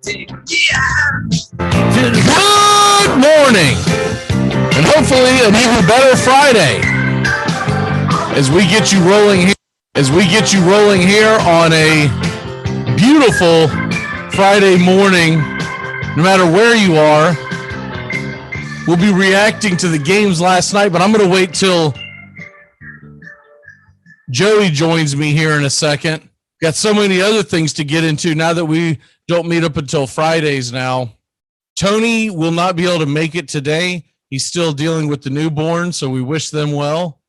Good morning, and hopefully an even better Friday as we get you rolling here. On a beautiful Friday morning. No matter where you are, we'll be reacting to the games last night, but I'm going to wait till Joey joins me here in a second. Got so many other things to get into now that we don't meet up until Fridays now. Tony will not be able to make it today. He's still dealing with the newborn, so we wish them well.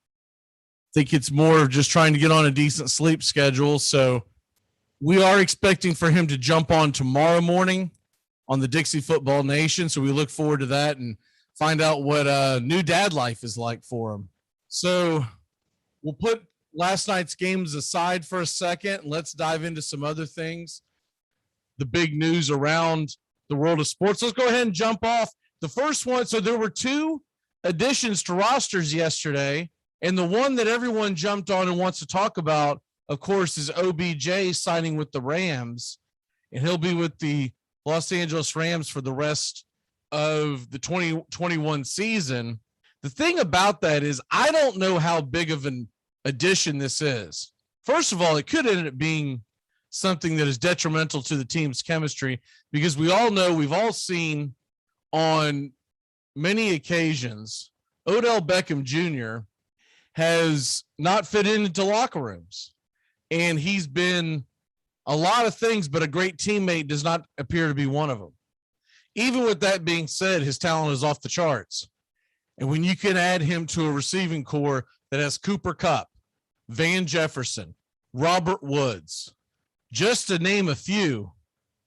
I think it's more of just trying to get on a decent sleep schedule. So we are expecting for him to jump on tomorrow morning on the Dixie Football Nation. So we look forward to that and find out what new dad life is like for him. So we'll put last night's games aside for a second, and let's dive into some other things. The big news around the world of sports. Let's go ahead and jump off. The first one, so there were two additions to rosters yesterday, and the one that everyone jumped on and wants to talk about, of course, is OBJ signing with the Rams, and he'll be with the Los Angeles Rams for the rest of the 2021 season. The thing about that is I don't know how big of an addition this is. First of all, it could end up being something that is detrimental to the team's chemistry, because we all know, we've all seen on many occasions, Odell Beckham Jr. has not fit into locker rooms, and he's been a lot of things, but a great teammate does not appear to be one of them. Even with that being said, his talent is off the charts. And when you can add him to a receiving core that has Cooper Kupp, Van Jefferson, Robert Woods, just to name a few,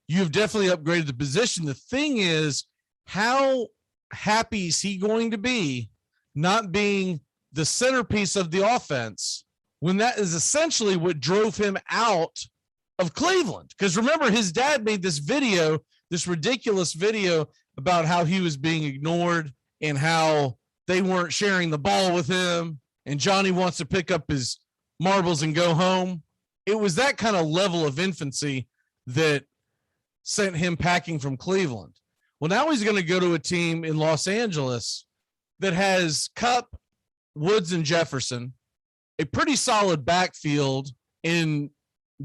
you've definitely upgraded the position. The thing is, how happy is he going to be not being the centerpiece of the offense when that is essentially what drove him out of Cleveland? Because remember, his dad made this video, this ridiculous video about how he was being ignored and how they weren't sharing the ball with him, and Johnny wants to pick up his marbles and go home. It was that kind of level of infancy that sent him packing from Cleveland. Well, now he's going to go to a team in Los Angeles that has Kupp, Woods, and Jefferson, a pretty solid backfield in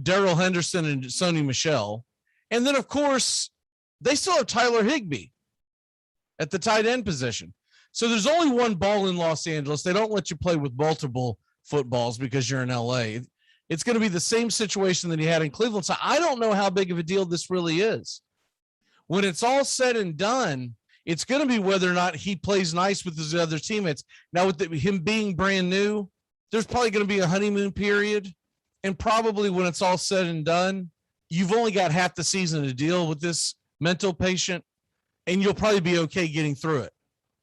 Darrell Henderson and Sony Michel. And then, of course, they still have Tyler Higbee at the tight end position. So there's only one ball in Los Angeles. They don't let you play with multiple footballs because you're in LA. It's going to be the same situation that he had in Cleveland. So I don't know how big of a deal this really is. When it's all said and done, it's going to be whether or not he plays nice with his other teammates. Now, with him being brand new, there's probably going to be a honeymoon period. And probably when it's all said and done, you've only got half the season to deal with this mental patient, and you'll probably be okay getting through it.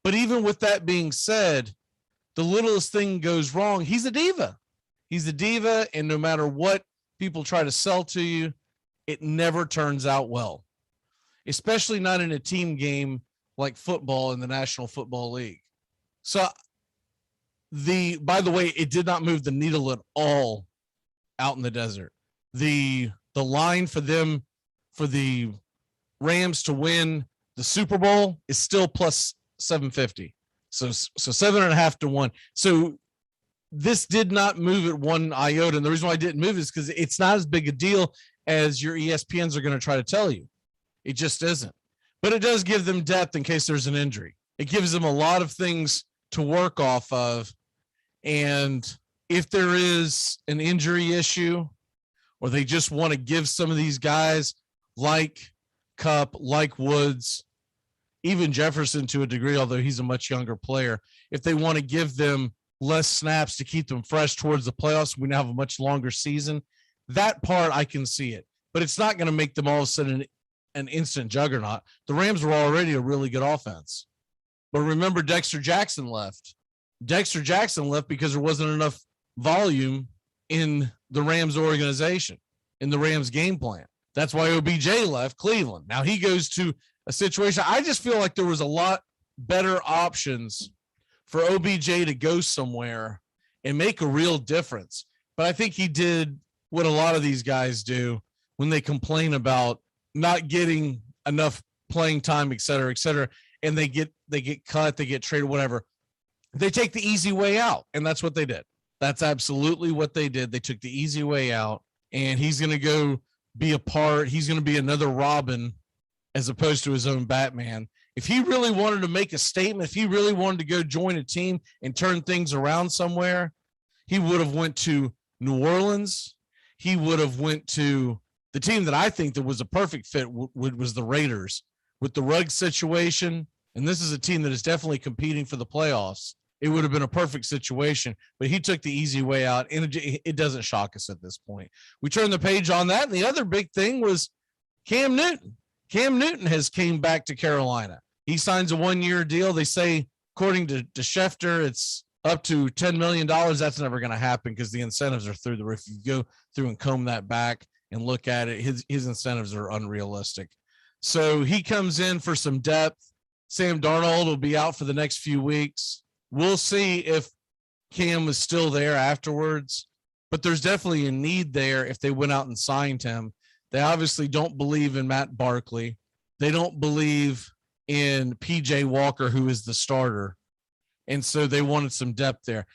But even with that being said, the littlest thing goes wrong. He's a diva. He's a diva, and no matter what people try to sell to you, it never turns out well, especially not in a team game like football in the National Football League. So, by the way, it did not move the needle at all out in the desert. The line for them, for the Rams to win the Super Bowl, is still plus 750. So 7.5 to 1. So this did not move it one iota. And the reason why I didn't move is because it's not as big a deal as your ESPNs are going to try to tell you. It just isn't. But it does give them depth in case there's an injury. It gives them a lot of things to work off of. And if there is an injury issue, or they just want to give some of these guys like Kupp, like Woods, even Jefferson to a degree, although he's a much younger player, if they want to give them less snaps to keep them fresh towards the playoffs, we now have a much longer season. That part, I can see it. But it's not going to make them all of a sudden an instant juggernaut. The Rams were already a really good offense. But remember, Dexter Jackson left. Dexter Jackson left because there wasn't enough volume in the Rams organization, in the Rams game plan. That's why OBJ left Cleveland. Now he goes to a situation. I just feel like there was a lot better options for OBJ to go somewhere and make a real difference. But I think he did what a lot of these guys do when they complain about not getting enough playing time, et cetera, and they get cut, they get traded, whatever. They take the easy way out, and that's what they did. That's absolutely what they did. They took the easy way out, and he's going to go be a part. He's going to be another Robin as opposed to his own Batman. If he really wanted to make a statement, if he really wanted to go join a team and turn things around somewhere, he would have went to New Orleans. He would have went to the team that I think that was a perfect fit was the Raiders with the Ruggs situation. And this is a team that is definitely competing for the playoffs. It would have been a perfect situation, but he took the easy way out, and it doesn't shock us at this point. We turn the page on that, and the other big thing was Cam Newton. Cam Newton has came back to Carolina. He signs a one-year deal. They say, according to Schefter, it's up to $10 million. That's never going to happen because the incentives are through the roof. You go through and comb that back and look at it, his incentives are unrealistic. So he comes in for some depth. Sam Darnold will be out for the next few weeks. We'll see if Cam is still there afterwards, but there's definitely a need there if they went out and signed him. They obviously don't believe in Matt Barkley. They don't believe in PJ Walker, who is the starter. And so they wanted some depth there.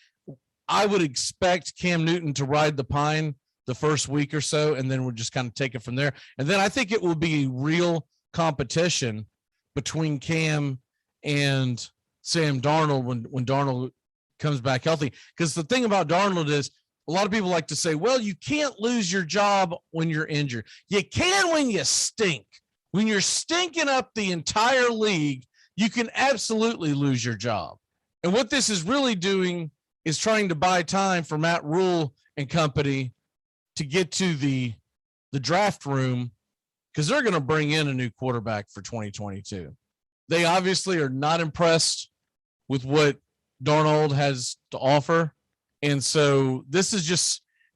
I would expect Cam Newton to ride the pine the first week or so, and then we'll just kind of take it from there. And then I think it will be a real competition between Cam and Sam Darnold when Darnold comes back healthy. Because the thing about Darnold is a lot of people like to say, well, you can't lose your job when you're injured. You can when you stink. When you're stinking up the entire league, you can absolutely lose your job. And what this is really doing is trying to buy time for Matt Rule and company to get to the draft room, because they're going to bring in a new quarterback for 2022. They obviously are not impressed with what Darnold has to offer. And so this is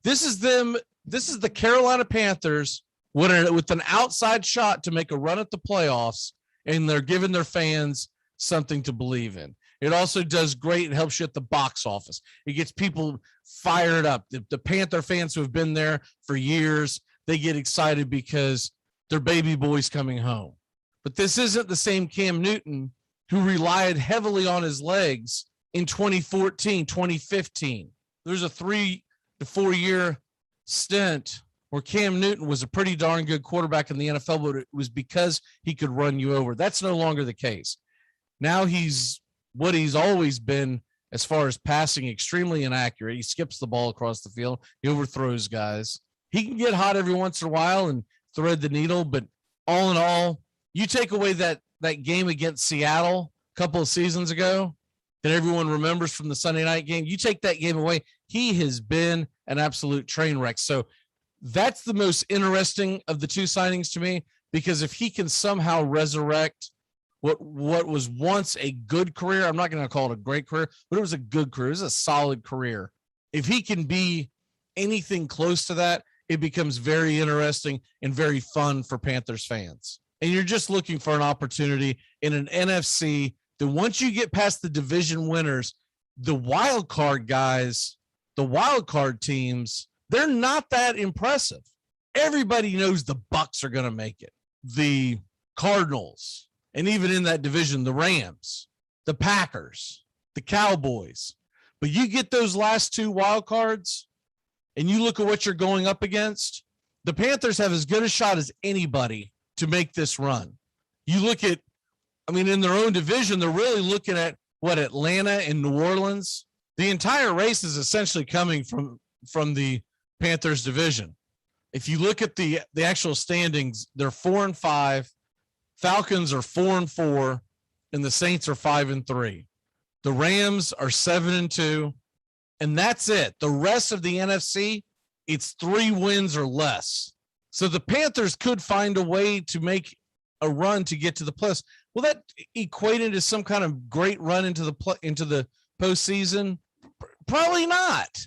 the Carolina Panthers with an outside shot to make a run at the playoffs, and they're giving their fans something to believe in. It also does great. It helps you at the box office. It gets people fired up. The Panther fans who have been there for years, they get excited because their baby boy's coming home. But this isn't the same Cam Newton who relied heavily on his legs in 2014, 2015. There's a 3 to 4 year stint where Cam Newton was a pretty darn good quarterback in the NFL, but it was because he could run you over. That's no longer the case. Now he's what he's always been as far as passing, extremely inaccurate. He skips the ball across the field. He overthrows guys. He can get hot every once in a while and thread the needle, but all in all, you take away that game against Seattle a couple of seasons ago that everyone remembers from the Sunday night game, you take that game away, he has been an absolute train wreck. So that's the most interesting of the two signings to me, because if he can somehow resurrect what was once a good career, I'm not going to call it a great career, but it was a good career. It was a solid career. If he can be anything close to that, it becomes very interesting and very fun for Panthers fans. And you're just looking for an opportunity in an NFC that once you get past the division winners, the wild card guys, the wild card teams, they're not that impressive. Everybody knows the Bucs are going to make it. The Cardinals, and even in that division, the Rams, the Packers, the Cowboys. But you get those last two wild cards and you look at what you're going up against, the Panthers have as good a shot as anybody to make this run. You look at, in their own division, they're really looking at what, Atlanta and New Orleans. The entire race is essentially coming from the Panthers division. If you look at the actual standings, they're 4-5. Falcons are 4-4, and the Saints are 5-3. The Rams are 7-2, and that's it. The rest of the NFC, it's 3 wins or less. So the Panthers could find a way to make a run to get to the plus. Will that equate into some kind of great run into the postseason? Probably not.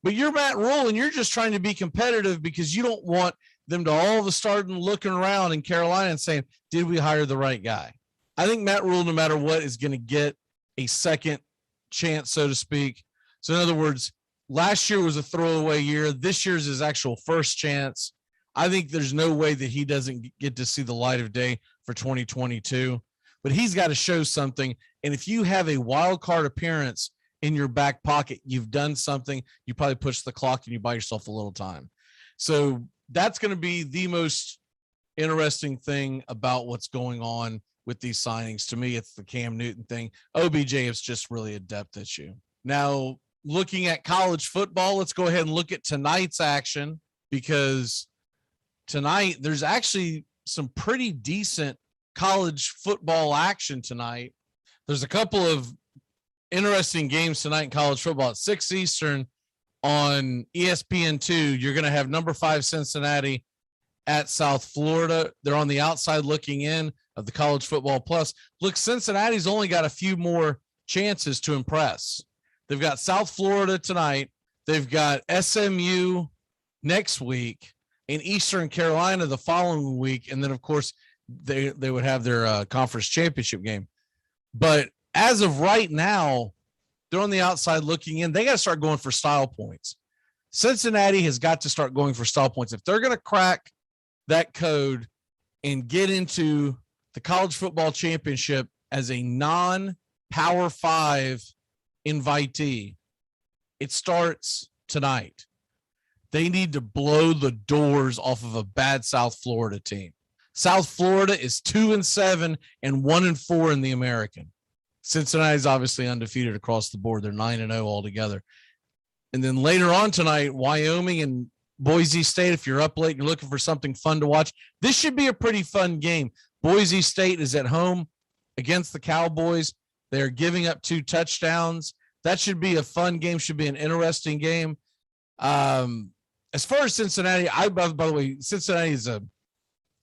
But you're Matt Rule, and you're just trying to be competitive because you don't want them to all of a sudden looking around in Carolina and saying, did we hire the right guy? I think Matt Rule, no matter what, is going to get a second chance, so to speak. So in other words, last year was a throwaway year. This year's his actual first chance. I think there's no way that he doesn't get to see the light of day for 2022. But he's got to show something. And if you have a wild card appearance in your back pocket, you've done something. You probably push the clock and you buy yourself a little time. So that's going to be the most interesting thing about what's going on with these signings. To me, it's the Cam Newton thing. OBJ is just really a depth issue. Now, looking at college football, let's go ahead and look at tonight's action, because tonight there's actually some pretty decent college football action tonight. There's a couple of interesting games tonight in college football. At 6 Eastern on ESPN2, you're going to have number 5 Cincinnati at South Florida. They're on the outside looking in of the College Football Plus. Look, Cincinnati's only got a few more chances to impress. They've got South Florida tonight. They've got SMU next week, and Eastern Carolina the following week. And then, of course, they would have their conference championship game. But as of right now, they're on the outside looking in. They got to start going for style points. Cincinnati has got to start going for style points. If they're going to crack that code and get into the college football championship as a non-Power 5 invitee, it starts tonight. They need to blow the doors off of a bad South Florida team. South Florida is 2-7 and 1-4 in the American. Cincinnati is obviously undefeated across the board. They're 9-0 altogether. And then later on tonight, Wyoming and Boise State. If you're up late and you're looking for something fun to watch, this should be a pretty fun game. Boise State is at home against the Cowboys. They're giving up 2 touchdowns. That should be a fun game, should be an interesting game. As far as Cincinnati, by the way, Cincinnati is a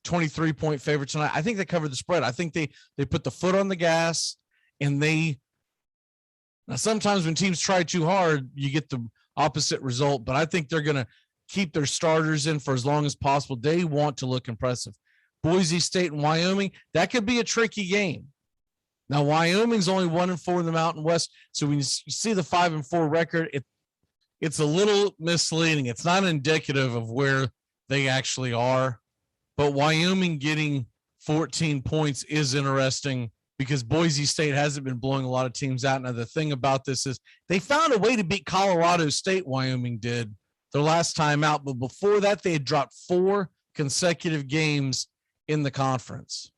23-point favorite tonight. I think they covered the spread. I think they put the foot on the gas, and now sometimes when teams try too hard, you get the opposite result, but I think they're going to keep their starters in for as long as possible. They want to look impressive. Boise State and Wyoming, that could be a tricky game. Now, Wyoming's only 1-4 in the Mountain West, so when you see the 5-4 record, it's a little misleading. It's not indicative of where they actually are. But Wyoming getting 14 points is interesting because Boise State hasn't been blowing a lot of teams out. Now, the thing about this is they found a way to beat Colorado State, Wyoming did, their last time out. But before that, they had dropped 4 consecutive games in the conference.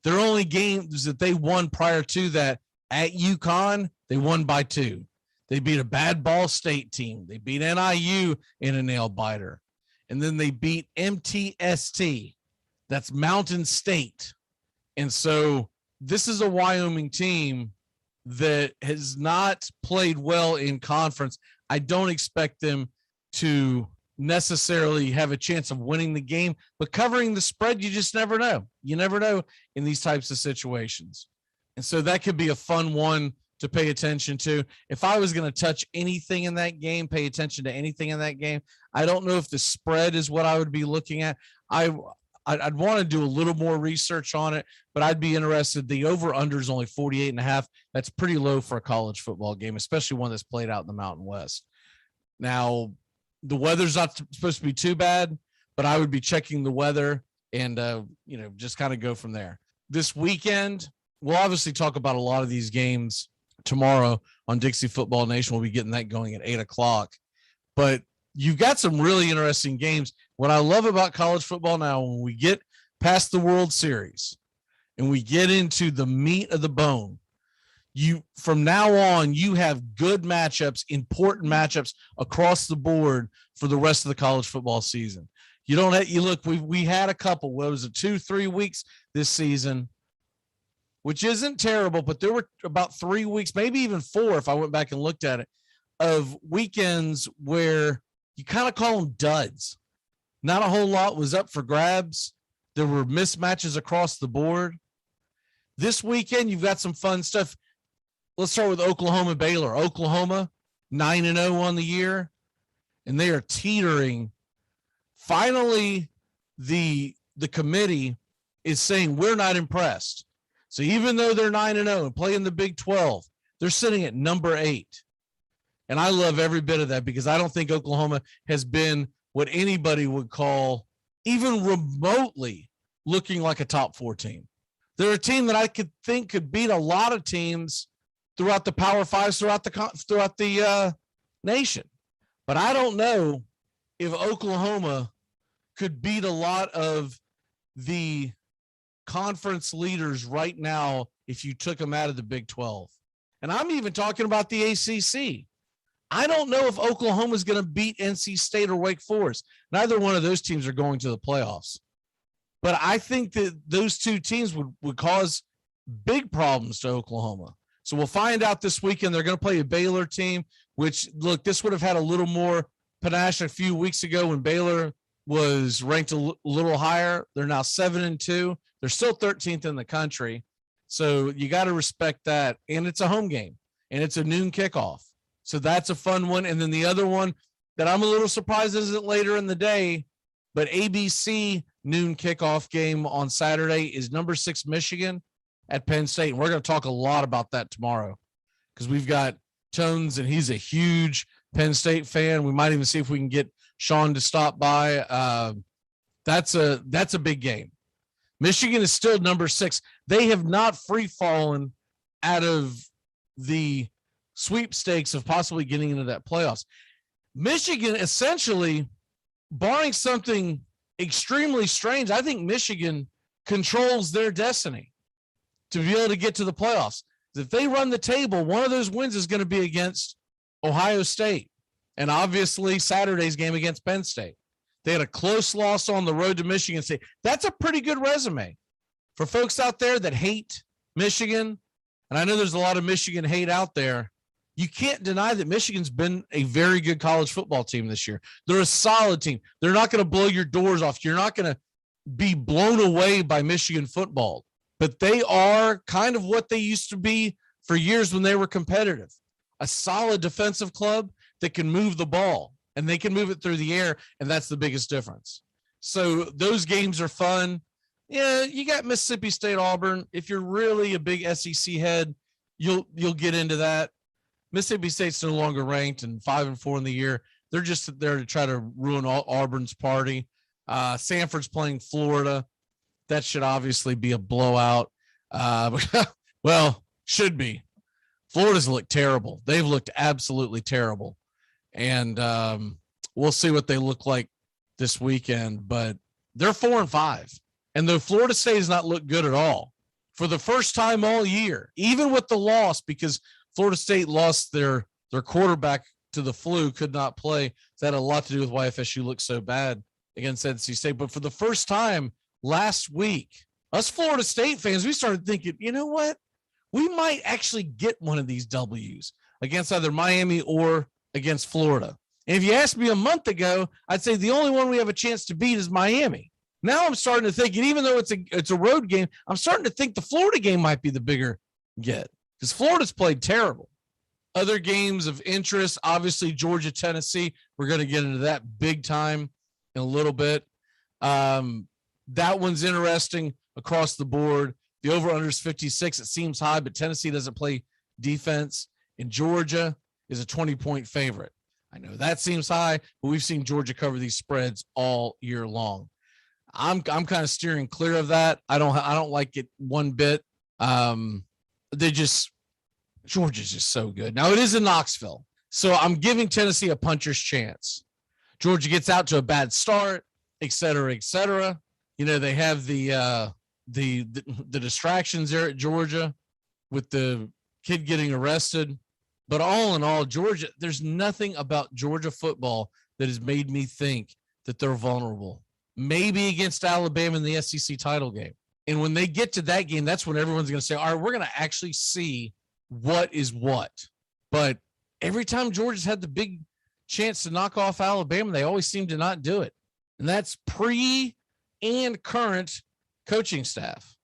Their only games that they won prior to that at UConn, they won by 2. They beat a bad Ball State team. They beat NIU in a nail biter. And then they beat MTST. That's Mountain State. And so this is a Wyoming team that has not played well in conference. I don't expect them to necessarily have a chance of winning the game, but covering the spread, you just never know. You never know in these types of situations. And so that could be a fun one to pay attention to. If I was going to touch anything in that game, pay attention to anything in that game, I don't know if the spread is what I would be looking at. I'd want to do a little more research on it, but I'd be interested. The over-under is only 48.5. That's pretty low for a college football game, especially one that's played out in the Mountain West. Now, the weather's not supposed to be too bad, but I would be checking the weather and, just kind of go from there. This weekend, we'll obviously talk about a lot of these games tomorrow on Dixie Football Nation. We'll be getting that going at 8:00. But you've got some really interesting games. What I love about college football now, when we get past the World Series and we get into the meat of the bone, from now on, you have good matchups, important matchups across the board for the rest of the college football season. You look, we had a couple, what was it, 2-3 weeks this season, which isn't terrible, but there were about 3 weeks, maybe even 4, if I went back and looked at it, of weekends where you kind of call them duds. Not a whole lot was up for grabs. There were mismatches across the board. This weekend, you've got some fun stuff. Let's start with Oklahoma Baylor. Oklahoma, 9-0 on the year, and they are teetering. Finally, the committee is saying we're not impressed. So even though they're 9-0 and playing the Big 12, they're sitting at number 8. And I love every bit of that because I don't think Oklahoma has been what anybody would call even remotely looking like a top 4 team. They're a team that I could think could beat a lot of teams throughout the Power Fives, throughout the nation. But I don't know if Oklahoma could beat a lot of the conference leaders right now if you took them out of the Big 12. And I'm even talking about the ACC. I don't know if Oklahoma is going to beat NC State or Wake Forest. Neither one of those teams are going to the playoffs. But I think that those two teams would cause big problems to Oklahoma. So we'll find out this weekend. They're going to play a Baylor team, which, look, this would have had a little more panache a few weeks ago when Baylor was ranked a little higher. They're now 7-2. They're still 13th in the country. So you got to respect that. And it's a home game, and it's a noon kickoff. So that's a fun one. And then the other one that I'm a little surprised isn't later in the day, but ABC noon kickoff game on Saturday is number 6 Michigan at Penn State. And we're going to talk a lot about that tomorrow because we've got Tones, and he's a huge Penn State fan. We might even see if we can get Sean to stop by. That's a big game. Michigan is still number 6. They have not free fallen out of the sweepstakes of possibly getting into that playoffs. Michigan, essentially, barring something extremely strange, I think Michigan controls their destiny to be able to get to the playoffs. If they run the table, one of those wins is going to be against Ohio State, and obviously Saturday's game against Penn State. They had a close loss on the road to Michigan State. That's a pretty good resume for folks out there that hate Michigan. And I know there's a lot of Michigan hate out there. You can't deny that Michigan's been a very good college football team this year. They're a solid team. They're not going to blow your doors off. You're not going to be blown away by Michigan football, but they are kind of what they used to be for years when they were competitive. A solid defensive club that can move the ball, and they can move it through the air, and that's the biggest difference. So those games are fun. Yeah, you got Mississippi State, Auburn. If you're really a big SEC head, you'll get into that. Mississippi State's no longer ranked and 5-4 in the year. They're just there to try to ruin Auburn's party. Sanford's playing Florida. That should obviously be a blowout. Well, should be. Florida's looked terrible. They've looked absolutely terrible. And we'll see what they look like this weekend. But they're 4-5. And though Florida State has not looked good at all, for the first time all year, even with the loss, because Florida State lost their quarterback to the flu, could not play. That had a lot to do with why FSU looked so bad against NC State. But for the first time last week, us Florida State fans, we started thinking, you know what? We might actually get one of these W's against either Miami or against Florida. And if you asked me a month ago, I'd say the only one we have a chance to beat is Miami. Now I'm starting to think, and even though it's a road game, I'm starting to think the Florida game might be the bigger get because Florida's played terrible. Other games of interest, obviously Georgia, Tennessee. We're going to get into that big time in a little bit. That one's interesting across the board. The over-under is 56. It seems high, but Tennessee doesn't play defense. And Georgia is a 20-point favorite. I know that seems high, but we've seen Georgia cover these spreads all year long. I'm kind of steering clear of that. I don't like it one bit. Georgia's just so good. Now it is in Knoxville, so I'm giving Tennessee a puncher's chance. Georgia gets out to a bad start, et cetera, et cetera. You know, they have the distractions there at Georgia with the kid getting arrested. But all in all, Georgia, there's nothing about Georgia football that has made me think that they're vulnerable. Maybe against Alabama in the SEC title game. And when they get to that game, that's when everyone's going to say, all right, we're going to actually see what is what. But every time Georgia's had the big chance to knock off Alabama, they always seem to not do it. And that's pre and current coaching staff.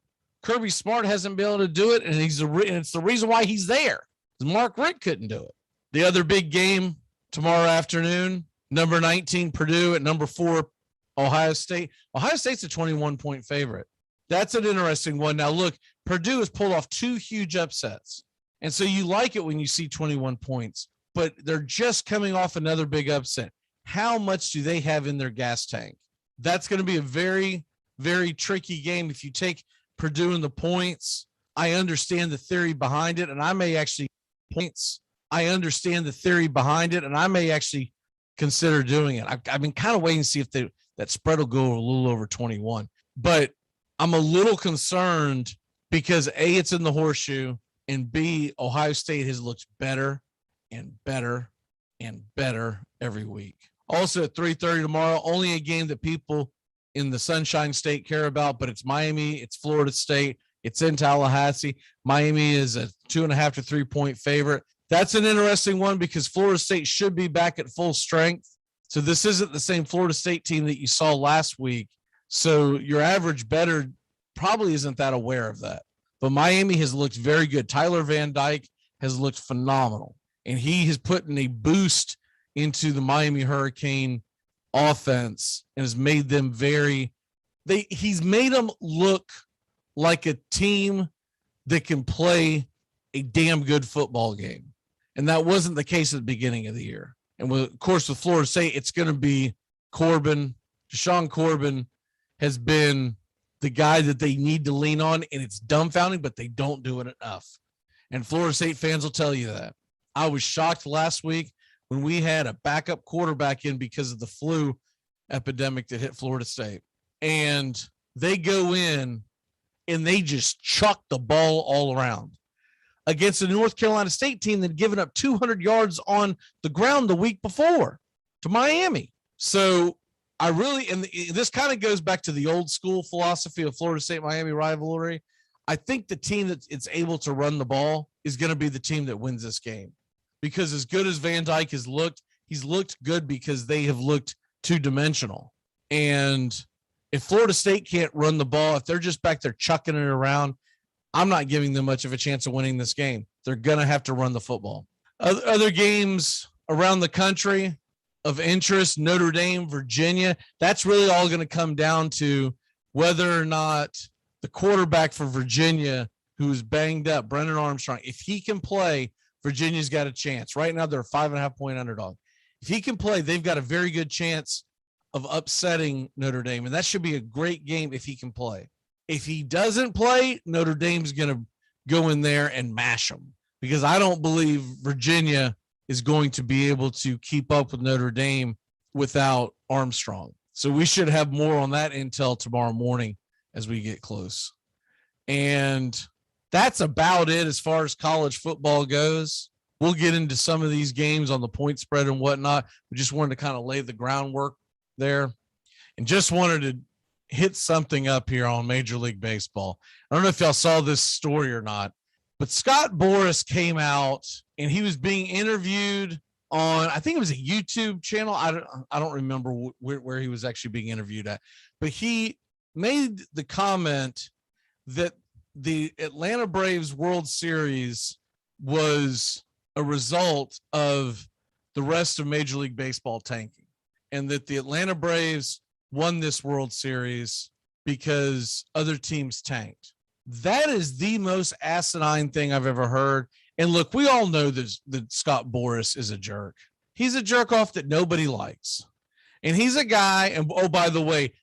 Kirby Smart hasn't been able to do it, and it's the reason why he's there. Mark Richt couldn't do it. The other big game tomorrow afternoon, number 19 Purdue at number 4 Ohio State. Ohio State's a 21-point favorite. That's an interesting one. Now, look, Purdue has pulled off 2 huge upsets, and so you like it when you see 21 points, but they're just coming off another big upset. How much do they have in their gas tank? That's going to be a very, very tricky game. If you take Purdue in the points. I understand the theory behind it, and I may actually consider doing it. I've been kind of waiting to see if that spread will go a little over 21. But I'm a little concerned because A, it's in the horseshoe, and B, Ohio State has looked better and better and better every week. Also at 3:30 tomorrow, only a game that people in the Sunshine State care about, but it's Miami, it's Florida State, it's in Tallahassee. Miami is a 2.5 to 3 point favorite. That's an interesting one because Florida State should be back at full strength. So this isn't the same Florida State team that you saw last week. So your average bettor probably isn't that aware of that. But Miami has looked very good. Tyler Van Dyke has looked phenomenal. And he has put in a boost into the Miami Hurricane offense and has made them he's made them look like a team that can play a damn good football game. And that wasn't the case at the beginning of the year. And of course, with Florida State, it's going to be Corbin. Deshaun Corbin has been the guy that they need to lean on, and it's dumbfounding, but they don't do it enough. And Florida State fans will tell you that. I was shocked last week when we had a backup quarterback in because of the flu epidemic that hit Florida State. And they go in and they just chuck the ball all around against a North Carolina State team that had given up 200 yards on the ground the week before to Miami. So I really, and this kind of goes back to the old school philosophy of Florida State-Miami rivalry. I think the team that it's able to run the ball is going to be the team that wins this game. Because as good as Van Dyke has looked, he's looked good because they have looked two-dimensional. And if Florida State can't run the ball, if they're just back there chucking it around, I'm not giving them much of a chance of winning this game. They're going to have to run the football. Other games around the country of interest, Notre Dame, Virginia, that's really all going to come down to whether or not the quarterback for Virginia, who's banged up, Brennan Armstrong, if he can play, Virginia's got a chance. Right now, they're a 5.5 point underdog. If he can play, they've got a very good chance of upsetting Notre Dame, and that should be a great game if he can play. If he doesn't play, Notre Dame's going to go in there and mash them because I don't believe Virginia is going to be able to keep up with Notre Dame without Armstrong. So we should have more on that intel tomorrow morning as we get close. And that's about it as far as college football goes. We'll get into some of these games on the point spread and whatnot. We just wanted to kind of lay the groundwork there and just wanted to hit something up here on Major League Baseball. I don't know if y'all saw this story or not, but Scott Boras came out and he was being interviewed on, I think it was a YouTube channel. I don't remember where he was actually being interviewed at, but he made the comment that the Atlanta Braves World Series was a result of the rest of Major League Baseball tanking, and that the Atlanta Braves won this World Series because other teams tanked. That is the most asinine thing I've ever heard. And look, we all know that Scott Boras is a jerk. He's a jerk off that nobody likes. And he's a guy, and oh, by the way,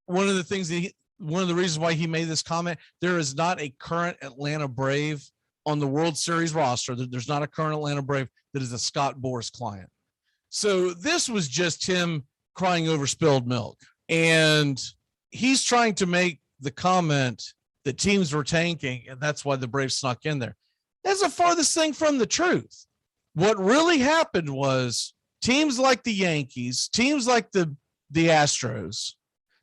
one of the reasons why he made this comment, there is not a current Atlanta Brave on the World Series roster. There's not a current Atlanta Brave that is a Scott Boras client. So this was just him crying over spilled milk. And he's trying to make the comment that teams were tanking, and that's why the Braves snuck in there. That's the farthest thing from the truth. What really happened was teams like the Yankees, teams like the Astros,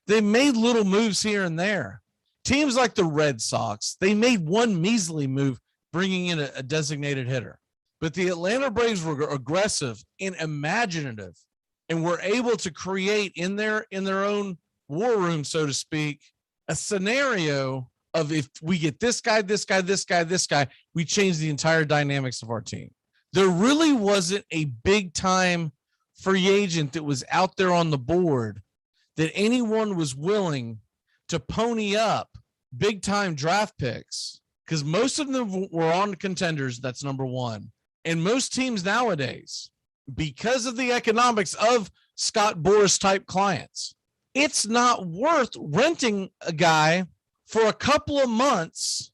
they made little moves here and there. Teams like the Red Sox, they made one measly move, bringing in a designated hitter. But the Atlanta Braves were aggressive and imaginative, and were able to create in their own war room, so to speak, a scenario of if we get this guy, we change the entire dynamics of our team. There really wasn't a big time free agent that was out there on the board that anyone was willing to pony up big time draft picks, because most of them were on contenders. That's number one. And most teams nowadays, because of the economics of Scott Boras type clients, it's not worth renting a guy for a couple of months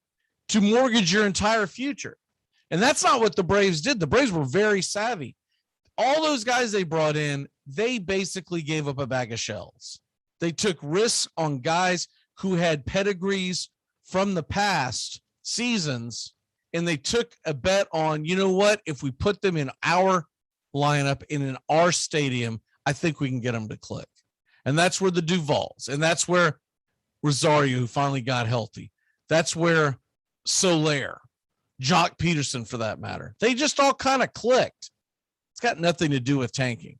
to mortgage your entire future. And that's not what the Braves did. The Braves were very savvy. All those guys they brought in, they basically gave up a bag of shells. They took risks on guys who had pedigrees from the past seasons, and they took a bet on, you know what, if we put them in our lineup and in our stadium, I think we can get them to click. And that's where the Duvals, and that's where Rosario, who finally got healthy, that's where Soler, Jock Peterson, for that matter, they just all kind of clicked. It's got nothing to do with tanking.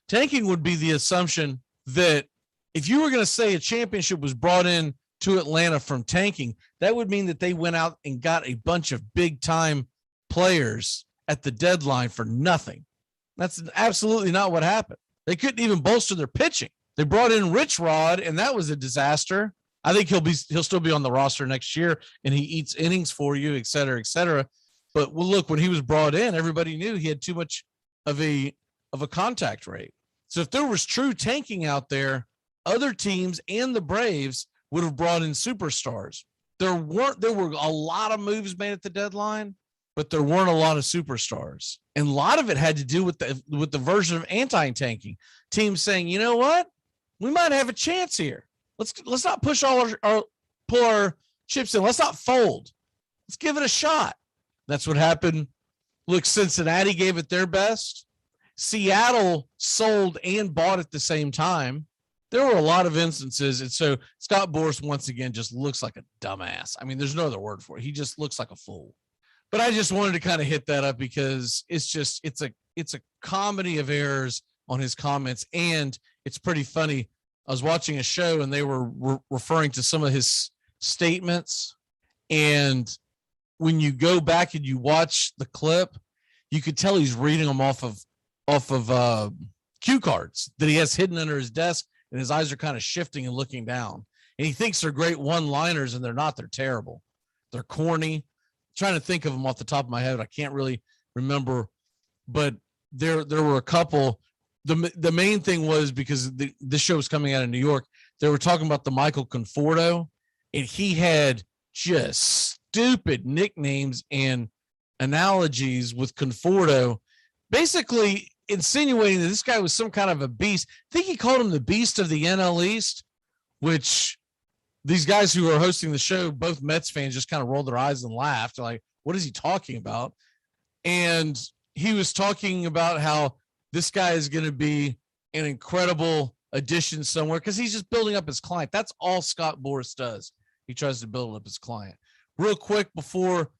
Tanking would be the assumption that if you were going to say a championship was brought in to Atlanta from tanking, that would mean that they went out and got a bunch of big time players at the deadline for nothing. That's absolutely not what happened. They couldn't even bolster their pitching. They brought in Rich Rod, and that was a disaster. I think he'll still be on the roster next year, and he eats innings for you, et cetera, et cetera. But well, look, when he was brought in, everybody knew he had too much of a contact rate. So if there was true tanking out there, other teams and the Braves would have brought in superstars. There were a lot of moves made at the deadline, but there weren't a lot of superstars. And a lot of it had to do with the version of anti-tanking. Teams saying, you know what? We might have a chance here. Let's not push pull our chips in. Let's not fold. Let's give it a shot. That's what happened. Look, Cincinnati gave it their best. Seattle sold and bought at the same time. There were a lot of instances. And so Scott Boras, once again, just looks like a dumbass. I mean, there's no other word for it. He just looks like a fool. But I just wanted to kind of hit that up because it's a comedy of errors on his comments. And it's pretty funny. I was watching a show and they were referring to some of his statements. And when you go back and you watch the clip, you could tell he's reading them off of cue cards that he has hidden under his desk, and his eyes are kind of shifting and looking down. And he thinks they're great one-liners, and they're not. They're terrible. They're corny. I'm trying to think of them off the top of my head. I can't really remember, but there were a couple. The main thing was because this show was coming out of New York. They were talking about the Michael Conforto, and he had just stupid nicknames and analogies with Conforto, basically insinuating that this guy was some kind of a beast. I think he called him the beast of the NL East, which these guys who are hosting the show, both Mets fans, just kind of rolled their eyes and laughed. They're like, what is he talking about? And he was talking about how this guy is going to be an incredible addition somewhere because he's just building up his client. That's all Scott Boras does. He tries to build up his client. Real quick before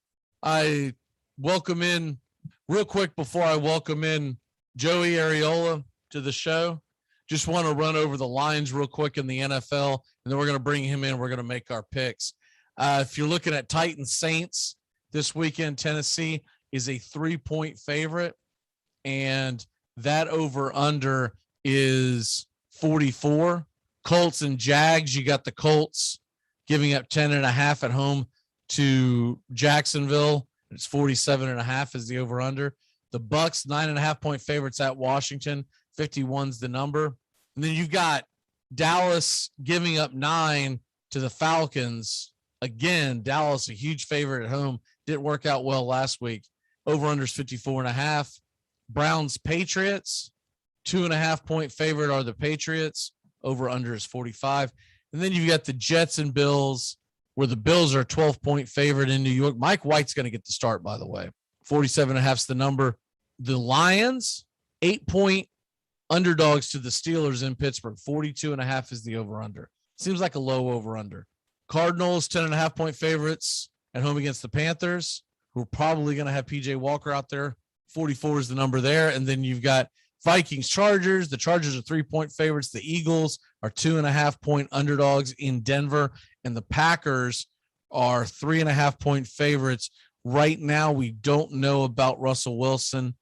I welcome in Joey Areola to the show, just want to run over the lines real quick in the NFL, and then we're going to bring him in. We're going to make our picks. If you're looking at Titans Saints this weekend, Tennessee is a 3-point favorite, and that over under is 44. Colts and Jags, you got the Colts giving up 10.5 at home to Jacksonville. It's 47.5 is the over under. The Bucks 9.5-point favorites at Washington. 51's the number. And then you've got Dallas giving up 9 to the Falcons. Again, Dallas, a huge favorite at home. Didn't work out well last week. Over under is 54.5. Browns Patriots, 2.5-point favorite are the Patriots. Over under is 45. And then you've got the Jets and Bills, where the Bills are a 12-point favorite in New York. Mike White's going to get the start, by the way. 47.5 is the number. The Lions, 8-point underdogs to the Steelers in Pittsburgh. 42.5 is the over-under. Seems like a low over-under. Cardinals, 10.5-point favorites at home against the Panthers, who are probably going to have P.J. Walker out there. 44 is the number there. And then you've got Vikings, Chargers. The Chargers are 3-point favorites. The Eagles are 2.5-point underdogs in Denver. And the Packers are 3.5-point favorites. Right now, we don't know about Russell Wilson.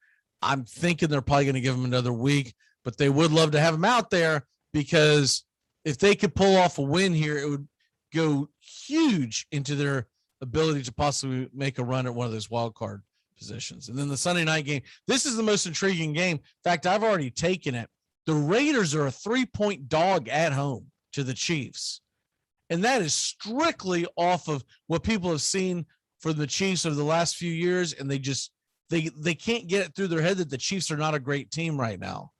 I'm thinking they're probably going to give him another week, but they would love to have him out there because if they could pull off a win here, it would go huge into their ability to possibly make a run at one of those wild card positions. And then the Sunday night game, this is the most intriguing game. In fact, I've already taken it. The Raiders are a 3-point dog at home to the Chiefs. And that is strictly off of what people have seen from the Chiefs over the last few years. And they can't get it through their head that the Chiefs are not a great team right now.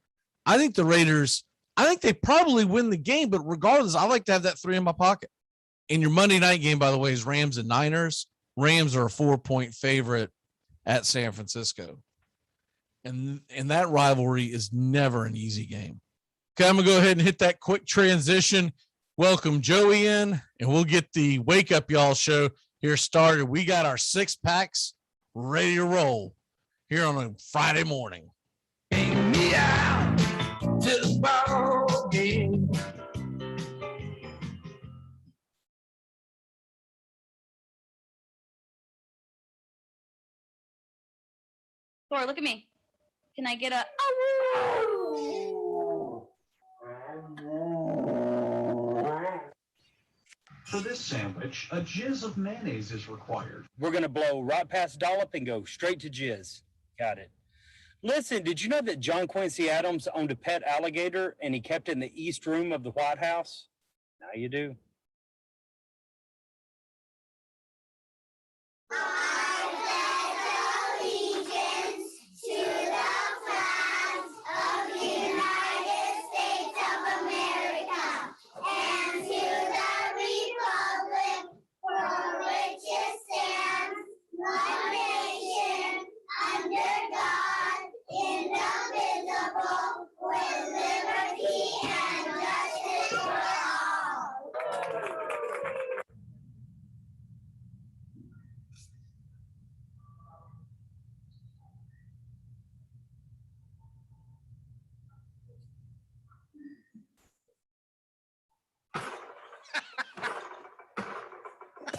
I think the Raiders, I think they probably win the game, but regardless, I like to have that 3 in my pocket. And your Monday night game, by the way, is Rams and Niners. Rams are a 4-point favorite at San Francisco. And that rivalry is never an easy game. Okay, I'm going to go ahead and hit that quick transition. Welcome Joey in, and we'll get the Wake Up Y'all show here started. We got our 6-packs ready to roll here on a Friday morning. Me out to the ball game. Thor, look at me. Can I get a For this sandwich, a jizz of mayonnaise is required. We're going to blow right past dollop and go straight to jizz. Got it. Listen, did you know that John Quincy Adams owned a pet alligator and he kept it in the East Room of the White House? Now you do.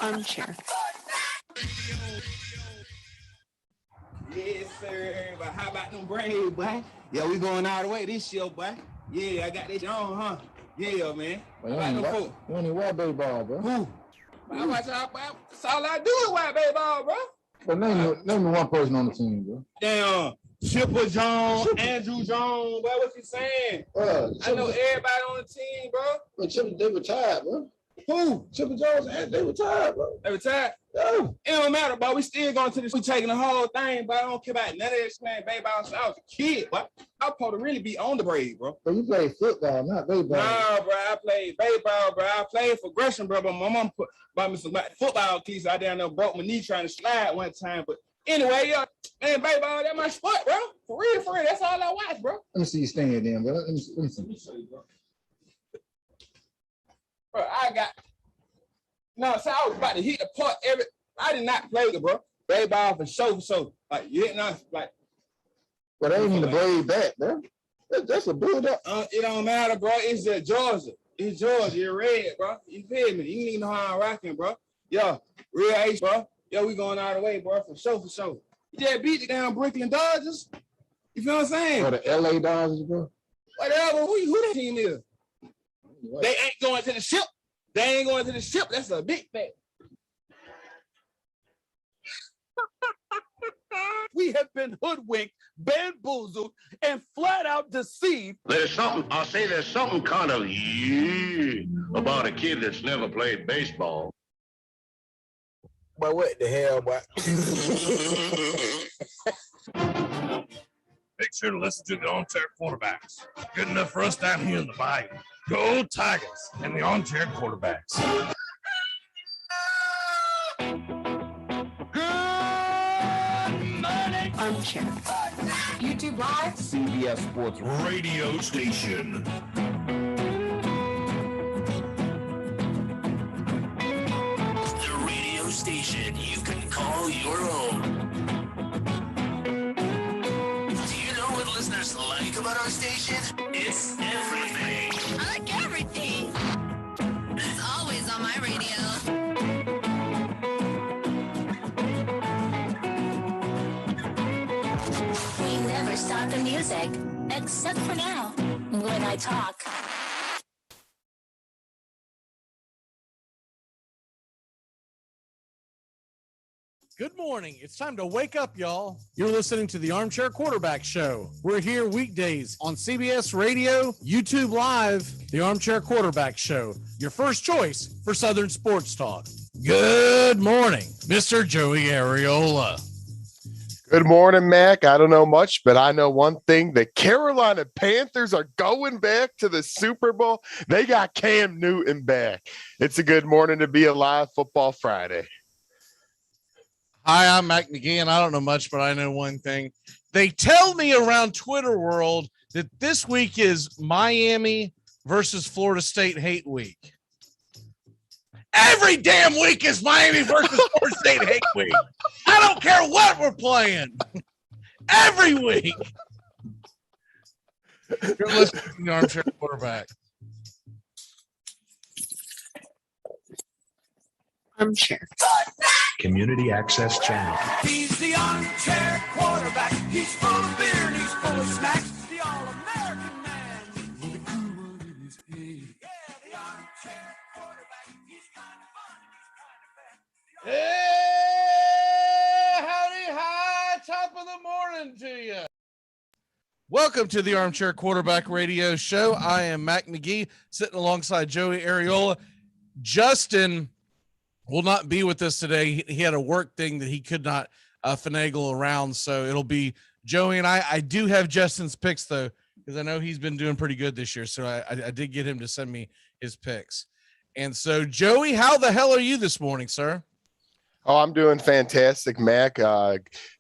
Armchair. Yes, sir. But how about them Braves, boy? Yeah, we going all the way this year, boy. Yeah, I got this on, huh? Yeah, man. You only watch baseball, bro. Who? I watch all, boy. That's all I do is watch baseball, bro. But name me one person on the team, bro. Damn. Chipper Jones, Andrew Jones, boy, what you saying? I know everybody on the team, bro. But Chipper, they retired, bro. Who? Chipper Jones, they retired, bro. They retired? Yeah. It don't matter, but we still going to this. We taking the whole thing, but I don't care about none of this playing baseball. So I was a kid, but I was supposed to really be on the Braves, bro. But you play football, not baseball. No, bro, I played baseball, bro. I played for Gresham, bro, but my mom bought me some football keys. I down there broke my knee trying to slide one time, but anyway, man, baseball, that's my sport, bro. For real, that's all I watch, bro. Let me see you stand then, bro. Let me see. Let me show you, bro. Bro, I got... No, so I was about to hit the part I did not play the bro. Baseball for sure. Like, you didn't know, like... But they ain't even the Braves back, bro. That's a build up. It don't matter, bro. It's just Georgia. It's Georgia. You're red, bro. You feel me? You need to know how I'm rocking, bro. Yo, real ace, bro. Yo, we going all the way, bro. For sure. You just beat the damn Brooklyn Dodgers. You feel what I'm saying? Or the LA Dodgers, bro. Whatever. Who that team is? What? They ain't going to the ship. That's a big thing. We have been hoodwinked, bamboozled, and flat out deceived. There's something kind of about a kid that's never played baseball. But what the hell, boy? Make sure to listen to the armchair quarterbacks. Good enough for us down here in the bayou. Go Tigers and the armchair quarterbacks. Armchair. YouTube Live. CBS Sports Radio station. The radio station you can call your own. Do you know what listeners like about our station? It's everything. I like everything. It's always on my radio. We never stop the music, except for now, when I talk. Good morning. It's time to wake up, y'all. You're listening to the Armchair Quarterback Show. We're here weekdays on CBS Radio, YouTube Live, the Armchair Quarterback Show, your first choice for Southern Sports Talk. Good morning, Mr. Joey Areola. Good morning, Mac. I don't know much, but I know one thing. The Carolina Panthers are going back to the Super Bowl. They got Cam Newton back. It's a good morning to be alive. Football Friday. Hi, I'm Mac McGee, and I don't know much, but I know one thing. They tell me around Twitter world that this week is Miami versus Florida State hate week. Every damn week is Miami versus Florida State hate week. I don't care what we're playing. Every week. You're listening to the Armchair Quarterback. Armchair. Community Access Channel. He's the armchair quarterback. He's full of beer and he's full of snacks. The all-American man with a cool one in his head. Yeah, the armchair quarterback. He's kind of fun and he's kind of bad. Hey, howdy, hi, top of the morning to you. Welcome to the Armchair Quarterback Radio Show. I am Mac McGee, sitting alongside Joey Areola. Justin will not be with us today. He had a work thing that he could not finagle around, so it'll be Joey and I. I do have Justin's picks, though, because I know he's been doing pretty good this year, so I did get him to send me his picks. And so, Joey, how the hell are you this morning, sir? Oh, I'm doing fantastic, Mac.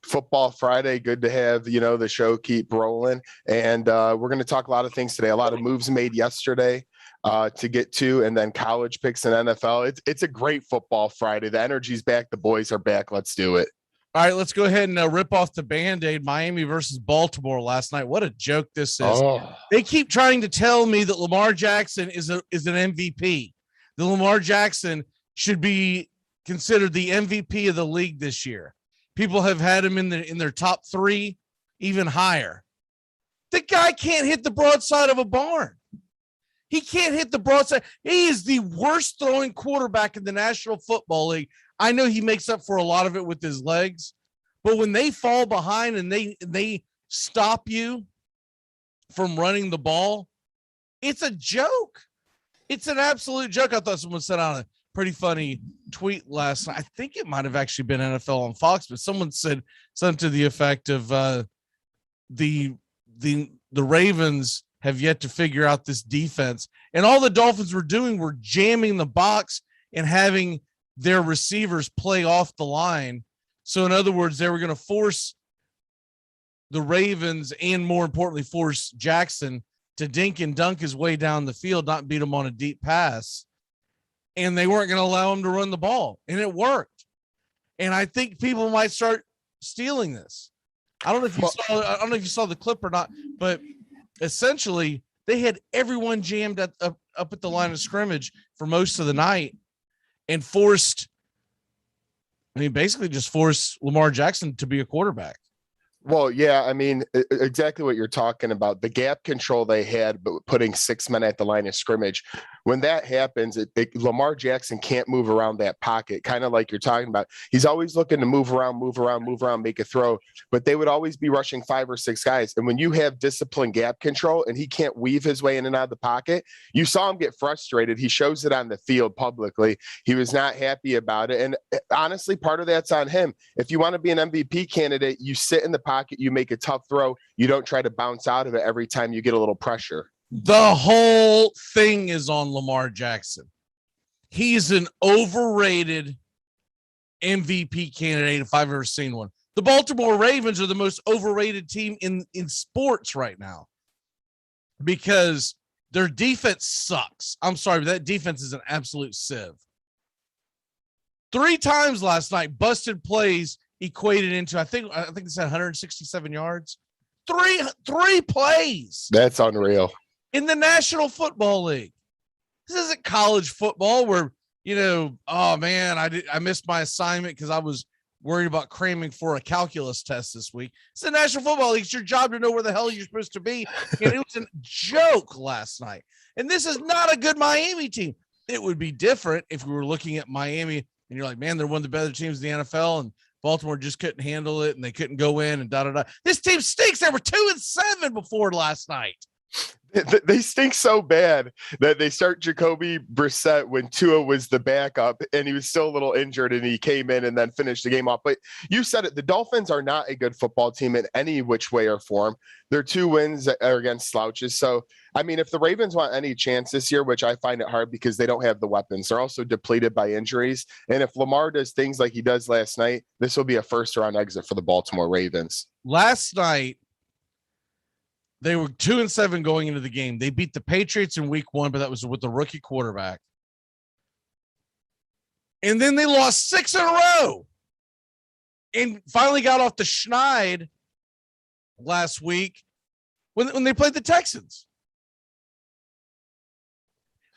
Football Friday. Good to have, the show keep rolling. And we're going to talk a lot of things today. A lot of moves made yesterday to get to, and then college picks and NFL. It's a great Football Friday. The energy's back. The boys are back. Let's do it. All right, let's go ahead and rip off the Band-Aid. Miami versus Baltimore last night. What a joke this is. Oh. They keep trying to tell me that Lamar Jackson is an MVP. That Lamar Jackson should be considered the MVP of the league this year. People have had him in their top three, even higher. The guy can't hit the broadside of a barn. He can't hit the broadside. He is the worst throwing quarterback in the National Football League. I know he makes up for a lot of it with his legs, but when they fall behind and they stop you from running the ball, it's a joke. It's an absolute joke. I thought someone sent out a pretty funny tweet last night. I think it might have actually been NFL on Fox, but someone said something to the effect of the Ravens have yet to figure out this defense, and all the Dolphins were doing were jamming the box and having their receivers play off the line. So in other words, they were going to force the Ravens and, more importantly, force Jackson to dink and dunk his way down the field, not beat him on a deep pass. And they weren't going to allow him to run the ball, and it worked. And I think people might start stealing this. I don't know if you saw the clip or not, but essentially they had everyone jammed up at the line of scrimmage for most of the night and basically just forced Lamar Jackson to be a quarterback. Well, yeah, I mean, exactly what you're talking about. The gap control they had, but putting 6 men at the line of scrimmage. When that happens, Lamar Jackson can't move around that pocket, kind of like you're talking about. He's always looking to move around, make a throw, but they would always be rushing 5 or 6 guys. And when you have disciplined gap control and he can't weave his way in and out of the pocket, you saw him get frustrated. He shows it on the field publicly. He was not happy about it. And honestly, part of that's on him. If you want to be an MVP candidate, you sit in the pocket, you make a tough throw. You don't try to bounce out of it every time you get a little pressure. The whole thing is on Lamar Jackson. He's an overrated MVP candidate if I've ever seen one. The Baltimore Ravens are the most overrated team in sports right now because their defense sucks. I'm sorry, but that defense is an absolute sieve. 3 times last night, busted plays equated into, I think they said 167 yards. Three plays. That's unreal. In the National Football League. This isn't college football where, oh man, I missed my assignment because I was worried about cramming for a calculus test this week. It's the National Football League. It's your job to know where the hell you're supposed to be. And it was a joke last night. And this is not a good Miami team. It would be different if we were looking at Miami and you're like, man, they're one of the better teams in the NFL and Baltimore just couldn't handle it and they couldn't go in and da. This team stinks. They were 2-7 before last night. They stink so bad that they start Jacoby Brissett when Tua was the backup and he was still a little injured and he came in and then finished the game off. But you said it, the Dolphins are not a good football team in any which way or form. Their 2 wins are against slouches. So, I mean, if the Ravens want any chance this year, which I find it hard because they don't have the weapons, they're also depleted by injuries. And if Lamar does things like he does last night, this will be a first round exit for the Baltimore Ravens. Last night, they were 2-7 going into the game. They beat the Patriots in week 1, but that was with the rookie quarterback. And then they lost 6 in a row and finally got off the schneid last week when they played the Texans.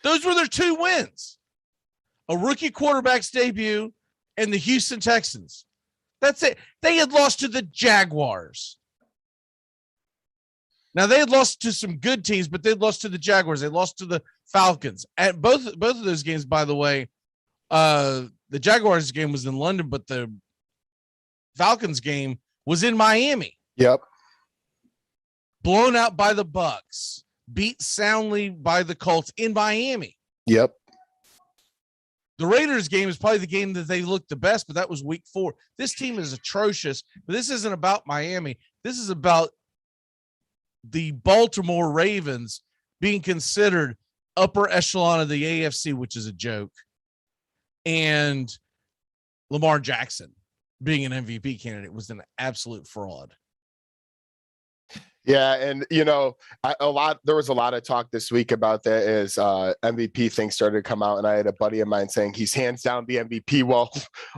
Those were their 2 wins. A rookie quarterback's debut and the Houston Texans. That's it. They had lost to the Jaguars. Now, they had lost to some good teams, but they'd lost to the Jaguars. They lost to the Falcons. At both of those games, by the way, the Jaguars game was in London, but the Falcons game was in Miami. Yep. Blown out by the Bucks, beat soundly by the Colts in Miami. Yep. The Raiders game is probably the game that they looked the best, but that was week 4. This team is atrocious, but this isn't about Miami. This is about the Baltimore Ravens being considered upper echelon of the AFC, which is a joke, and Lamar Jackson being an MVP candidate was an absolute fraud. Yeah, and there was a lot of talk this week about that as MVP things started to come out, and I had a buddy of mine saying he's hands down the MVP. Well,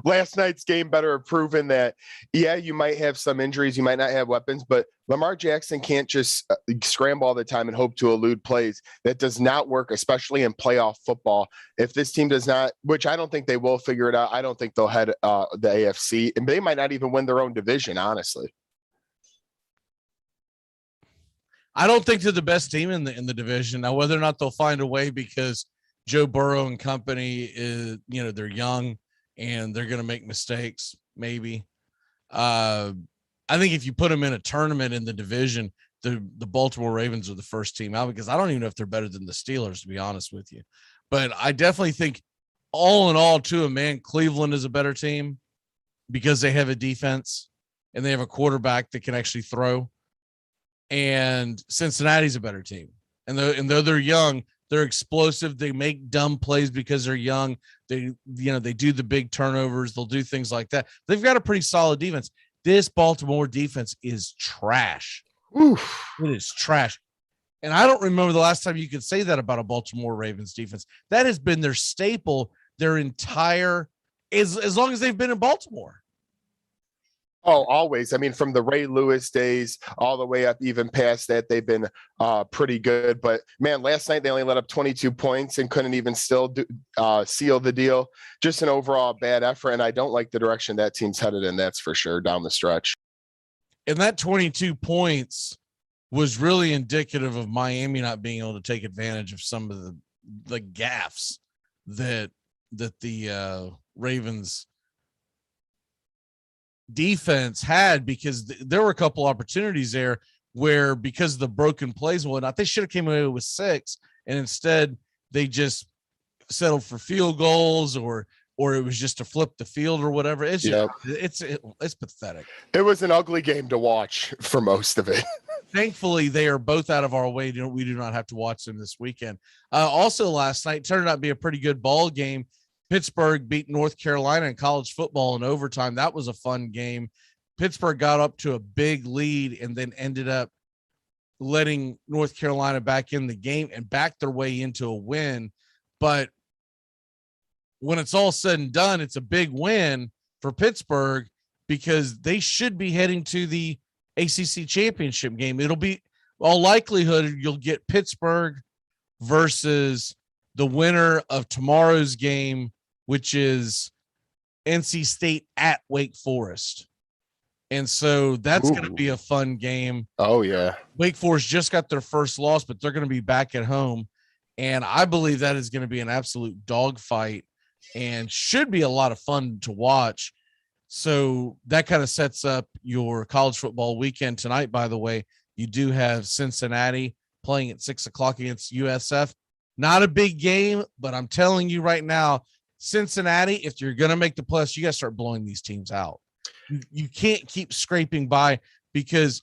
last night's game better have proven that, yeah, you might have some injuries, you might not have weapons, but Lamar Jackson can't just scramble all the time and hope to elude plays. That does not work, especially in playoff football. If this team does not, which I don't think they will figure it out, I don't think they'll head the AFC, and they might not even win their own division, honestly. I don't think they're the best team in the division. Now, whether or not they'll find a way because Joe Burrow and company is, they're young and they're going to make mistakes, maybe. I think if you put them in a tournament in the division, the Baltimore Ravens are the first team out, because I don't even know if they're better than the Steelers, to be honest with you. But I definitely think all in all, to a man, Cleveland is a better team because they have a defense and they have a quarterback that can actually throw. And Cincinnati's a better team. And though they're young, they're explosive. They make dumb plays because they're young. They do the big turnovers. They'll do things like that. They've got a pretty solid defense. This Baltimore defense is trash. Oof. It is trash. And I don't remember the last time you could say that about a Baltimore Ravens defense. That has been their staple their entire, as long as they've been in Baltimore. Oh, always. I mean, from the Ray Lewis days all the way up, even past that, they've been pretty good. But man, last night they only let up 22 points and couldn't even still seal the deal. Just an overall bad effort. And I don't like the direction that team's headed in, that's for sure, down the stretch. And that 22 points was really indicative of Miami not being able to take advantage of some of the gaffes that the Ravens defense had, because there were a couple opportunities there where, because of the broken plays and whatnot, they should have came away with 6, and instead they just settled for field goals, or it was just to flip the field or whatever. It's just, it's pathetic. It was an ugly game to watch for most of it. Thankfully, they are both out of our way. We do not have to watch them this weekend. Also, last night turned out to be a pretty good ball game. Pittsburgh beat North Carolina in college football in overtime. That was a fun game. Pittsburgh got up to a big lead and then ended up letting North Carolina back in the game and backed their way into a win. But when it's all said and done, it's a big win for Pittsburgh, because they should be heading to the ACC championship game. It'll be all likelihood you'll get Pittsburgh versus the winner of tomorrow's game, which is NC State at Wake Forest. And so that's going to be a fun game. Oh, yeah. Wake Forest just got their first loss, but they're going to be back at home. And I believe that is going to be an absolute dogfight and should be a lot of fun to watch. So that kind of sets up your college football weekend tonight. By the way, you do have Cincinnati playing at 6:00 against USF. Not a big game, but I'm telling you right now, Cincinnati, if you're going to make the playoffs, you got to start blowing these teams out. You can't keep scraping by because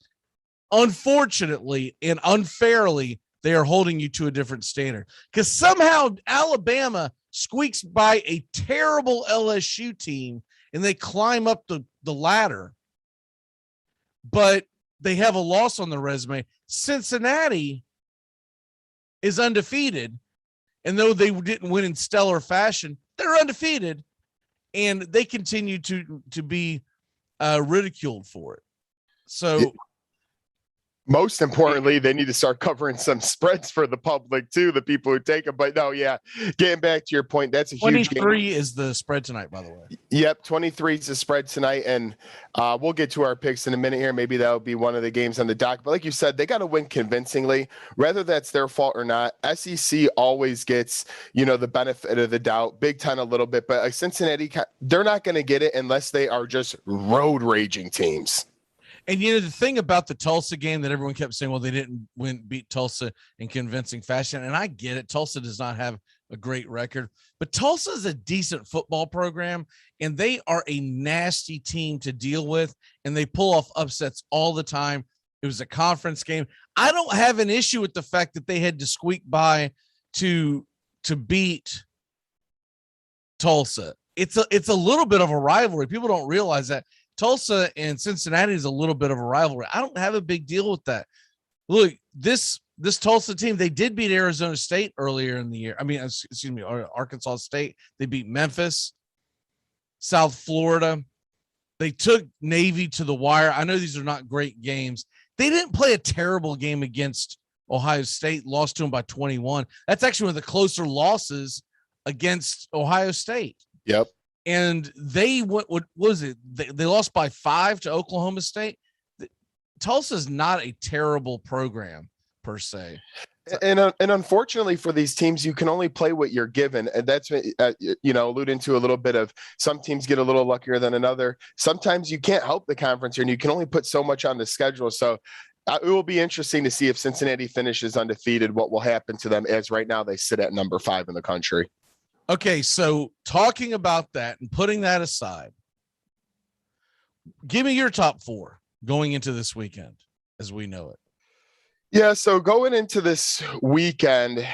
unfortunately and unfairly, they are holding you to a different standard because somehow Alabama squeaks by a terrible LSU team and they climb up the ladder, but they have a loss on the resume. Cincinnati is undefeated, and though they didn't win in stellar fashion, they're undefeated, and they continue to be ridiculed for it. So most importantly, they need to start covering some spreads for the public too, the people who take them. But no, yeah, getting back to your point, that's a huge 23 is the spread tonight, by the way. Yep, 23 is the spread tonight, and we'll get to our picks in a minute here. Maybe that'll be one of the games on the dock. But like you said, they got to win convincingly, whether that's their fault or not. SEC always gets, the benefit of the doubt, Big Ten a little bit, but Cincinnati, they're not going to get it unless they are just road raging teams. And the thing about the Tulsa game that everyone kept saying, well, they didn't beat Tulsa in convincing fashion. And I get it. Tulsa does not have a great record, but Tulsa is a decent football program and they are a nasty team to deal with. And they pull off upsets all the time. It was a conference game. I don't have an issue with the fact that they had to squeak by to beat Tulsa. It's a little bit of a rivalry. People don't realize that. Tulsa and Cincinnati is a little bit of a rivalry. I don't have a big deal with that. Look, this Tulsa team, they did beat Arizona State earlier in the year. Arkansas State. They beat Memphis, South Florida. They took Navy to the wire. I know these are not great games. They didn't play a terrible game against Ohio State, lost to them by 21. That's actually one of the closer losses against Ohio State. Yep. And they what was it? They lost by 5 to Oklahoma State. Tulsa's not a terrible program per se. And unfortunately for these teams, you can only play what you're given. And that's, alluding to a little bit of some teams get a little luckier than another. Sometimes you can't help the conference and you can only put so much on the schedule. So it will be interesting to see if Cincinnati finishes undefeated, what will happen to them, as right now they sit at number 5 in the country. Okay, so talking about that and putting that aside, give me your top 4 going into this weekend as we know it. Yeah, so going into this weekend,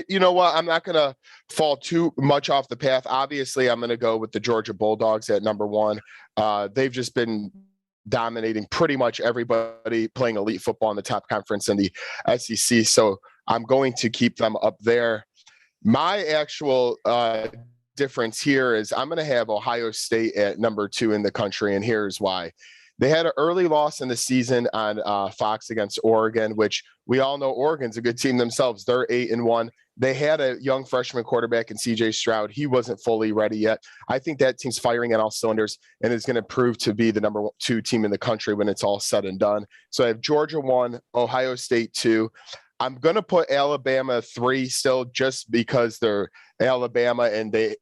you know what? I'm not going to fall too much off the path. Obviously, I'm going to go with the Georgia Bulldogs at number 1. They've just been dominating pretty much everybody playing elite football in the top conference in the SEC. So I'm going to keep them up there. My actual difference here is I'm going to have Ohio State at number 2 in the country, and here's why. They had an early loss in the season on Fox against Oregon, which we all know Oregon's a good team themselves. They're 8-1. They had a young freshman quarterback in CJ Stroud. He wasn't fully ready yet. I think that team's firing on all cylinders and is going to prove to be the number 2 team in the country when it's all said and done. So I have Georgia 1, Ohio State 2. I'm going to put Alabama 3 still just because they're Alabama and they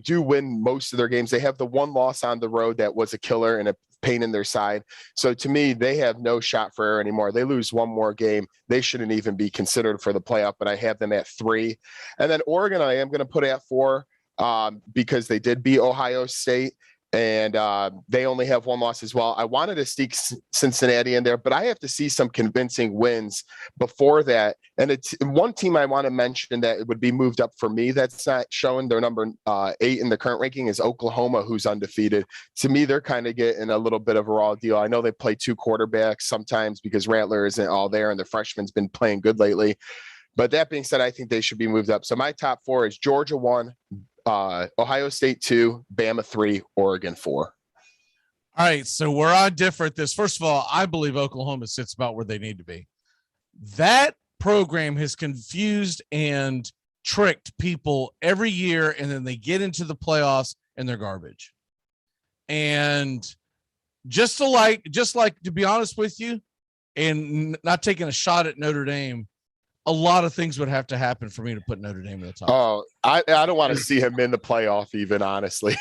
do win most of their games. They have the one loss on the road that was a killer and a pain in their side. So to me, they have no shot for error anymore. They lose one more game. They shouldn't even be considered for the playoff, but I have them at 3. And then Oregon, I am going to put at 4 because they did beat Ohio State. And they only have one loss as well. I wanted to sneak Cincinnati in there, but I have to see some convincing wins before that. And it's one team I want to mention that would be moved up for me that's not showing their number 8 in the current ranking is Oklahoma, who's undefeated. To me, they're kind of getting a little bit of a raw deal. I know they play 2 quarterbacks sometimes because Rattler isn't all there and the freshman's been playing good lately. But that being said, I think they should be moved up. So my top 4 is Georgia 1, Ohio State 2, Bama 3, Oregon 4. All right, so where I differ at this, first of all, I believe Oklahoma sits about where they need to be. That program has confused and tricked people every year, and then they get into the playoffs and they're garbage. And just like to be honest with you, and not taking a shot at Notre Dame, a lot of things would have to happen for me to put Notre Dame in the top. Oh, I don't want to see him in the playoff even, honestly.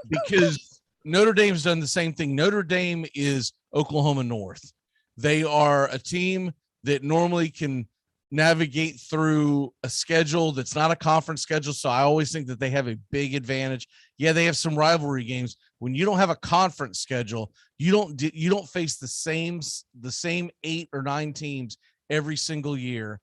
because Notre Dame's done the same thing. Notre Dame is Oklahoma North. They are a team that normally can navigate through a schedule that's not a conference schedule. So I always think that they have a big advantage. Yeah, they have some rivalry games. When you don't have a conference schedule, you don't face the same 8 or 9 teams every single year.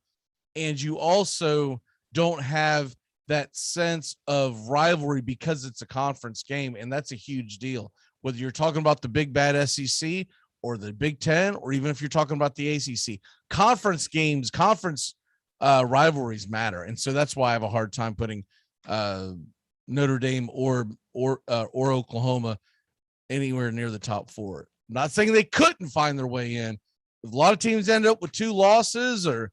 And you also don't have that sense of rivalry because it's a conference game. And that's a huge deal. Whether you're talking about the big bad SEC or the Big Ten, or even if you're talking about the ACC, conference games, conference rivalries matter. And so that's why I have a hard time putting Notre Dame or Oklahoma anywhere near the top 4. I'm not saying they couldn't find their way in. A lot of teams end up with 2 losses, or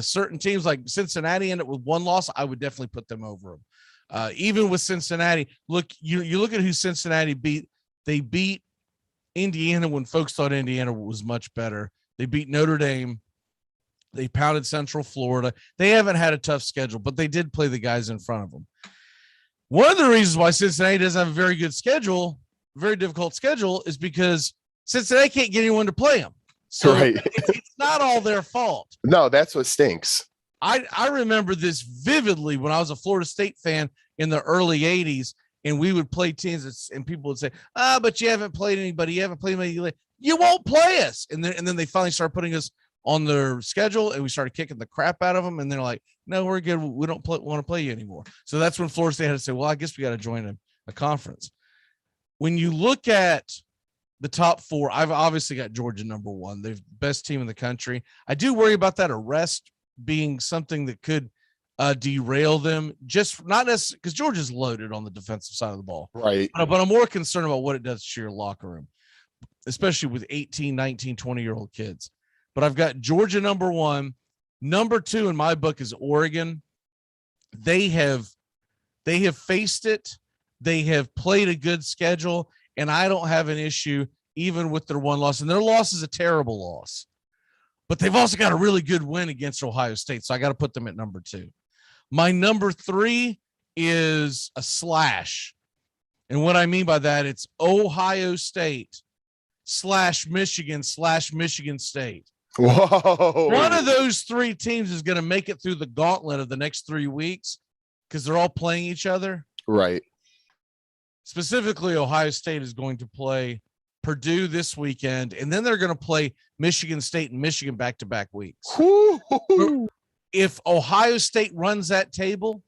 certain teams like Cincinnati end up with 1 loss. I would definitely put them over them. Even with Cincinnati, you look at who Cincinnati beat. They beat Indiana when folks thought Indiana was much better. They beat Notre Dame. They pounded Central Florida. They haven't had a tough schedule, but they did play the guys in front of them. One of the reasons why Cincinnati doesn't have a very good schedule, very difficult schedule, is because Cincinnati can't get anyone to play them. So Right. it's not all their fault. No, that's what stinks. I remember this vividly when I was a Florida State fan in the early 80s, and we would play teams and people would say, but you haven't played anybody. You haven't played anybody. You won't play us. And then they finally started putting us on their schedule, and we started kicking the crap out of them. And they're like, no, we're good. We don't want to play you anymore. So that's when Florida State had to say, well, I guess we got to join a conference. When you look at the top 4, I've obviously got Georgia number 1. They're the best team in the country. I do worry about that arrest being something that could derail them, just not necessarily because Georgia's loaded on the defensive side of the ball. Right. But I'm more concerned about what it does to your locker room, especially with 18, 19, 20-year-old kids. But I've got Georgia number 1. Number 2 in my book is Oregon. They have faced it. They have played a good schedule, and I don't have an issue even with their 1 loss. And their loss is a terrible loss. But they've also got a really good win against Ohio State, so I got to put them at number 2. My number 3 is a slash. And what I mean by that, it's Ohio State / Michigan / Michigan State. Whoa. One of those 3 teams is going to make it through the gauntlet of the next 3 weeks because they're all playing each other. Right. Specifically, Ohio State is going to play Purdue this weekend, and then they're going to play Michigan State and Michigan back-to-back weeks. If Ohio State runs that table,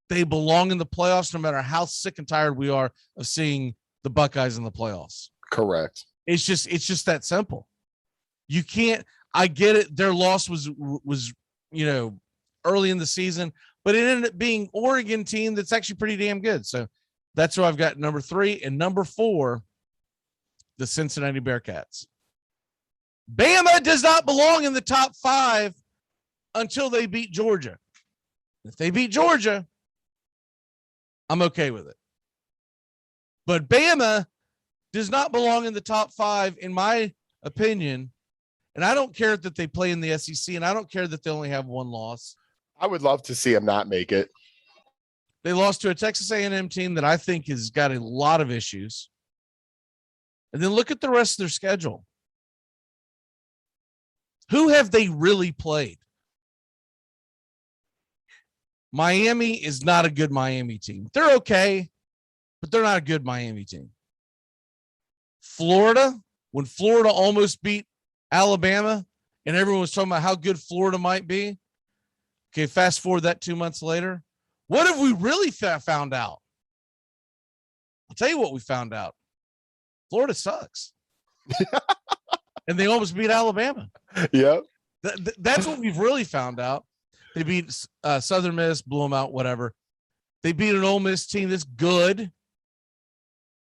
they belong in the playoffs no matter how sick and tired we are of seeing the Buckeyes in the playoffs. Correct. It's just that simple. You can't, I get it. Their loss was early in the season, but it ended up being Oregon team that's actually pretty damn good. So that's who I've got number 3. And number 4, the Cincinnati Bearcats. Bama does not belong in the top 5 until they beat Georgia. If they beat Georgia, I'm okay with it. But Bama does not belong in the top 5, in my opinion. And I don't care that they play in the SEC, and I don't care that they only have 1 loss. I would love to see them not make it. They lost to a Texas A&M team that I think has got a lot of issues. And then look at the rest of their schedule. Who have they really played? Miami is not a good Miami team. They're okay, but they're not a good Miami team. Florida, when Florida almost beat Alabama and everyone was talking about how good Florida might be. Okay, fast forward that 2 months later. What have we really found out? I'll tell you what we found out. Florida sucks. And they almost beat Alabama. Yep. That's what we've really found out. They beat Southern Miss, blew them out, whatever. They beat an Ole Miss team that's good.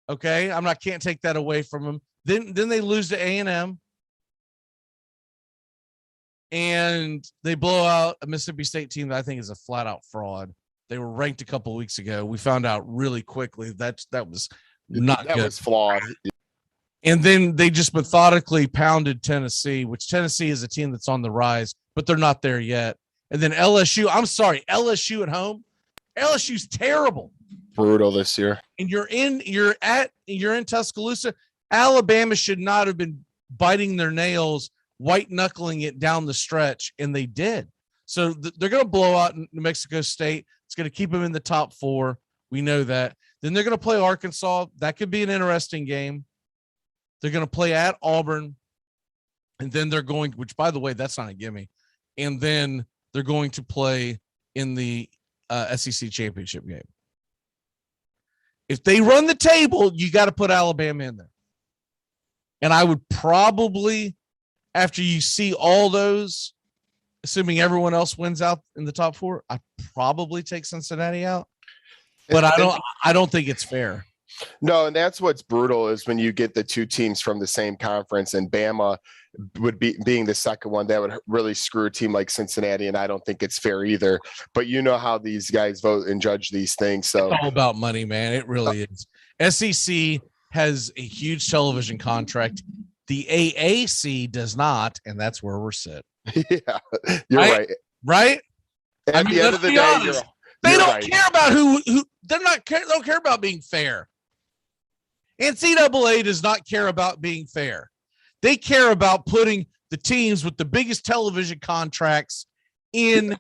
Okay, can't take that away from them. Then they lose to A&M. And they blow out a Mississippi State team that I think is a flat-out fraud. They were ranked a couple of weeks ago. We found out really quickly that was not good. That was flawed. And then they just methodically pounded Tennessee, which Tennessee is a team that's on the rise, but they're not there yet. And then LSU, I'm sorry, LSU at home. LSU's terrible. brutal this year. And you're in Tuscaloosa. Alabama should not have been biting their nails, white knuckling it down the stretch, and they did. So they're going to blow out New Mexico State. It's going to keep them in the top 4. We know that. Then they're going to play Arkansas. That could be an interesting game. They're going to play at Auburn. And then they're going, which by the way, that's not a gimme. And then they're going to play in the SEC championship game. If they run the table, you got to put Alabama in there. And I would probably, after you see all those, assuming everyone else wins out in the top 4, I'd probably take Cincinnati out. But I don't think it's fair. No, and that's what's brutal is when you get the 2 teams from the same conference, and Bama would be being the second one. That would really screw a team like Cincinnati, and I don't think it's fair either. But you know how these guys vote and judge these things. So it's all about money, man. It really is. SEC has a huge television contract. The AAC does not, and that's where we're sit. Yeah, you're right. Right? At the end of the day, they don't care about who they're not. They don't care about being fair. NCAA does not care about being fair. They care about putting the teams with the biggest television contracts in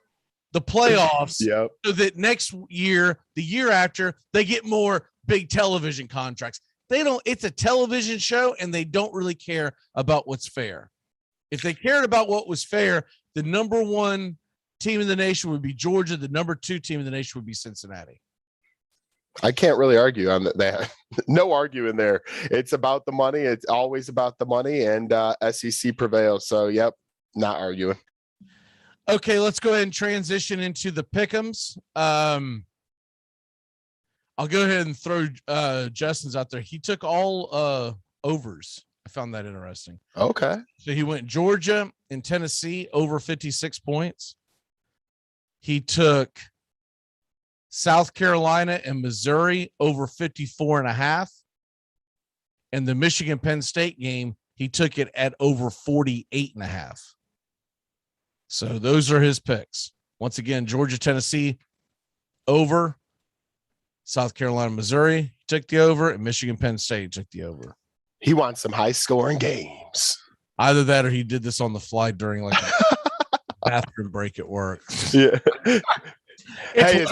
the playoffs so that next year, the year after, they get more big television contracts. They don't, it's a television show and they don't really care about what's fair. If they cared about what was fair, the number 1 team in the nation would be Georgia. The number 2 team in the nation would be Cincinnati. I can't really argue on that. No arguing there. It's about the money. It's always about the money, and SEC prevails. So, yep, not arguing. Okay, let's go ahead and transition into the pick'ems. I'll go ahead and throw Justin's out there. He took all overs. I found that interesting. Okay. So he went Georgia and Tennessee over 56 points. He took South Carolina and Missouri over 54.5. And the Michigan Penn State game, he took it at over 48.5. So those are his picks. Once again, Georgia, Tennessee over, South Carolina, Missouri, he took the over, and Michigan Penn State took the over. He wants some high scoring games. Either that or he did this on the fly during like a bathroom break at work. Yeah. Hey,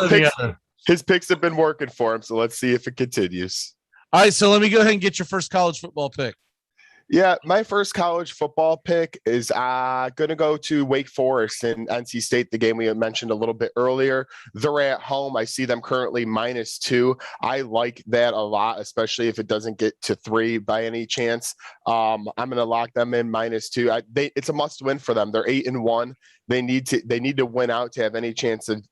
his picks have been working for him, so let's see if it continues. All right, so let me go ahead and get your first college football pick. Yeah, my first college football pick is going to go to Wake Forest and NC State, the game we had mentioned a little bit earlier. They're at home. I see them currently -2. I like that a lot, especially if it doesn't get to 3 by any chance. I'm going to lock them in -2. It's a must win for them. They're 8-1. They need to win out to have any chance of,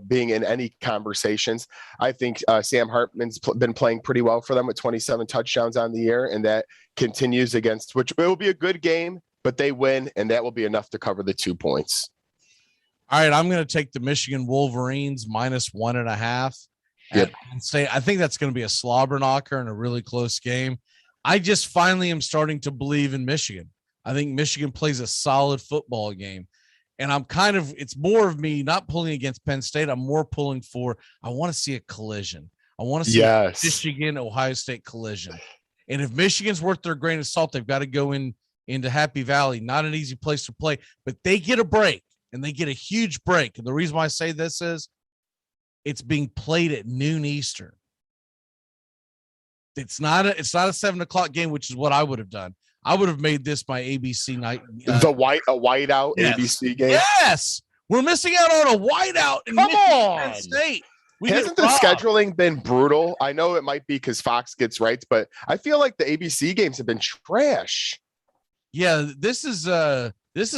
being in any conversations. I think Sam Hartman's been playing pretty well for them with 27 touchdowns on the year, and that continues against, which it will be a good game, but they win, and that will be enough to cover the 2 points. All right, I'm going to take the Michigan Wolverines -1.5. Yep. And say I think that's going to be a slobber knocker and a really close game. I just finally am starting to believe in Michigan. I think Michigan plays a solid football game. And it's more of me not pulling against Penn State. I'm more pulling for, I want to see a collision. I want to see a Michigan, Ohio State collision. And if Michigan's worth their grain of salt, they've got to go into Happy Valley. Not an easy place to play, but they get a break, and they get a huge break. And the reason why I say this is it's being played at noon Eastern. It's not a 7:00 game, which is what I would have done. I would have made this my ABC night. A whiteout ABC game. Yes, we're missing out on a whiteout. Come on, State. Hasn't the scheduling been brutal? I know it might be because Fox gets rights, but I feel like the ABC games have been trash. Yeah, this is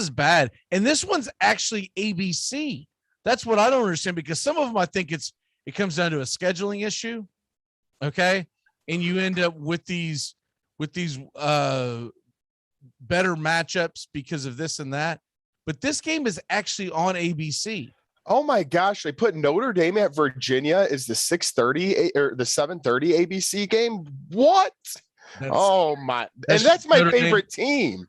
bad, and this one's actually ABC. That's what I don't understand, because some of them I think it comes down to a scheduling issue. Okay, and you end up with these better matchups because of this and that. But this game is actually on ABC. Oh my gosh, they put Notre Dame at Virginia is the 6:30 or the 7:30 ABC game. What? That's my favorite team.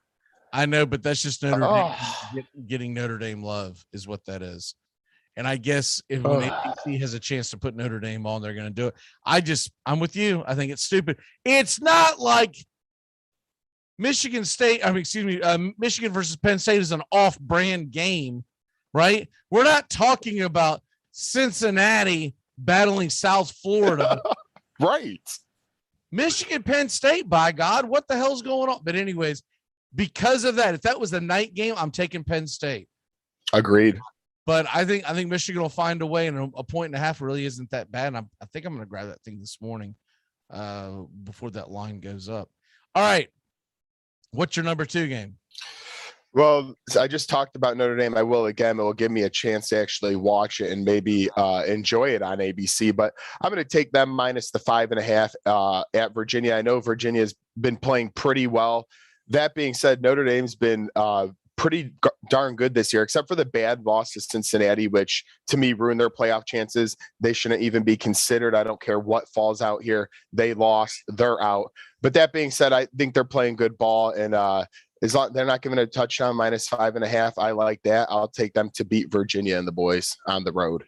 I know, but that's just Notre Dame getting Notre Dame love is what that is. And I guess if when ABC has a chance to put Notre Dame on, they're going to do it. I'm with you. I think it's stupid. It's not like Michigan versus Penn State is an off-brand game, right? We're not talking about Cincinnati battling South Florida. Right. Michigan, Penn State, by God, what the hell's going on? But anyways, because of that, if that was the night game, I'm taking Penn State. Agreed. But I think Michigan will find a way, and a 1.5 really isn't that bad. And I think I'm going to grab that thing this morning before that line goes up. All right. What's your number 2 game? Well, I just talked about Notre Dame. I will again. It will give me a chance to actually watch it and maybe enjoy it on ABC. But I'm going to take them minus the 5.5 at Virginia. I know Virginia's been playing pretty well. That being said, Notre Dame's been pretty darn good this year, except for the bad loss to Cincinnati, which to me ruined their playoff chances. They shouldn't even be considered. I don't care what falls out here. They lost. They're out. But that being said, I think they're playing good ball, and as long they're not giving a touchdown, minus 5.5. I like that. I'll take them to beat Virginia and the boys on the road.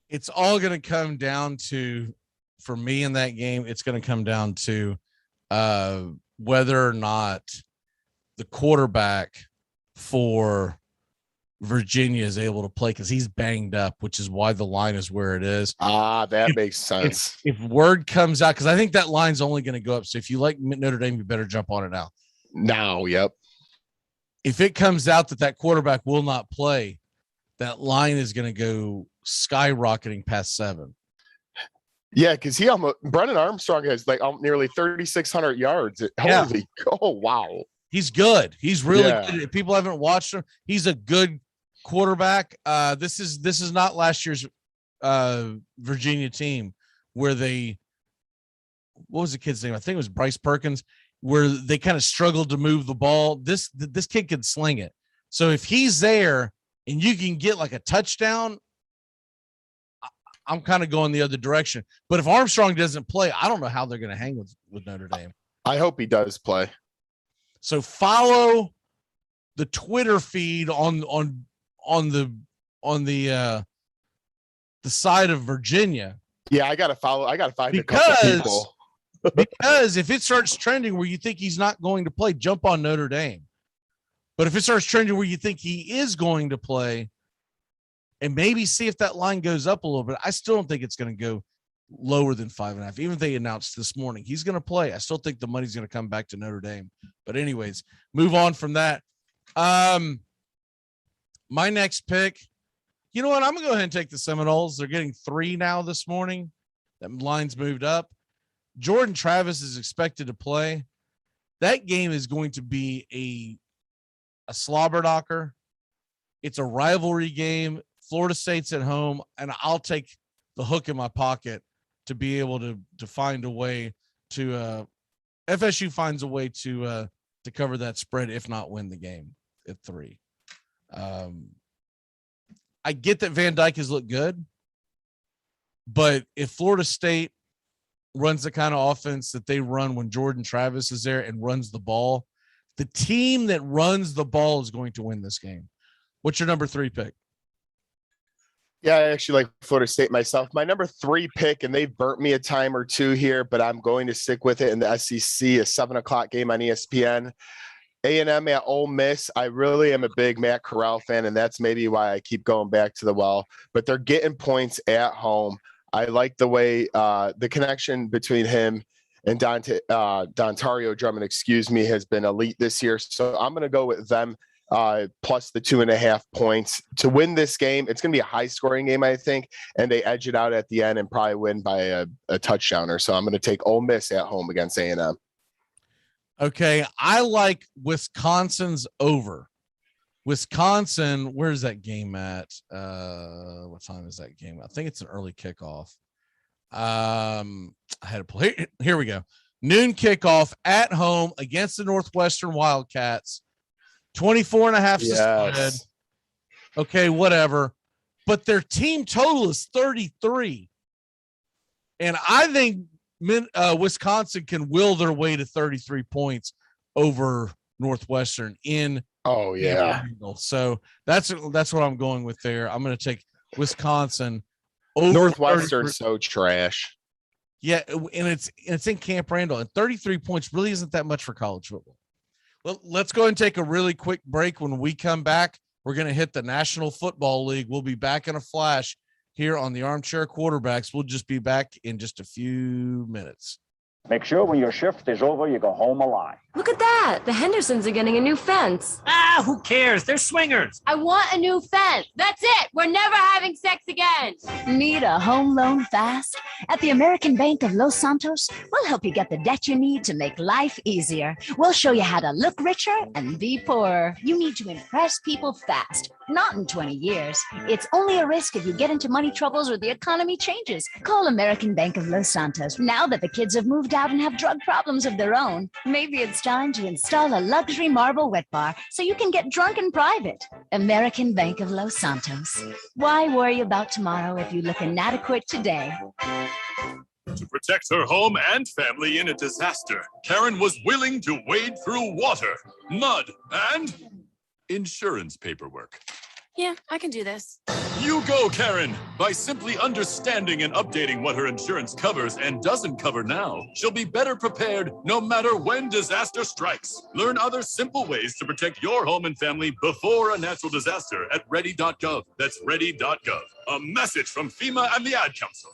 It's all going to come down to, for me in that game, it's going to come down to whether or not the quarterback for Virginia is able to play, because he's banged up, which is why the line is where it is. That makes sense. If word comes out, because I think that line's only going to go up. So if you like Notre Dame, you better jump on it now. Now, yep. If it comes out that quarterback will not play, that line is going to go skyrocketing past 7. Yeah, because Brennan Armstrong has like nearly 3,600 yards. Yeah. Holy, oh wow. He's good. He's really good. If people haven't watched him, he's a good quarterback. This is not last year's Virginia team where what was the kid's name? I think it was Bryce Perkins, where they kind of struggled to move the ball. This kid can sling it. So if he's there and you can get like a touchdown, I'm kind of going the other direction. But if Armstrong doesn't play, I don't know how they're going to hang with Notre Dame. I hope he does play. So follow the Twitter feed on the side of Virginia. Yeah, I gotta follow. I gotta find a couple people. Because if it starts trending where you think he's not going to play, jump on Notre Dame. But if it starts trending where you think he is going to play, and maybe see if that line goes up a little bit, I still don't think it's going to go lower than 5.5. Even if they announced this morning he's going to play, I still think the money's going to come back to Notre Dame. But anyways, move on from that. My next pick, you know what? I'm going to go ahead and take the Seminoles. They're getting 3 now this morning. That line's moved up. Jordan Travis is expected to play. That game is going to be a slobber knocker. It's a rivalry game. Florida State's at home, and I'll take the hook in my pocket to be able to find a way to FSU finds a way to cover that spread, if not win the game at 3. I get that Van Dyke has looked good, but if Florida State runs the kind of offense that they run when Jordan Travis is there and runs the ball, the team that runs the ball is going to win this game. What's your number 3 pick? Yeah, I actually like Florida State myself. My number 3 pick, and they've burnt me a time or two here, but I'm going to stick with it in the SEC, a 7:00 game on ESPN. A&M at Ole Miss. I really am a big Matt Corral fan, and that's maybe why I keep going back to the well. But they're getting points at home. I like the way the connection between him and Dontario Drummond, has been elite this year. So I'm going to go with them plus the 2.5 points to win this game. It's going to be a high-scoring game, I think, and they edge it out at the end and probably win by a touchdown or so. I'm going to take Ole Miss at home against A&M. Okay, I like Wisconsin's over. Wisconsin, where's that game at? What time is that game? I think it's an early kickoff. I had to play. Here we go. Noon kickoff at home against the Northwestern Wildcats. 24.5 spread. Okay, whatever. But their team total is 33. And I think Wisconsin can will their way to 33 points over Northwestern in Oh Camp yeah. Randall. So that's what I'm going with there. I'm going to take Wisconsin over Northwestern's 33. so trash. Yeah, and it's in Camp Randall, and 33 points really isn't that much for college football. Well, let's go ahead and take a really quick break. When we come back, we're going to hit the National Football League. We'll be back in a flash here on the Armchair Quarterbacks. We'll just be back in just a few minutes. Make sure when your shift is over, you go home alive. Look at that. The Hendersons are getting a new fence. Ah, who cares? They're swingers. I want a new fence. That's it. We're never having sex again. Need a home loan fast? At the American Bank of Los Santos, we'll help you get the debt you need to make life easier. We'll show you how to look richer and be poorer. You need to impress people fast, not in 20 years. It's only a risk if you get into money troubles or the economy changes. Call American Bank of Los Santos. Now that the kids have moved out and have drug problems of their own, maybe it's time to install a luxury marble wet bar so you can get drunk in private. American Bank of Los Santos. Why worry about tomorrow if you look inadequate today? To protect her home and family in a disaster, Karen was willing to wade through water, mud, and insurance paperwork. Yeah, I can do this. You go, Karen! By simply understanding and updating what her insurance covers and doesn't cover now, she'll be better prepared no matter when disaster strikes. Learn other simple ways to protect your home and family before a natural disaster at ready.gov. That's ready.gov. A message from FEMA and the Ad Council.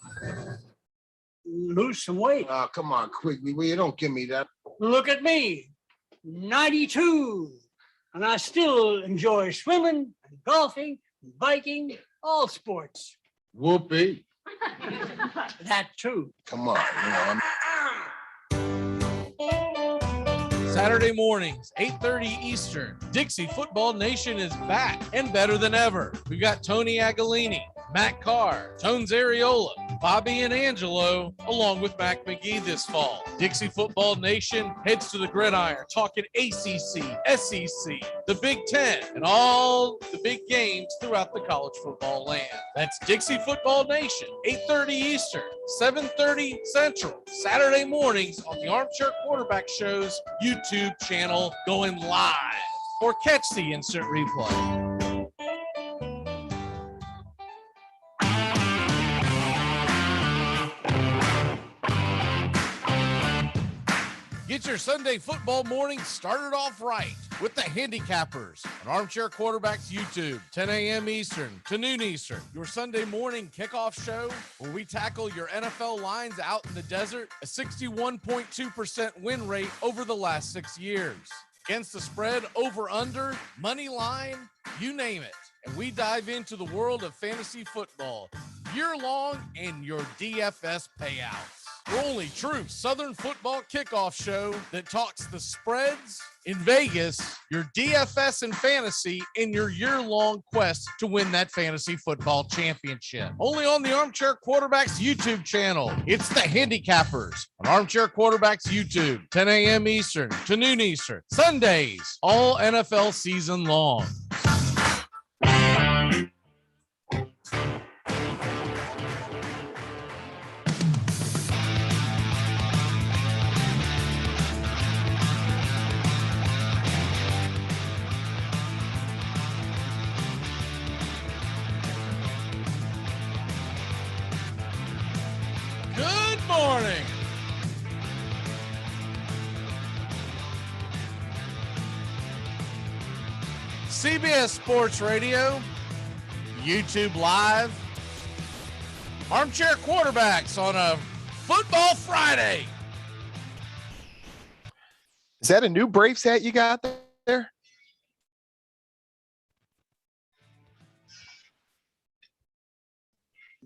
Lose some weight. Oh, come on, quickly, will you? Don't give me that. Look at me, 92. And I still enjoy swimming and golfing, and biking, all sports. Whoopee. That too. Come on, Saturday mornings, 8:30 Eastern. Dixie Football Nation is back and better than ever. We've got Tony Agolini, Matt Carr, Tones Ariola, Bobby and Angelo, along with Mac McGee this fall. Dixie Football Nation heads to the gridiron, talking ACC, SEC, the Big Ten, and all the big games throughout the college football land. That's Dixie Football Nation, 8:30 Eastern, 7:30 Central, Saturday mornings on the Armchair Quarterback Show's YouTube channel, going live, or catch the instant replay. Get your Sunday football morning started off right with the Handicappers on Armchair Quarterbacks YouTube, 10 a.m. Eastern to noon Eastern. Your Sunday morning kickoff show where we tackle your NFL lines out in the desert, a 61.2% win rate over the last 6 years. Against the spread, over, under, money line, you name it. And we dive into the world of fantasy football year long and your DFS payouts. Your only true Southern football kickoff show that talks the spreads in Vegas, your DFS and fantasy, in your year-long quest to win that fantasy football championship. Only on the Armchair Quarterbacks YouTube channel. It's the Handicappers on Armchair Quarterbacks YouTube, 10 a.m. Eastern to noon Eastern. Sundays, all NFL season long. Good morning. CBS Sports Radio, YouTube Live, Armchair Quarterbacks on a Football Friday. Is that a new Braves hat you got there?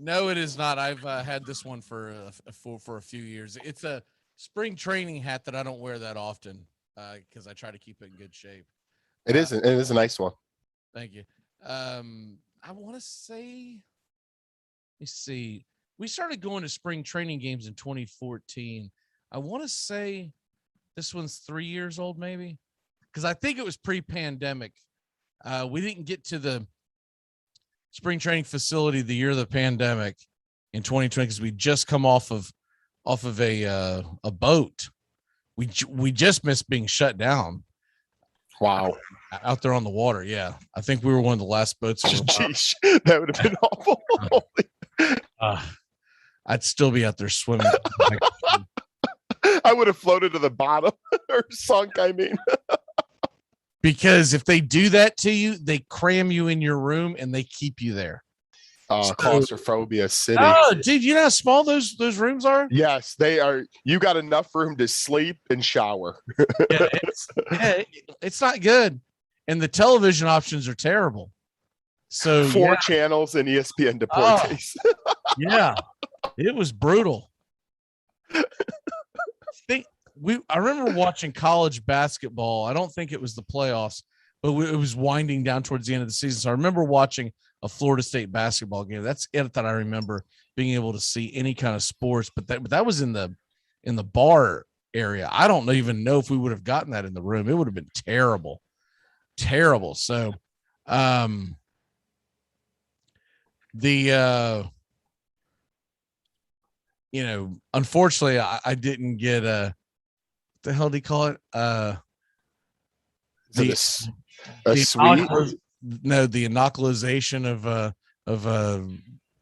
No, it is not. I've had this one for a few years. It's a spring training hat that I don't wear that often because I try to keep it in good shape. It is. It is a nice one. Thank you. I want to say, let me see. We started going to spring training games in 2014. I want to say this one's 3 years old, maybe, because I think it was pre-pandemic. We didn't get to the spring training facility the year of the pandemic in 2020 because we just come off of a boat. We just missed being shut down. Wow. Out there on the water. Yeah. I think we were one of the last boats. Jeez, that would have been awful. I'd still be out there swimming. I would have floated to the bottom or sunk. I mean, because if they do that to you, they cram you in your room and they keep you there. Claustrophobia city. Oh, dude, you know how small those rooms are? Yes, they are. You got enough room to sleep and shower. It's not good. And the television options are terrible. So 4 channels and ESPN Deportes. Yeah, it was brutal. I remember watching college basketball. I don't think it was the playoffs, but it was winding down towards the end of the season. So I remember watching a Florida State basketball game. That's it that I remember being able to see any kind of sports. But that was in the bar area. I don't even know if we would have gotten that in the room. It would have been terrible. So unfortunately I didn't get what the hell do you call it? The inoculation of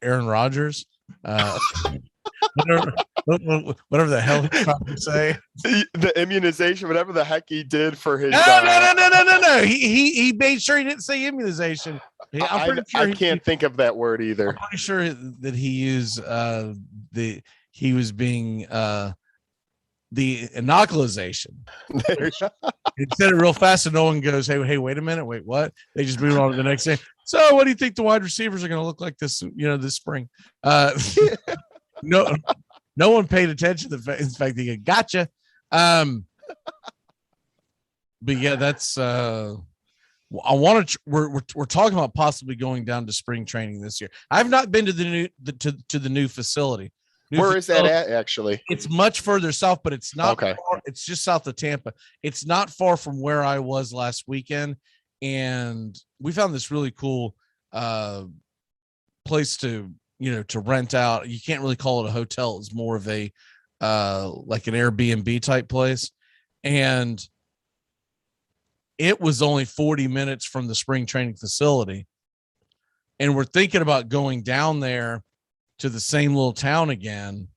Aaron Rodgers. Whatever the hell he's trying to say. The immunization, whatever the heck he did for his. No. He made sure he didn't say immunization. I can't think of that word either. I'm pretty sure that he used he was being the inoculation. He said it real fast, and no one goes, "Hey, wait a minute, wait, what?" They just move on to the next thing. So, what do you think the wide receivers are going to look like this spring? No one paid attention to the fact that he gotcha. But yeah, that's I want to. We're talking about possibly going down to spring training this year. I've not been to the new facility. Where is that at, actually? It's much further south, but it's not okay. Far. It's just south of Tampa. It's not far from where I was last weekend, and we found this really cool place to rent out. You can't really call it a hotel. It's more of a like an Airbnb type place, and it was only 40 minutes from the spring training facility, and we're thinking about going down there to the same little town again.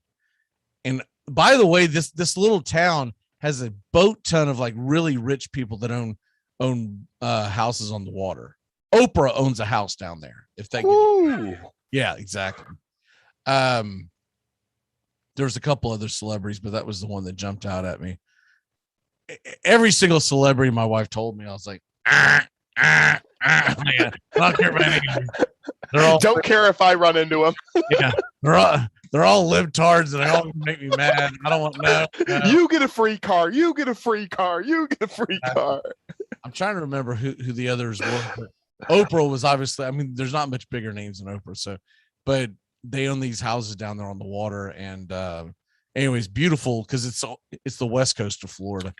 And by the way, this little town has a boat ton of like really rich people that own houses on the water. Oprah owns a house down there. If they yeah, exactly. There's a couple other celebrities, but that was the one that jumped out at me. Every single celebrity my wife told me, I was like, man, I don't care about any of them. Don't care if I run into them. Yeah, they're all libtards and they all make me mad. I don't want no. You get a free car. You get a free car. You get a free car. I'm trying to remember who the others were. But Oprah was obviously. I mean, there's not much bigger names than Oprah. So, but they own these houses down there on the water, and anyways, beautiful because it's the west coast of Florida.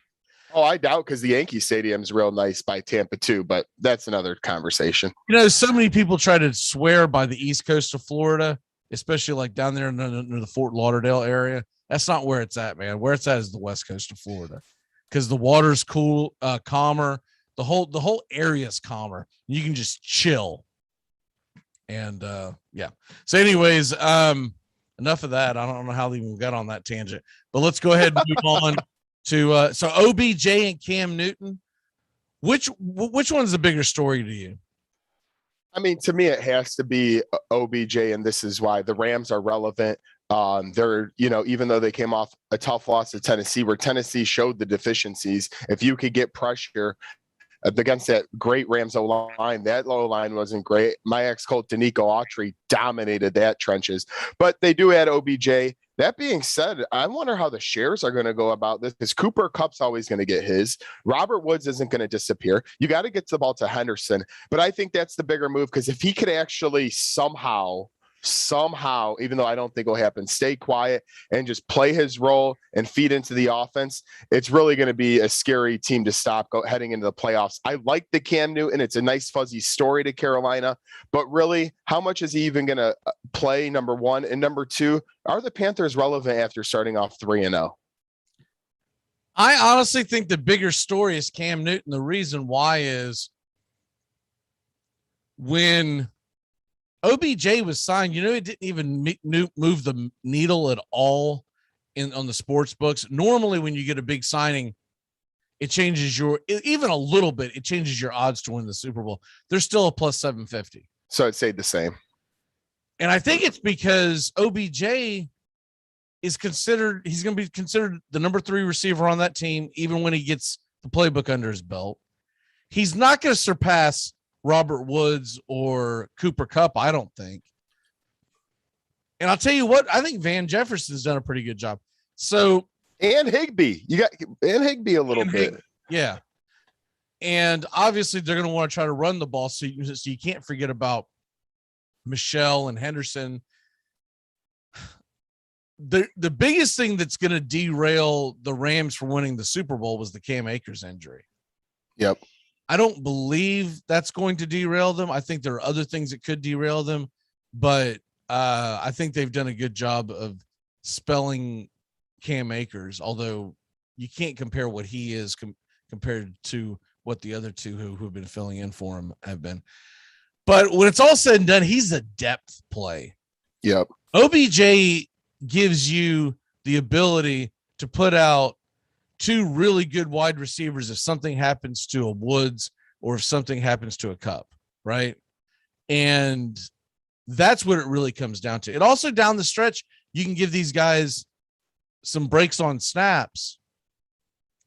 Oh, I doubt because the Yankee Stadium's real nice by Tampa too, but that's another conversation. So many people try to swear by the east coast of Florida, especially like down there near the Fort Lauderdale area. That's not where it's at, man. Where it's at is the west coast of Florida because the water's cool, calmer. The whole area's calmer. You can just chill. And yeah. So, anyways, enough of that. I don't know how they even got on that tangent, but let's go ahead and move on. To so OBJ and Cam Newton, which one's the bigger story to you? I mean, to me, it has to be OBJ, and this is why the Rams are relevant. They're, even though they came off a tough loss to Tennessee, where Tennessee showed the deficiencies, if you could get pressure against that great Rams O-line, that O-line wasn't great. My ex-Colt Danico Autry dominated that trenches, but they do add OBJ. That being said, I wonder how the shares are going to go about this because Cooper Kupp's always going to get his. Robert Woods isn't going to disappear. You got to get the ball to Henderson. But I think that's the bigger move because if he could actually somehow, even though I don't think it'll happen, stay quiet and just play his role and feed into the offense, it's really going to be a scary team to stop heading into the playoffs. I like the Cam Newton. It's a nice fuzzy story to Carolina, but really, how much is he even going to play, number one? And number two, are the Panthers relevant after starting off 3-0? I honestly think the bigger story is Cam Newton. The reason why is when OBJ was signed, it didn't even move the needle at all on the sports books. Normally, when you get a big signing, it changes even a little bit. It changes your odds to win the Super Bowl. There's still a plus 750. So it stayed the same. And I think it's because OBJ he's going to be considered the number 3 receiver on that team, even when he gets the playbook under his belt. He's not going to surpass Robert Woods or Cooper Kupp, I don't think. And I'll tell you what, I think Van Jefferson's done a pretty good job. So, and Higbee, you got and Higbee a little bit. Yeah. And obviously they're going to want to try to run the ball. So you can't forget about Michelle and Henderson. The biggest thing that's going to derail the Rams from winning the Super Bowl was the Cam Akers injury. Yep. I don't believe that's going to derail them. I think there are other things that could derail them, but I think they've done a good job of spelling Cam Akers, although you can't compare what he is compared to what the other two who have been filling in for him have been. But when it's all said and done, he's a depth play. Yep. OBJ gives you the ability to put out 2 really good wide receivers if something happens to a Woods or if something happens to a Kupp, right? And that's what it really comes down to. It also, down the stretch, you can give these guys some breaks on snaps.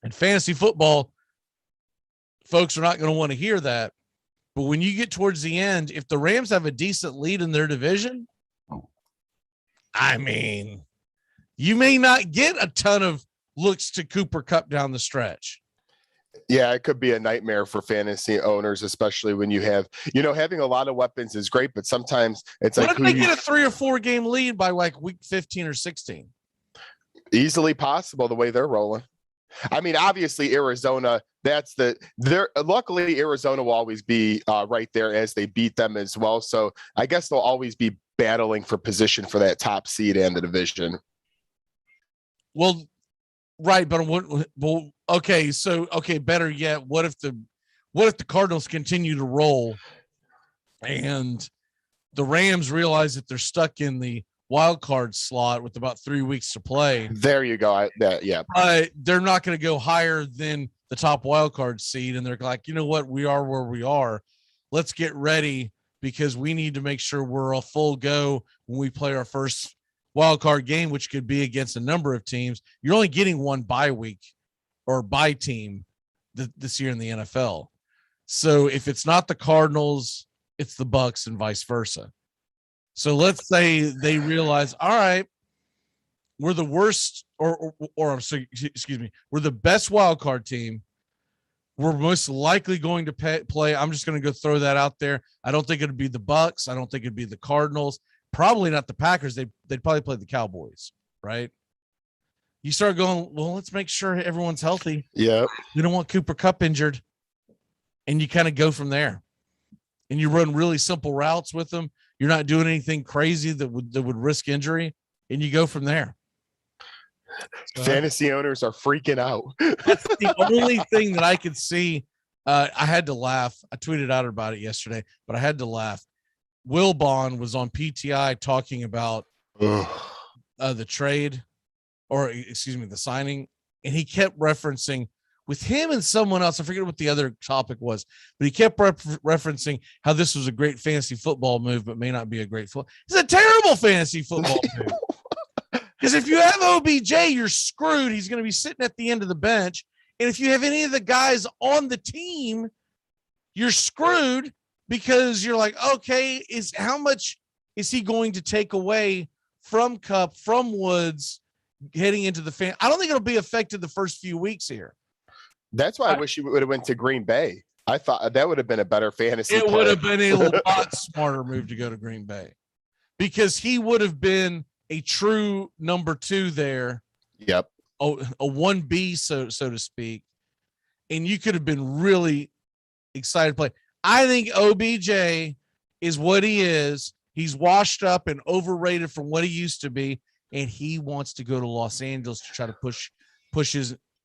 And fantasy football, folks are not going to want to hear that. But when you get towards the end, if the Rams have a decent lead in their division, I mean, you may not get a ton of looks to Cooper Kupp down the stretch. Yeah, it could be a nightmare for fantasy owners, especially when you have, having a lot of weapons is great, but sometimes it's what like, if they get a 3 or 4 game lead by like week 15 or 16? Easily possible the way they're rolling. I mean, obviously Arizona, luckily Arizona will always be right there as they beat them as well. So I guess they'll always be battling for position for that top seed and the division. Well, right, but better yet, what if the Cardinals continue to roll and the Rams realize that they're stuck in the wild card slot with about 3 weeks to play? There you go. Yeah. They're not going to go higher than the top wild card seed, and they're like, you know what, we are where we are. Let's get ready because we need to make sure we're a full go when we play our first wild card game, which could be against a number of teams. You're only getting one bye week or bye team this year in the NFL. So if it's not the Cardinals, it's the Bucks and vice versa. So let's say they realize, all right, we're the worst, we're the best wild card team. We're most likely going to play. I'm just going to go throw that out there. I don't think it'd be the Bucks. I don't think it'd be the Cardinals. Probably not the Packers. They'd probably play the Cowboys, right? You start going, well, let's make sure everyone's healthy. Yeah. We don't want Cooper Kupp injured. And you kind of go from there. And you run really simple routes with them. You're not doing anything crazy that would risk injury. And you go from there. Fantasy owners are freaking out. That's the only thing that I could see. I had to laugh. I tweeted out about it yesterday, but I had to laugh. Wilbon was on PTI talking about the trade, or excuse me, the signing, and he kept referencing with him and someone else. I forget what the other topic was, but he kept referencing how this was a great fantasy football move, but may not be a great football. It's a terrible fantasy football move. Because if you have OBJ, you're screwed. He's going to be sitting at the end of the bench. And if you have any of the guys on the team, you're screwed because you're like, okay, how much is he going to take away from Kupp, from Woods, heading into the fan? I don't think it'll be affected the first few weeks here. That's why I wish you would have went to Green Bay. I thought that would have been a better fantasy. It would have been a lot smarter move to go to Green Bay because he would have been a true number 2 there. Yep. A 1B, so to speak. And you could have been really excited to play. I think OBJ is what he is. He's washed up and overrated from what he used to be. And he wants to go to Los Angeles to try to push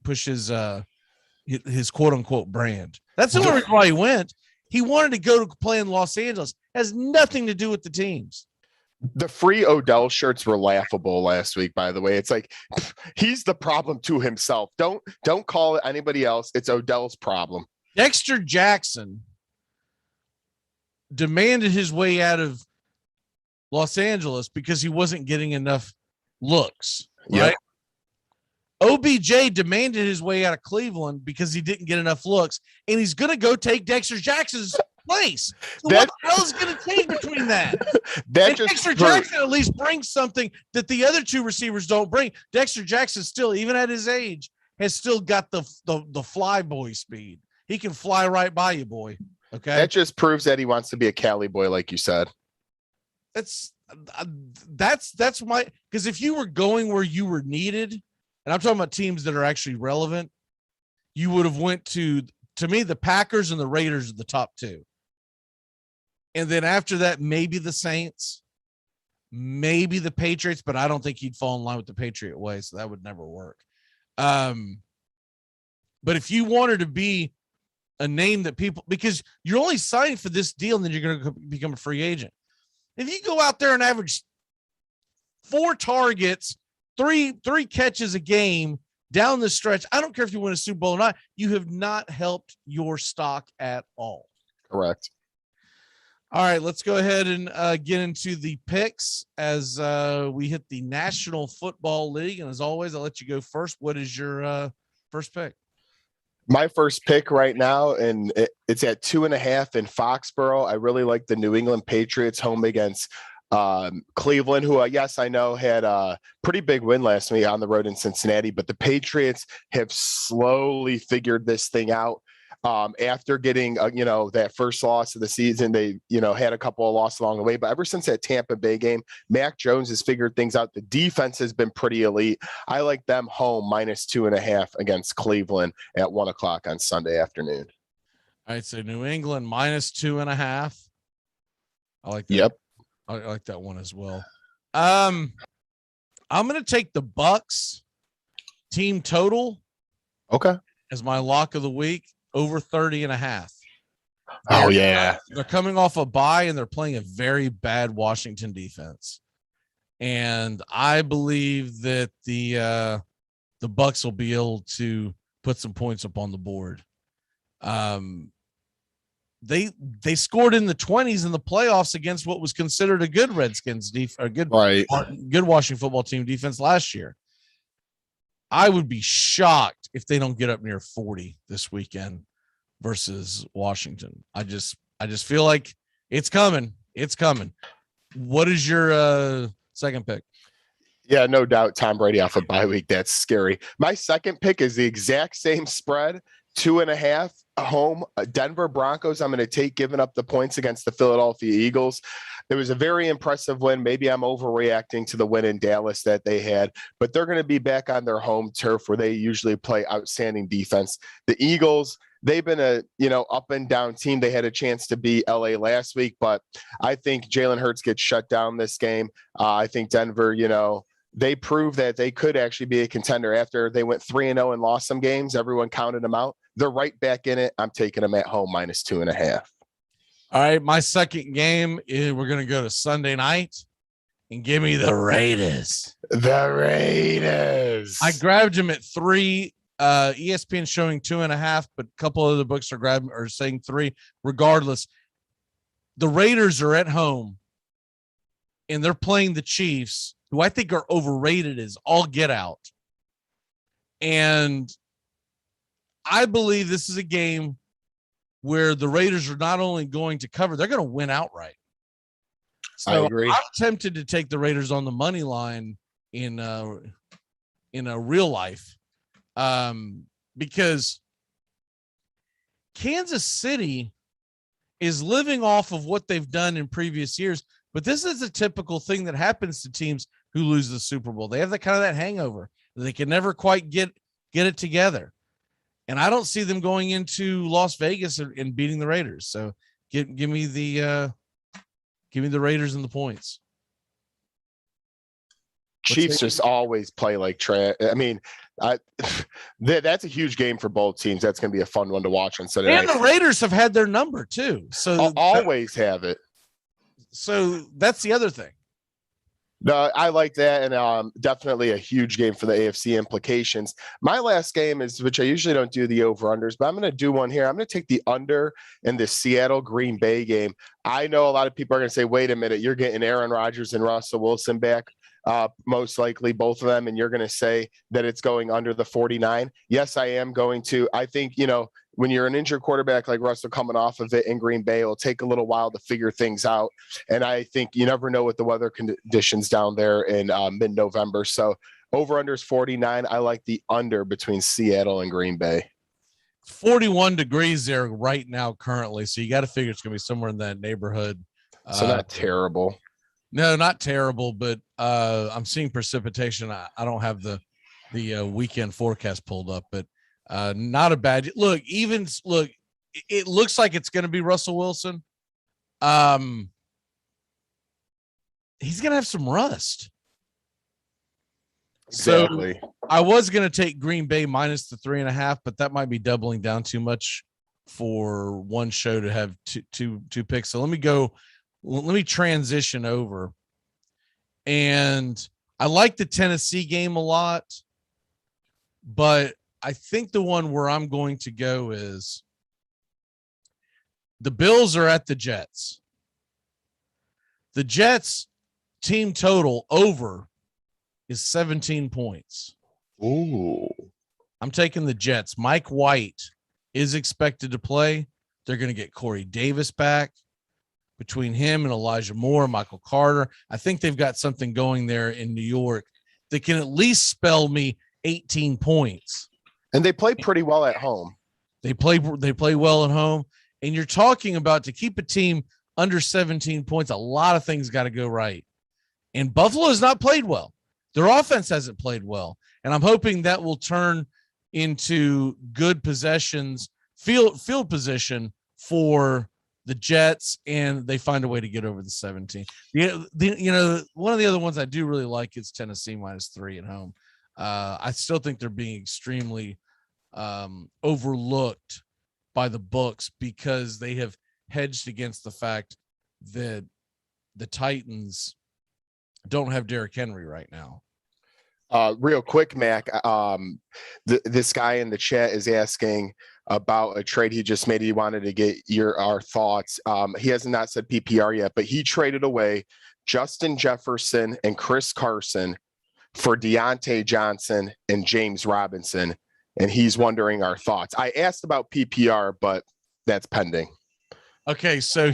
his quote unquote brand. That's the only reason why he went. He wanted to go to play in Los Angeles. Has nothing to do with the teams. The free Odell shirts were laughable last week, by the way. It's like he's the problem to himself. Don't call it anybody else. It's Odell's problem. Dexter Jackson demanded his way out of Los Angeles because he wasn't getting enough looks, right? Yep. OBJ demanded his way out of Cleveland because he didn't get enough looks, and he's going to go take Dexter Jackson's place. So what the hell is going to change between that? Dexter Jackson at least brings something that the other two receivers don't bring. Dexter Jackson still, even at his age, has still got the fly boy speed. He can fly right by you, boy. Okay. That just proves that he wants to be a Cali boy, like you said. That's my, because if you were going where you were needed, and I'm talking about teams that are actually relevant, you would have went to me, the Packers and the Raiders are the top two. And then after that, maybe the Saints, maybe the Patriots, but I don't think he'd fall in line with the Patriot way, so that would never work. But if you wanted to be a name that people, because you're only signing for this deal and then you're going to become a free agent. If you go out there and average 4 targets, three catches a game down the stretch, I don't care if you win a Super Bowl or not, you have not helped your stock at all. Correct. All right, let's go ahead and get into the picks as we hit the National Football League. And as always, I'll let you go first. What is your first pick? My first pick right now, and it's at 2.5 in Foxborough. I really like the New England Patriots home against Cleveland, who, yes, I know had a pretty big win last week on the road in Cincinnati, but the Patriots have slowly figured this thing out. After getting, that first loss of the season, they, had a couple of losses along the way. But ever since that Tampa Bay game, Mac Jones has figured things out. The defense has been pretty elite. I like them home -2.5 against Cleveland at 1:00 on Sunday afternoon. All right, so New England -2.5. I like that. Yep. I like that one as well. I'm going to take the Bucks team total. Okay. As my lock of the week. Over 30.5. Oh, yeah. They're coming off a bye and they're playing a very bad Washington defense. And I believe that the Bucks will be able to put some points up on the board. They scored in the 20s in the playoffs against what was considered a good Redskins good Washington football team defense last year. I would be shocked if they don't get up near 40 this weekend versus Washington. I just feel like it's coming. It's coming. What is your second pick? Yeah, no doubt. Tom Brady off a bye week. That's scary. My second pick is the exact same spread, 2.5 home Denver Broncos. I'm going to take giving up the points against the Philadelphia Eagles. It was a very impressive win. Maybe I'm overreacting to the win in Dallas that they had, but they're going to be back on their home turf where they usually play outstanding defense. The Eagles, they've been a, up and down team. They had a chance to beat LA last week, but I think Jalen Hurts gets shut down this game. I think Denver, they proved that they could actually be a contender after they went 3-0 and lost some games. Everyone counted them out. They're right back in it. I'm taking them at home -2.5. All right, my second game is we're going to go to Sunday night and give me the Raiders. The Raiders. I grabbed them at 3. ESPN showing 2.5, but a couple of the books are saying 3. Regardless, the Raiders are at home and they're playing the Chiefs, who I think are overrated as all get out. And I believe this is a game where the Raiders are not only going to cover, they're going to win outright. So I agree. I'm tempted to take the Raiders on the money line in a real life, because Kansas City is living off of what they've done in previous years. But this is a typical thing that happens to teams who lose the Super Bowl. They have that hangover. They can never quite get it together. And I don't see them going into Las Vegas and beating the Raiders. So give me the Raiders and the points. Chiefs just always play like trash. I mean, That's a huge game for both teams. That's going to be a fun one to watch on Saturday And night. the Raiders have had their number too. So Always have it. So that's the other thing. No, I like that, and definitely a huge game for the AFC implications. My last game is, which I usually don't do the over-unders, but I'm going to do one here. I'm going to take the under in the Seattle Green Bay game. I know a lot of people are going to say, wait a minute, you're getting Aaron Rodgers and Russell Wilson back, most likely both of them, and you're going to say that it's going under the 49. Yes, I am going to. I think, when you're an injured quarterback like Russell coming off of it in Green Bay, it'll take a little while to figure things out. And I think you never know what the weather conditions down there in mid-November. So over-under is 49. I like the under between Seattle and Green Bay. 41 degrees there right now currently. So you got to figure it's going to be somewhere in that neighborhood. So not terrible. No, not terrible, but I'm seeing precipitation. I don't have the weekend forecast pulled up, but not a bad look. It looks like it's going to be Russell Wilson. He's going to have some rust. Exactly. So I was going to take Green Bay minus the 3.5, but that might be doubling down too much for one show to have two picks. So let me transition over. And I like the Tennessee game a lot, but I think the one where I'm going to go is the Bills are at the Jets. The Jets team total over is 17 points. Ooh. I'm taking the Jets. Mike White is expected to play. They're going to get Corey Davis back. Between him and Elijah Moore, Michael Carter, I think they've got something going there in New York that can at least spell me 18 points. And they play pretty well at home. They play well at home. And you're talking about to keep a team under 17 points, a lot of things got to go right. And Buffalo has not played well. Their offense hasn't played well. And I'm hoping that will turn into good possessions, field position for the Jets, and they find a way to get over the 17. One of the other ones I do really like is Tennessee minus 3 at home. I still think they're being extremely overlooked by the books because they have hedged against the fact that the Titans don't have Derrick Henry right now. Real quick, Mac, this guy in the chat is asking about a trade he just made. He wanted to get our thoughts. He has not said PPR yet, but he traded away Justin Jefferson and Chris Carson for Deontay Johnson and James Robinson, and he's wondering our thoughts. I asked about PPR, but that's pending. Okay, so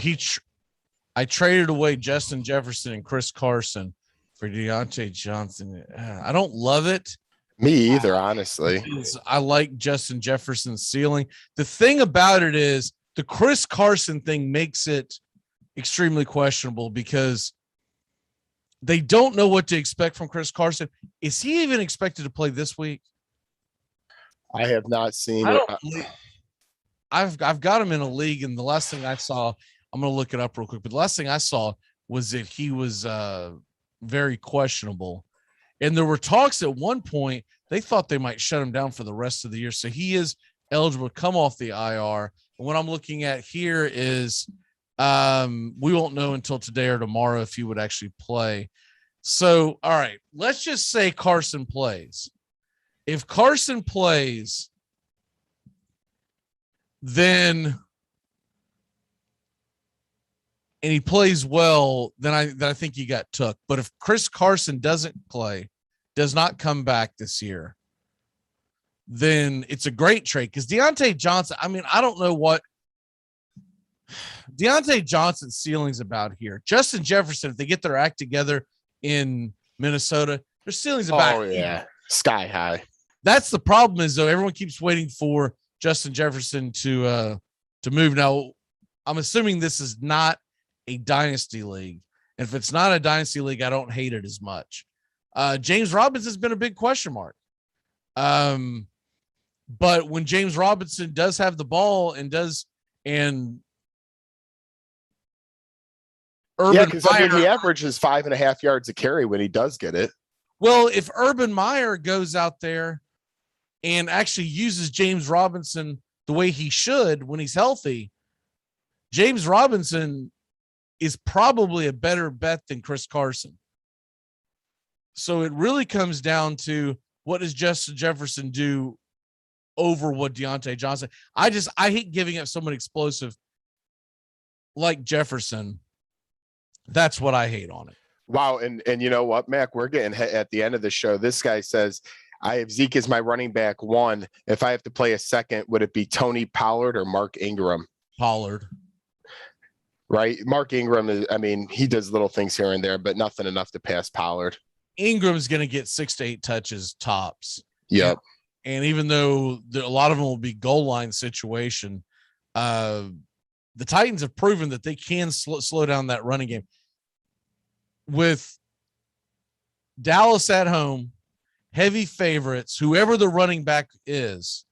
I traded away Justin Jefferson and Chris Carson for Deontay Johnson. I don't love it. Me either, honestly. I like Justin Jefferson's ceiling. The thing about it is the Chris Carson thing makes it extremely questionable because they don't know what to expect from Chris Carson. Is he even expected to play this week? I have not seen it. I've got him in a league, and the last thing I saw, I'm going to look it up real quick, but the last thing I saw was that he was very questionable. And there were talks at one point, they thought they might shut him down for the rest of the year. So he is eligible to come off the IR. And what I'm looking at here is we won't know until today or tomorrow if he would actually play. So, all right, let's just say Carson plays. If Carson plays, then and he plays well, then I think he got took. But if Chris Carson does not come back this year, then it's a great trade because Deontay Johnson, I mean, I don't know what Deontay Johnson's ceiling's about here. Justin Jefferson, if they get their act together in Minnesota, their ceiling's about sky high. That's the problem is, though, everyone keeps waiting for Justin Jefferson to move. Now, I'm assuming this is not a dynasty league. And if it's not a dynasty league, I don't hate it as much. James Robinson has been a big question mark. But when James Robinson does have the ball and Urban Meyer, he averages 5.5 yards a carry when he does get it. Well, if Urban Meyer goes out there and actually uses James Robinson the way he should when he's healthy, James Robinson is probably a better bet than Chris Carson. So it really comes down to, what does Justin Jefferson do over what Deontay Johnson? I hate giving up someone explosive like Jefferson. That's what I hate on it. Wow. And you know what, Mac, we're getting at the end of the show. This guy says, I have Zeke as my running back 1. If I have to play a second, would it be Tony Pollard or Mark Ingram? Pollard. Right. Mark Ingram is, I mean, he does little things here and there, but nothing enough to pass Pollard. Ingram's going to get 6 to 8 touches tops. Yep. And even though a lot of them will be goal line situation, the Titans have proven that they can slow down that running game. With Dallas at home, heavy favorites, whoever the running back is,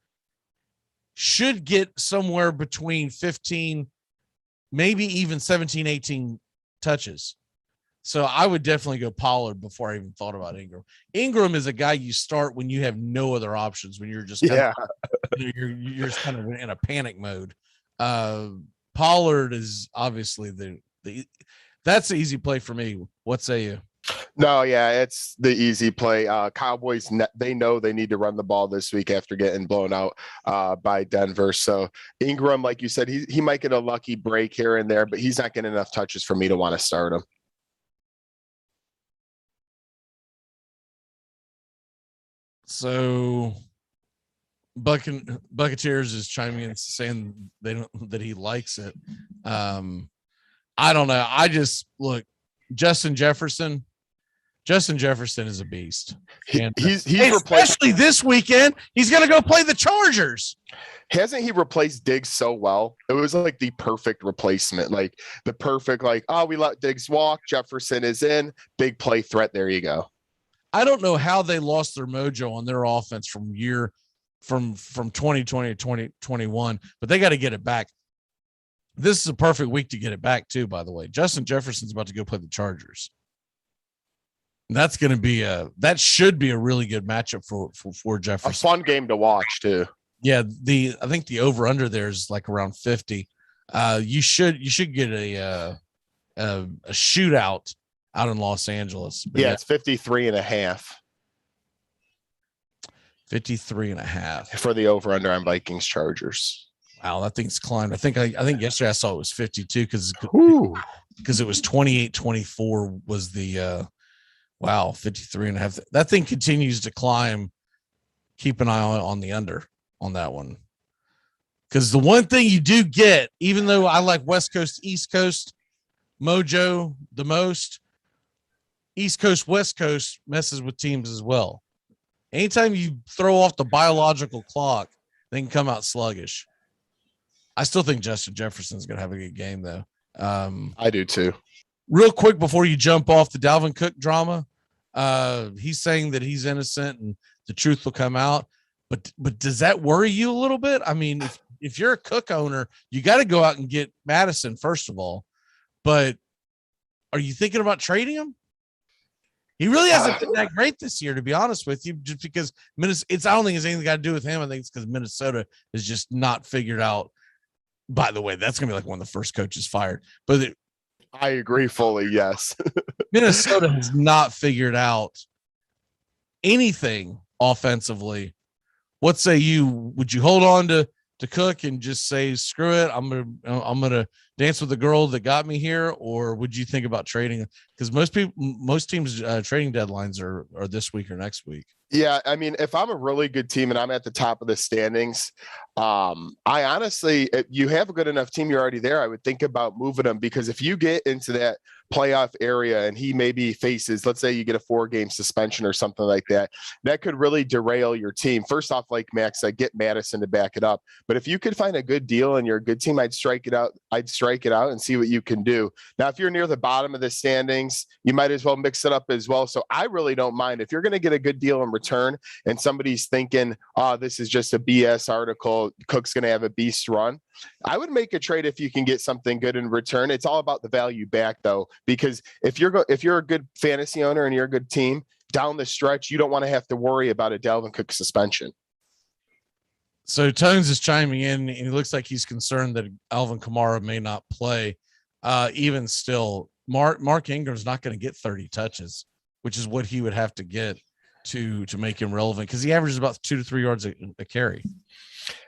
should get somewhere between 15, maybe even 17, 18 touches. So I would definitely go Pollard before I even thought about Ingram. Ingram is a guy you start when you have no other options, when you're just you're just kind of in a panic mode. Pollard is obviously that's the easy play for me. What say you? No, yeah, it's the easy play. Cowboys, they know they need to run the ball this week after getting blown out by Denver. So Ingram, like you said, he might get a lucky break here and there, but he's not getting enough touches for me to want to start him. So Buccaneers is chiming in saying that he likes it. I don't know. I just look, Justin Jefferson is a beast. He's especially this weekend. He's going to go play the Chargers. Hasn't he replaced Diggs so well? It was like the perfect replacement, like the perfect, like, oh, we let Diggs walk. Jefferson is in, big play threat. There you go. I don't know how they lost their mojo on their offense from 2020 to 2021, but they got to get it back. This is a perfect week to get it back too, by the way. Justin Jefferson's about to go play the Chargers. That's going to be that should be a really good matchup for Jefferson. A fun game to watch too. Yeah, I think the over under there is like around 50. You should get a shootout out in Los Angeles. But yeah, it's 53.5. 53.5 for the over under on Vikings Chargers. Wow, that thing's climbed. I think yesterday I saw it was 52 because it was 28-24 was the 53.5. That thing continues to climb. Keep an eye on the under on that one. Because the one thing you do get, even though I like West Coast, East Coast mojo the most, East Coast, West Coast messes with teams as well. Anytime you throw off the biological clock, they can come out sluggish. I still think Justin Jefferson's going to have a good game, though. I do too. Real quick before you jump off the Dalvin Cook drama, he's saying that he's innocent and the truth will come out. But does that worry you a little bit? I mean, if you're a Cook owner, you got to go out and get Madison first of all. But are you thinking about trading him? He really hasn't been that great this year, to be honest with you, just because Minnesota. I don't think it's anything got to do with him. I think it's because Minnesota is just not figured out. By the way, that's gonna be like one of the first coaches fired. But I agree fully. Yes, Minnesota has not figured out anything offensively. What say you? Would you hold on to Cook and just say screw it? I'm gonna dance with the girl that got me here, or would you think about trading? Because most teams trading deadlines are this week or next week. Yeah, I mean, if I'm a really good team and I'm at the top of the standings, I honestly, if you have a good enough team, you're already there. I would think about moving them because if you get into that playoff area and he maybe faces, let's say you get a 4-game suspension or something like that, that could really derail your team. First off, like Max said, get Madison to back it up. But if you could find a good deal and you're a good team, I'd strike it out and see what you can do. Now, if you're near the bottom of the standings, you might as well mix it up as well. So I really don't mind if you're going to get a good deal in return and somebody's thinking, oh, this is just a BS article, Cook's going to have a beast run. I would make a trade if you can get something good in return. It's all about the value back though, because if you're a good fantasy owner and you're a good team down the stretch, you don't want to have to worry about a Dalvin Cook suspension. So Tones is chiming in, and he looks like he's concerned that Alvin Kamara may not play. Even still, Mark Ingram's not going to get 30 touches, which is what he would have to get to make him relevant, because he averages about 2 to 3 yards a carry.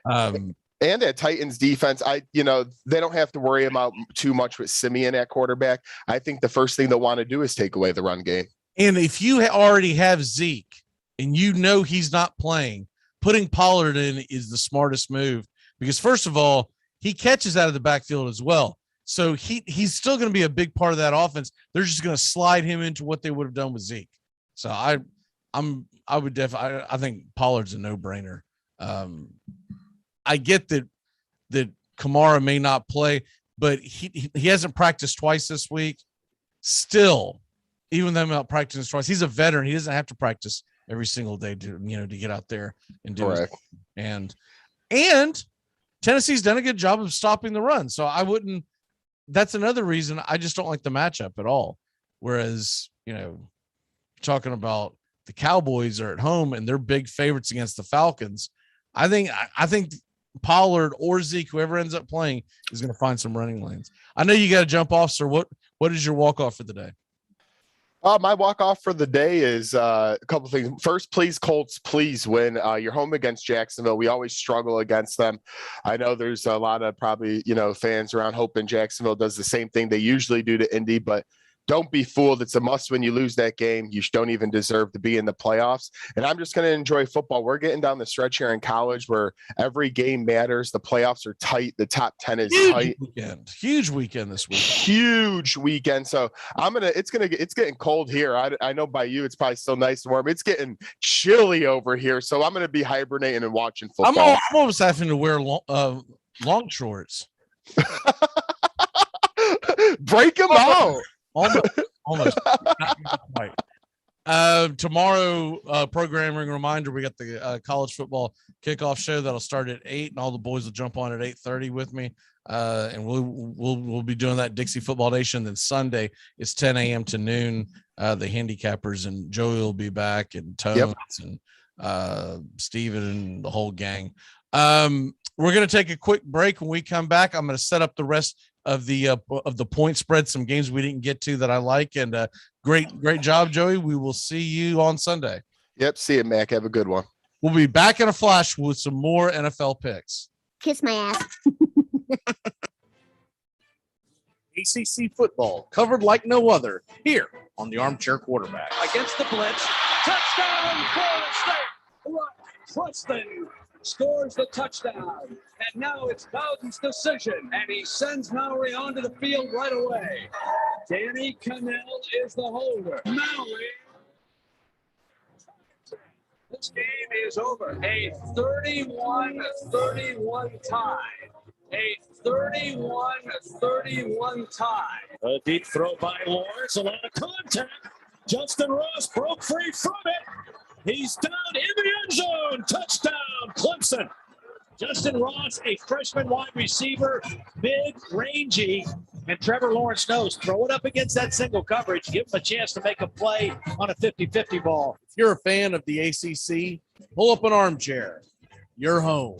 And at Titans defense, they don't have to worry about too much with Simeon at quarterback. I think the first thing they'll want to do is take away the run game. And if you already have Zeke and he's not playing, putting Pollard in is the smartest move, because first of all, he catches out of the backfield as well. So he's still going to be a big part of that offense. They're just going to slide him into what they would have done with Zeke. So I think Pollard's a no-brainer. I get that Kamara may not play, but he hasn't practiced twice this week. Still, even though not practicing twice, he's a veteran. He doesn't have to practice every single day to get out there and do it. And Tennessee's done a good job of stopping the run. So I wouldn't. That's another reason I just don't like the matchup at all. Whereas, talking about the Cowboys are at home and they're big favorites against the Falcons. I think Pollard or Zeke, whoever ends up playing, is going to find some running lanes. I know you got to jump off, sir. What is your walk-off for the day? My walk-off for the day is a couple things. First, please, Colts, please win. You're home against Jacksonville. We always struggle against them. I know there's a lot of probably, fans around hoping Jacksonville does the same thing they usually do to Indy, but don't be fooled. It's a must win. You lose that game, you don't even deserve to be in the playoffs. And I'm just going to enjoy football. We're getting down the stretch here in college where every game matters. The playoffs are tight. The top 10 is tight. Huge weekend this week. Huge weekend. So it's getting cold here. I know by you, it's probably still nice and warm. It's getting chilly over here. So I'm going to be hibernating and watching football. I'm almost having to wear long shorts. Break them out. Almost. Not quite. Tomorrow, programming reminder, we got the college football kickoff show that'll start at 8, and all the boys will jump on at 8:30 with me. And we'll be doing that Dixie Football Nation. Then Sunday is 10 a.m. to noon. The handicappers and Joey will be back, and Tones and Steven and the whole gang. We're going to take a quick break. When we come back, I'm going to set up the rest of the point spread, some games we didn't get to that I like, and great job, Joey. We will see you on Sunday. Yep, see you, Mac. Have a good one. We'll be back in a flash with some more NFL picks. Kiss my ass. ACC football covered like no other here on the Armchair Quarterback. Against the blitz. Touchdown, Florida State. Preston scores the touchdown. And now it's Bowden's decision. And he sends Mowry onto the field right away. Danny Cannell is the holder. Mowry. This game is over. A 31-31 tie. A 31-31 tie. A deep throw by Lawrence, a lot of contact. Justin Ross broke free from it. He's down in the end zone. Touchdown, Clemson. Justin Ross, a freshman wide receiver, big, rangy, and Trevor Lawrence knows. Throw it up against that single coverage. Give him a chance to make a play on a 50-50 ball. If you're a fan of the ACC, pull up an armchair. You're home.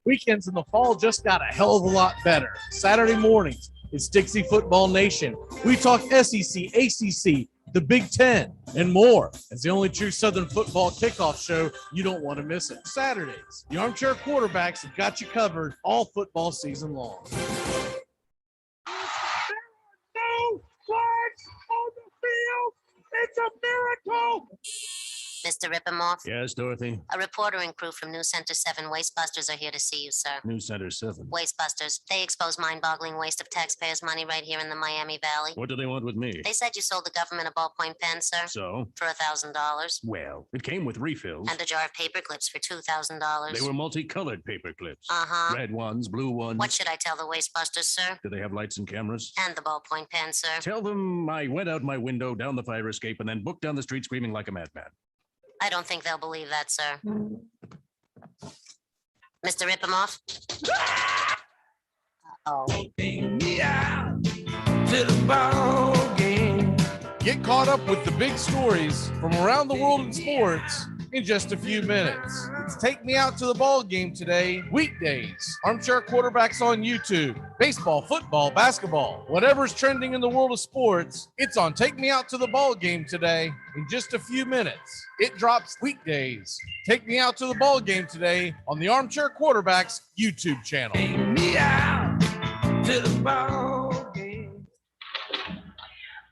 Weekends in the fall just got a hell of a lot better. Saturday mornings, it's Dixie Football Nation. We talk SEC, ACC, the Big Ten, and more. As the only true Southern football kickoff show, you don't want to miss it. Saturdays, the Armchair Quarterbacks have got you covered all football season long. No flags on the field. It's a miracle. Mr. Rippemoff? Yes, Dorothy. A reporter and crew from News Center 7 Wastebusters are here to see you, sir. News Center 7. Wastebusters. They expose mind-boggling waste of taxpayers' money right here in the Miami Valley. What do they want with me? They said you sold the government a ballpoint pen, sir. So? For $1,000. Well, it came with refills. And a jar of paper clips for $2,000. They were multicolored paper clips. Uh-huh. Red ones, blue ones. What should I tell the Wastebusters, sir? Do they have lights and cameras? And the ballpoint pen, sir. Tell them I went out my window, down the fire escape, and then booked down the street screaming like a madman. I don't think they'll believe that, sir. Mr. Rippemoff? Uh-oh. Get caught up with the big stories from around the world in sports in just a few minutes. It's Take Me Out to the Ball Game today, weekdays. Armchair Quarterbacks on YouTube. Baseball, football, basketball, whatever's trending in the world of sports, it's on Take Me Out to the Ball Game today in just a few minutes. It drops weekdays. Take Me Out to the Ball Game today on the Armchair Quarterbacks YouTube channel. Take me out to the ball game.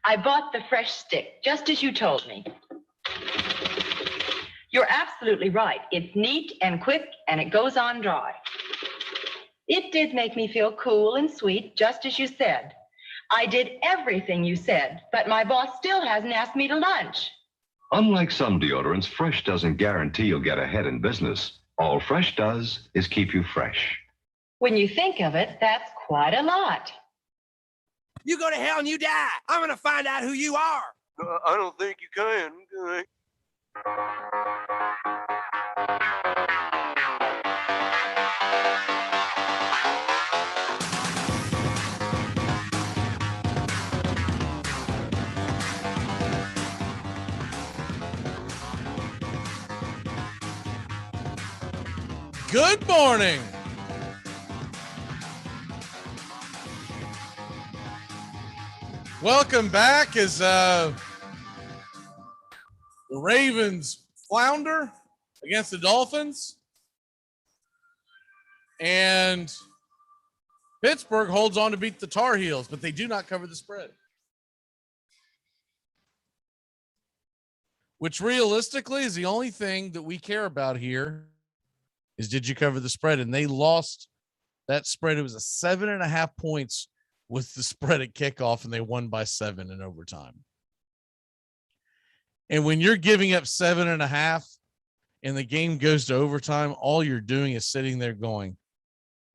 I bought the fresh stick, just as you told me. You're absolutely right. It's neat and quick, and it goes on dry. It did make me feel cool and sweet, just as you said. I did everything you said, but my boss still hasn't asked me to lunch. Unlike some deodorants, Fresh doesn't guarantee you'll get ahead in business. All Fresh does is keep you fresh. When you think of it, that's quite a lot. You go to hell and you die. I'm going to find out who you are. I don't think you can. Good morning. Welcome back as the Ravens flounder against the Dolphins. And Pittsburgh holds on to beat the Tar Heels, but they do not cover the spread. Which realistically is the only thing that we care about here is did you cover the spread? And they lost that spread. It was a 7.5 points with the spread at kickoff, and they won by 7 in overtime. And when you're giving up 7.5 and the game goes to overtime, all you're doing is sitting there going,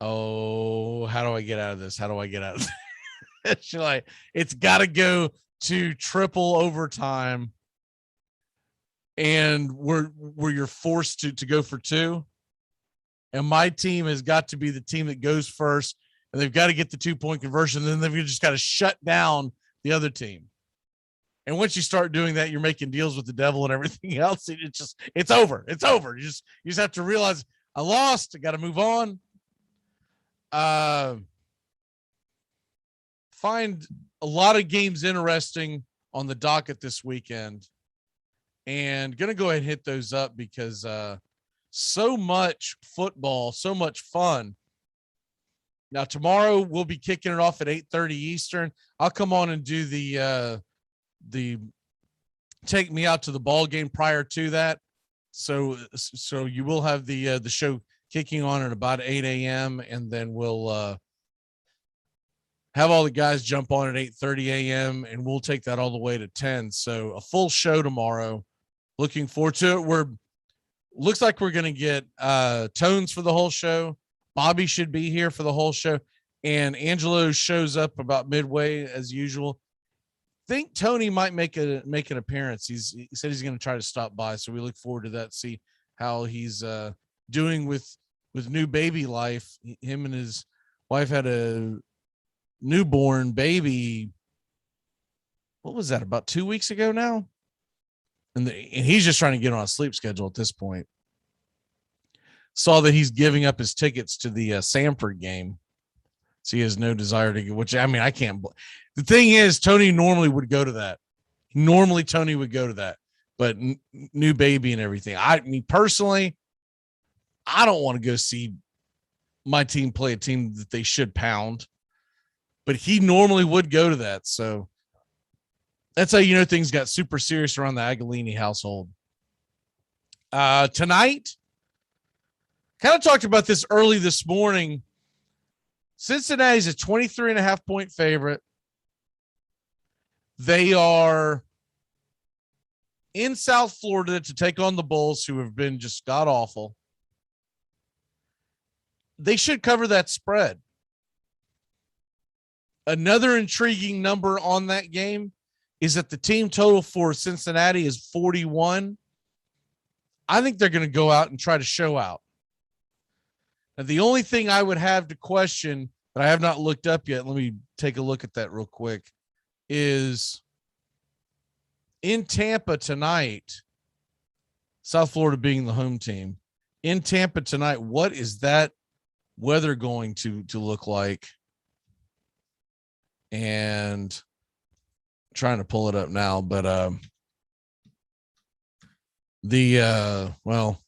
oh, how do I get out of this? How do I get out of this? You're like, it's got to go to triple overtime. And where you're forced to go for 2. And my team has got to be the team that goes first, and they've got to get the 2-point conversion. Then they've just got to shut down the other team. And once you start doing that, you're making deals with the devil and everything else. It's over. It's over. You just have to realize I lost. I got to move on. Find a lot of games interesting on the docket this weekend, and going to go ahead and hit those up because so much football, so much fun. Now, tomorrow we'll be kicking it off at 8:30 Eastern. I'll come on and do the Take Me Out to the Ball Game prior to that. So you will have the show kicking on at about 8 a.m. and then we'll have all the guys jump on at 8:30 a.m. and we'll take that all the way to 10. So a full show tomorrow. Looking forward to it. Looks like we're going to get Tones for the whole show. Bobby should be here for the whole show. And Angelo shows up about midway as usual. Think Tony might make an appearance. He said he's going to try to stop by. So we look forward to that. See how he's doing with new baby life. Him and his wife had a newborn baby. What was that? About 2 weeks ago now? And he's just trying to get on a sleep schedule at this point. Saw that he's giving up his tickets to the Samford game. So he has no desire to get, which I mean, I can't. The thing is, Tony normally would go to that. Tony would go to that, but new baby and everything. I mean, personally, I don't want to go see my team play a team that they should pound, but he normally would go to that. So that's how you know things got super serious around the Agolini household. Tonight, kind of talked about this early this morning. Cincinnati's a 23.5 point favorite. They are in South Florida to take on the Bulls, who have been just god awful. They should cover that spread. Another intriguing number on that game is that the team total for Cincinnati is 41. I think they're going to go out and try to show out. Now, the only thing I would have to question that I have not looked up yet, let me take a look at that real quick, is in Tampa tonight, South Florida being the home team. In Tampa tonight, what is that weather going to look like? And trying to pull it up now, but well,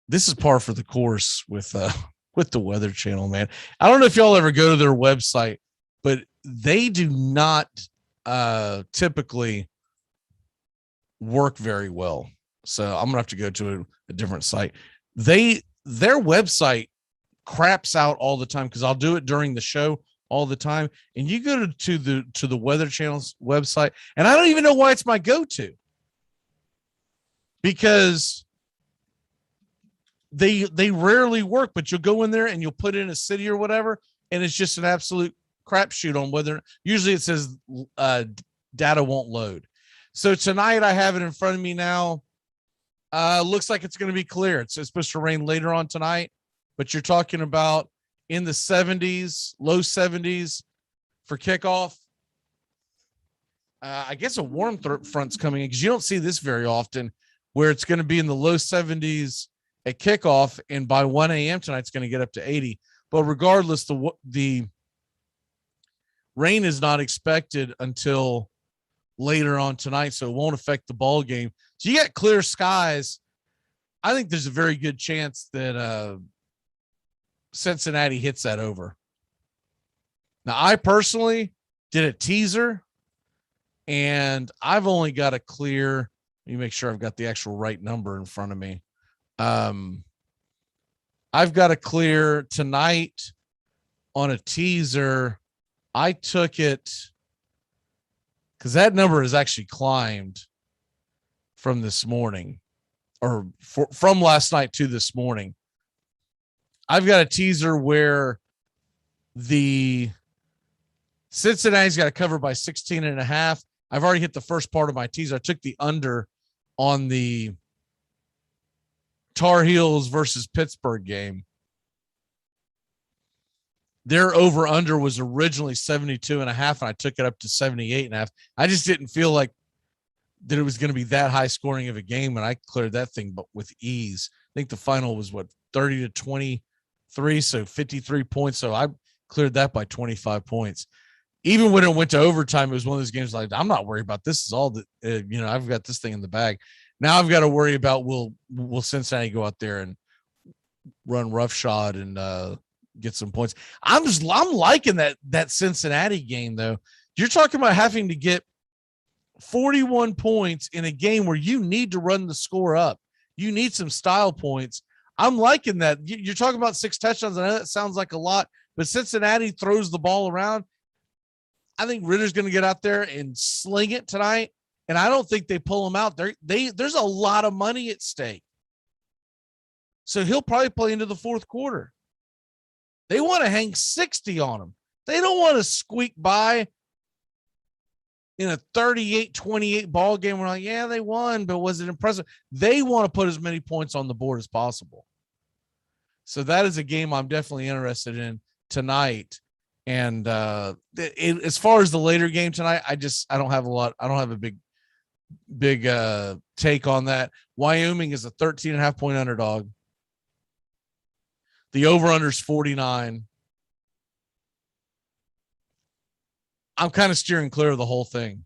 this is par for the course with the Weather Channel, man. I don't know if y'all ever go to their website, but they do not typically work very well. So I'm gonna have to go to a different site. Their website craps out all the time because I'll do it during the show all the time. And you go to the Weather Channel's website, and I don't even know why it's my go-to, because they rarely work, but you'll go in there and you'll put in a city or whatever, and it's just an absolute crapshoot on whether. Usually it says data won't load. So tonight I have it in front of me now. Looks like it's going to be clear. It's supposed to rain later on tonight, but you're talking about in the 70s, low 70s for kickoff. I guess a warm front's coming in because you don't see this very often, where it's going to be in the low 70s at kickoff, and by 1 a.m. tonight it's going to get up to 80. But regardless, the rain is not expected until later on tonight, so it won't affect the ball game. So you got clear skies. I think there's a very good chance that Cincinnati hits that over. Now, I personally did a teaser, and I've only got a clear. Let me make sure I've got the actual right number in front of me. I've got a clear tonight on a teaser. I took it because that number has actually climbed from this morning, or from last night to this morning. I've got a teaser where the Cincinnati's got to cover by 16.5. I've already hit the first part of my teaser. I took the under on the Tar Heels versus Pittsburgh game. Their over under was originally 72.5, and I took it up to 78.5. I just didn't feel like that it was going to be that high scoring of a game, and I cleared that thing but with ease. I think the final was 30-23, so 53 points. So I cleared that by 25 points. Even when it went to overtime, it was one of those games like, I'm not worried about this. Is all that I've got this thing in the bag. Now I've got to worry about will Cincinnati go out there and run roughshod and get some points. I'm liking that Cincinnati game though. You're talking about having to get 41 points in a game where you need to run the score up. You need some style points. I'm liking that. You're talking about 6 touchdowns. I know that sounds like a lot, but Cincinnati throws the ball around. I think Ritter's going to get out there and sling it tonight, and I don't think they pull him out. There's a lot of money at stake. So he'll probably play into the fourth quarter. They want to hang 60 on him. They don't want to squeak by in a 38-28 ball game. We're like, yeah, they won, but was it impressive? They want to put as many points on the board as possible. So that is a game I'm definitely interested in tonight. And as far as the later game tonight, I don't have a lot. I don't have a big take on that. Wyoming is a 13.5 point underdog. The over-under is 49. I'm kind of steering clear of the whole thing.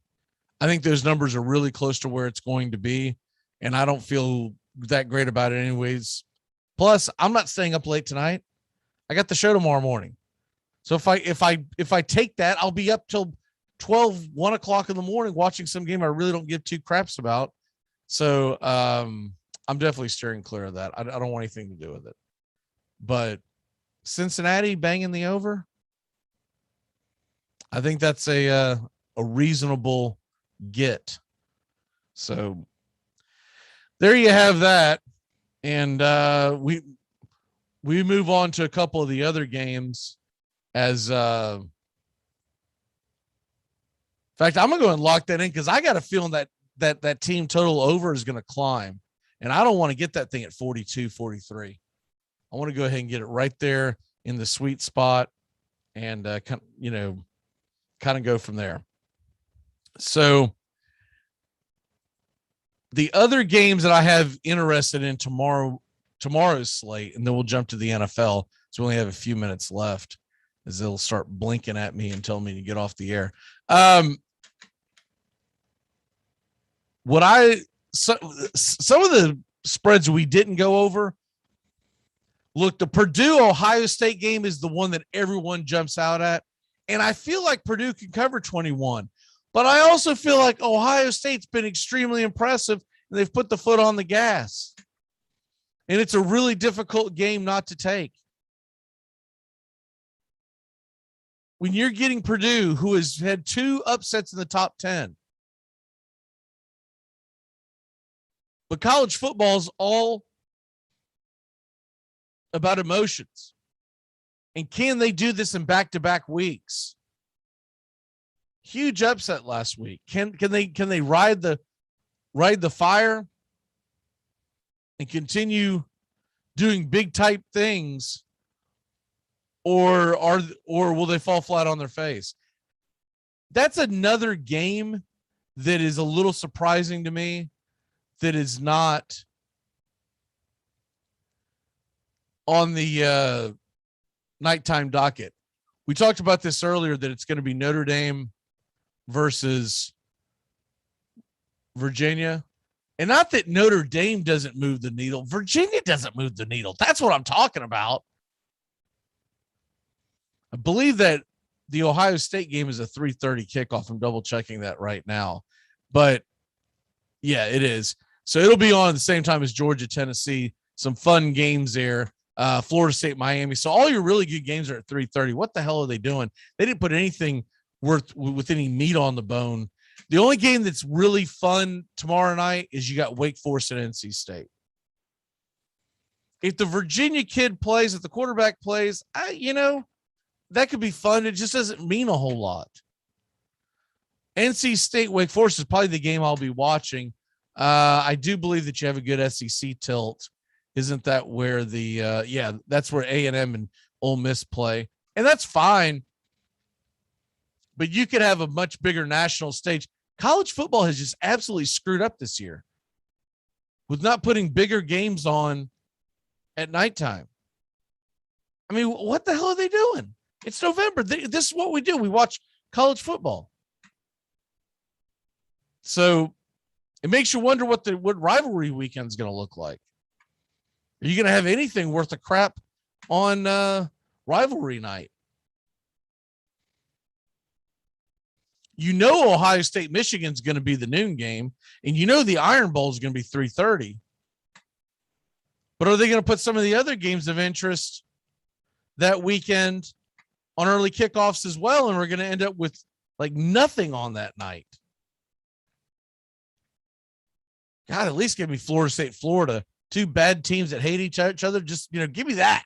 I think those numbers are really close to where it's going to be, and I don't feel that great about it anyways. Plus, I'm not staying up late tonight. I got the show tomorrow morning. So if I take that, I'll be up till 1 o'clock in the morning watching some game I really don't give two craps about. So I'm definitely steering clear of that. I don't want anything to do with it. But Cincinnati banging the over, I think that's a reasonable get. So there you have that. And we move on to a couple of the other games. As in fact, I'm gonna go and lock that in because I got a feeling that team total over is gonna climb, and I don't want to get that thing at 42, 43. I want to go ahead and get it right there in the sweet spot, and kind of go from there. So The other games that I have interested in tomorrow's slate, and then we'll jump to the NFL. So we only have a few minutes left as they'll start blinking at me and telling me to get off the air. Some of the spreads we didn't go over. Look, the Purdue Ohio State game is the one that everyone jumps out at. And I feel like Purdue can cover 21, but I also feel like Ohio State's been extremely impressive and they've put the foot on the gas. And it's a really difficult game not to take. When you're getting Purdue, who has had 2 upsets in the top 10, but college football is all about emotions. And can they do this in back-to-back weeks? Huge upset last week. Can they ride the fire and continue doing big type things, or will they fall flat on their face? That's another game that is a little surprising to me, that is not on the nighttime docket. We talked about this earlier, that it's going to be Notre Dame versus Virginia. And not that Notre Dame doesn't move the needle. Virginia doesn't move the needle. That's what I'm talking about. I believe that the Ohio State game is a 3:30 kickoff. I'm double checking that right now. But yeah, it is. So it'll be on at the same time as Georgia, Tennessee. Some fun games there. Florida State, Miami. So all your really good games are at 3:30. What the hell are they doing? They didn't put anything with any meat on the bone. The only game that's really fun tomorrow night is you got Wake Forest and NC State. If the Virginia kid plays, if the quarterback plays, that could be fun. It just doesn't mean a whole lot. NC State, Wake Forest is probably the game I'll be watching. I do believe that you have a good SEC tilt. Isn't that where that's where A&M and Ole Miss play? And that's fine. But you could have a much bigger national stage. College football has just absolutely screwed up this year with not putting bigger games on at nighttime. I mean, what the hell are they doing? It's November. This is what we do. We watch college football. So it makes you wonder what rivalry weekend is going to look like. Are you going to have anything worth a crap on rivalry night? Ohio State, Michigan's going to be the noon game, and the Iron Bowl is going to be 3:30. But are they going to put some of the other games of interest that weekend on early kickoffs as well? And we're going to end up with like nothing on that night. God, at least give me Florida State, Florida. 2 bad teams that hate each other. Just, give me that.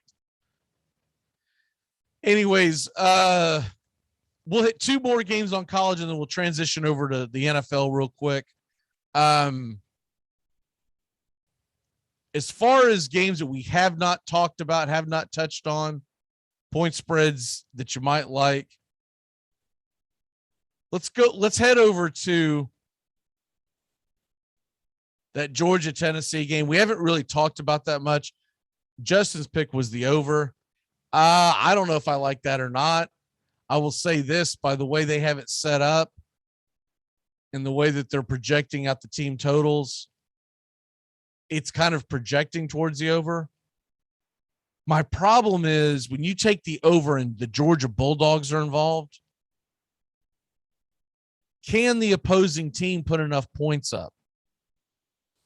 Anyways, we'll hit 2 more games on college and then we'll transition over to the NFL real quick. As far as games that we have not talked about, have not touched on, point spreads that you might like, let's head over to that Georgia Tennessee game. We haven't really talked about that much. Justin's pick was the over. I don't know if I like that or not. I will say this, by the way they have it set up and the way that they're projecting out the team totals, it's kind of projecting towards the over. My problem is when you take the over and the Georgia Bulldogs are involved, can the opposing team put enough points up?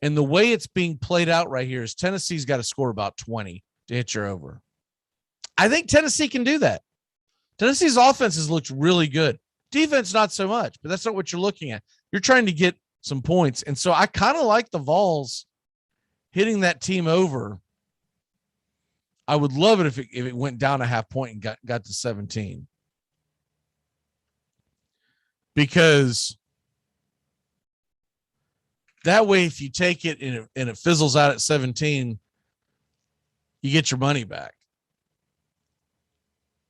And the way it's being played out right here is Tennessee's got to score about 20 to hit your over. I think Tennessee can do that. Tennessee's offense has looked really good. Defense, not so much, but that's not what you're looking at. You're trying to get some points. And so I kind of like the Vols hitting that team over. I would love it if it went down a half point and got to 17. Because that way, if you take it and it fizzles out at 17, you get your money back.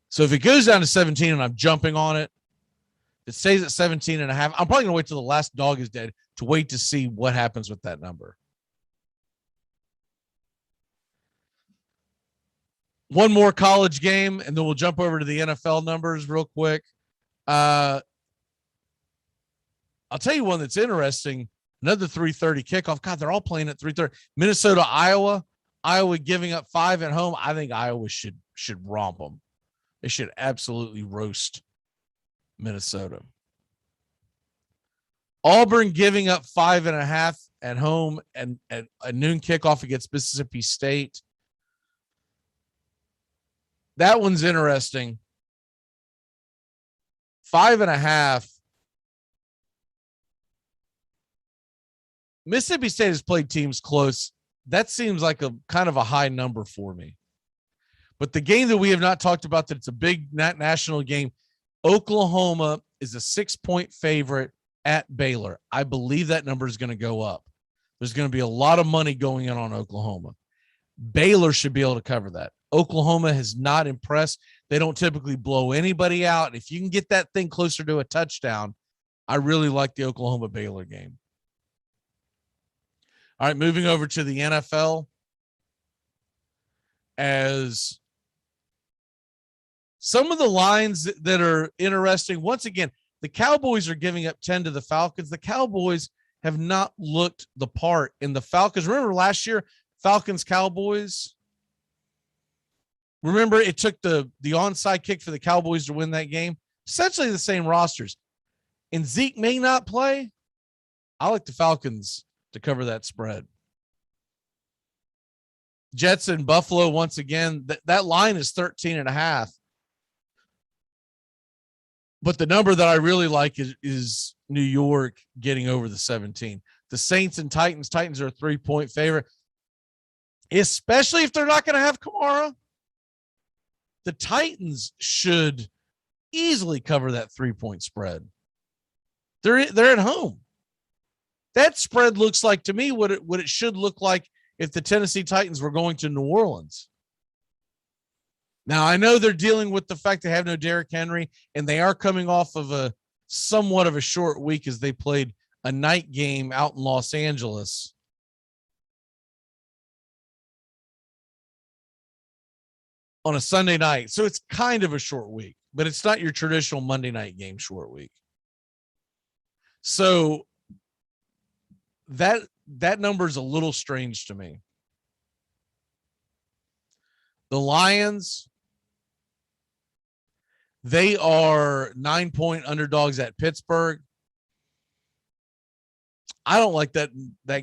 So if it goes down to 17 and I'm jumping on it, If it stays at 17.5, I'm probably going to wait till the last dog is dead to wait to see what happens with that number. One more college game, and then we'll jump over to the NFL numbers real quick. I'll tell you one that's interesting. Another 3:30 kickoff. God, they're all playing at 3:30. Minnesota, Iowa. Iowa giving up 5 at home. I think Iowa should romp them. They should absolutely roast Minnesota. Auburn giving up 5.5 at home and at a noon kickoff against Mississippi State. That one's interesting. 5.5. Mississippi State has played teams close. That seems like a kind of a high number for me. But the game that we have not talked about, that it's a big national game, Oklahoma is a 6-point favorite at Baylor. I believe that number is going to go up. There's going to be a lot of money going in on Oklahoma. Baylor should be able to cover that. Oklahoma has not impressed. They don't typically blow anybody out. If you can get that thing closer to a touchdown, I really like the Oklahoma-Baylor game. All right, moving over to the NFL. As some of the lines that are interesting, once again, the Cowboys are giving up 10 to the Falcons. The Cowboys have not looked the part in the Falcons. Remember last year, Falcons-Cowboys? Remember it took the onside kick for the Cowboys to win that game? Essentially the same rosters. And Zeke may not play. I like the Falcons to cover that spread. Jets and Buffalo, once again, that line is 13.5. But the number that I really like is New York getting over the 17. The Saints and Titans. Titans are a 3-point favorite, especially if they're not going to have Kamara. The Titans should easily cover that 3-point spread. They're at home. That spread looks like to me what it should look like if the Tennessee Titans were going to New Orleans. Now, I know they're dealing with the fact they have no Derrick Henry, and they are coming off of a somewhat of a short week as they played a night game out in Los Angeles. On a Sunday night. So it's kind of a short week, but it's not your traditional Monday night game short week. So that number is a little strange to me. The Lions, they are 9-point underdogs at Pittsburgh. I don't like that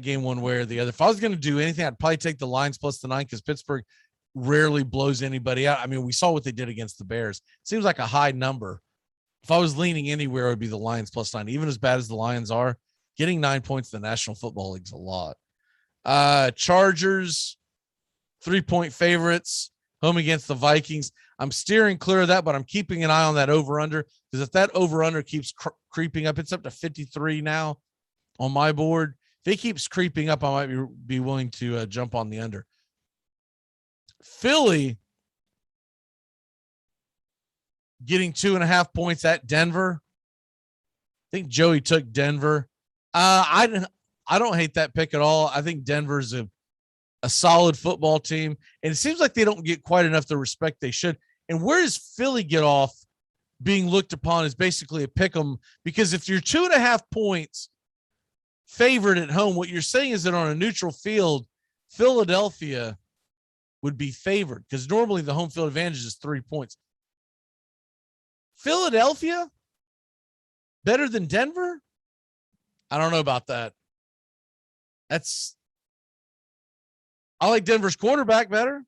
game one way or the other. If I was going to do anything, I'd probably take the Lions plus the 9 because Pittsburgh rarely blows anybody out. I mean, we saw what they did against the Bears. Seems like a high number. If I was leaning anywhere, it would be the Lions plus 9. Even as bad as the Lions are, getting 9 points in the National Football League is a lot. Chargers, 3-point favorites, home against the Vikings. I'm steering clear of that, but I'm keeping an eye on that over-under because if that over-under keeps creeping up, it's up to 53 now on my board. If it keeps creeping up, I might be willing to jump on the under. Philly getting 2.5 points at Denver. I think Joey took Denver. I don't hate that pick at all. I think Denver's a solid football team, and it seems like they don't get quite enough the respect they should. And where does Philly get off being looked upon as basically a pick 'em? Because if you're 2.5 points favored at home, what you're saying is that on a neutral field, Philadelphia would be favored because normally the home field advantage is 3 points. Philadelphia better than Denver? I don't know about that. I like Denver's quarterback better.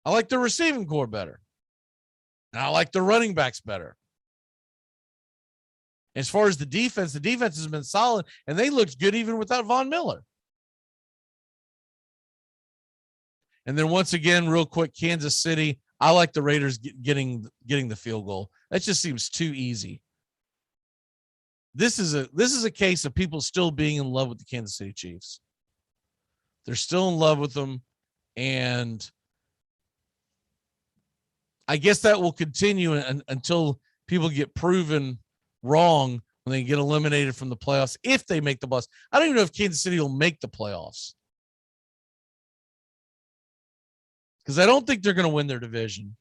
I like the receiving core better. And I like the running backs better. As far as the defense has been solid, and they looked good even without Von Miller. And then once again, real quick, Kansas City. I like the Raiders getting the field goal. That just seems too easy. This is a case of people still being in love with the Kansas City Chiefs. They're still in love with them, and I guess that will continue until people get proven wrong when they get eliminated from the playoffs if they make the playoffs. I don't even know if Kansas City will make the playoffs because I don't think they're going to win their division.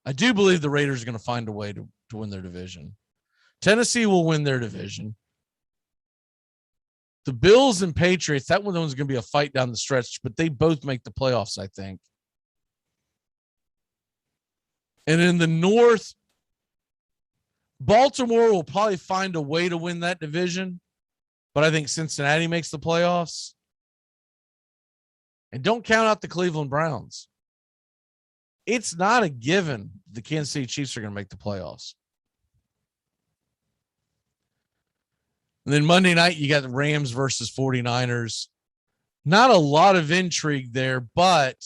I do believe the Raiders are going to find a way to win their division. Tennessee will win their division. The Bills and Patriots, that one's going to be a fight down the stretch, but they both make the playoffs, I think. And in the North, Baltimore will probably find a way to win that division, but I think Cincinnati makes the playoffs. And don't count out the Cleveland Browns. It's not a given the Kansas City Chiefs are going to make the playoffs. And then Monday night, you got the Rams versus 49ers. Not a lot of intrigue there, but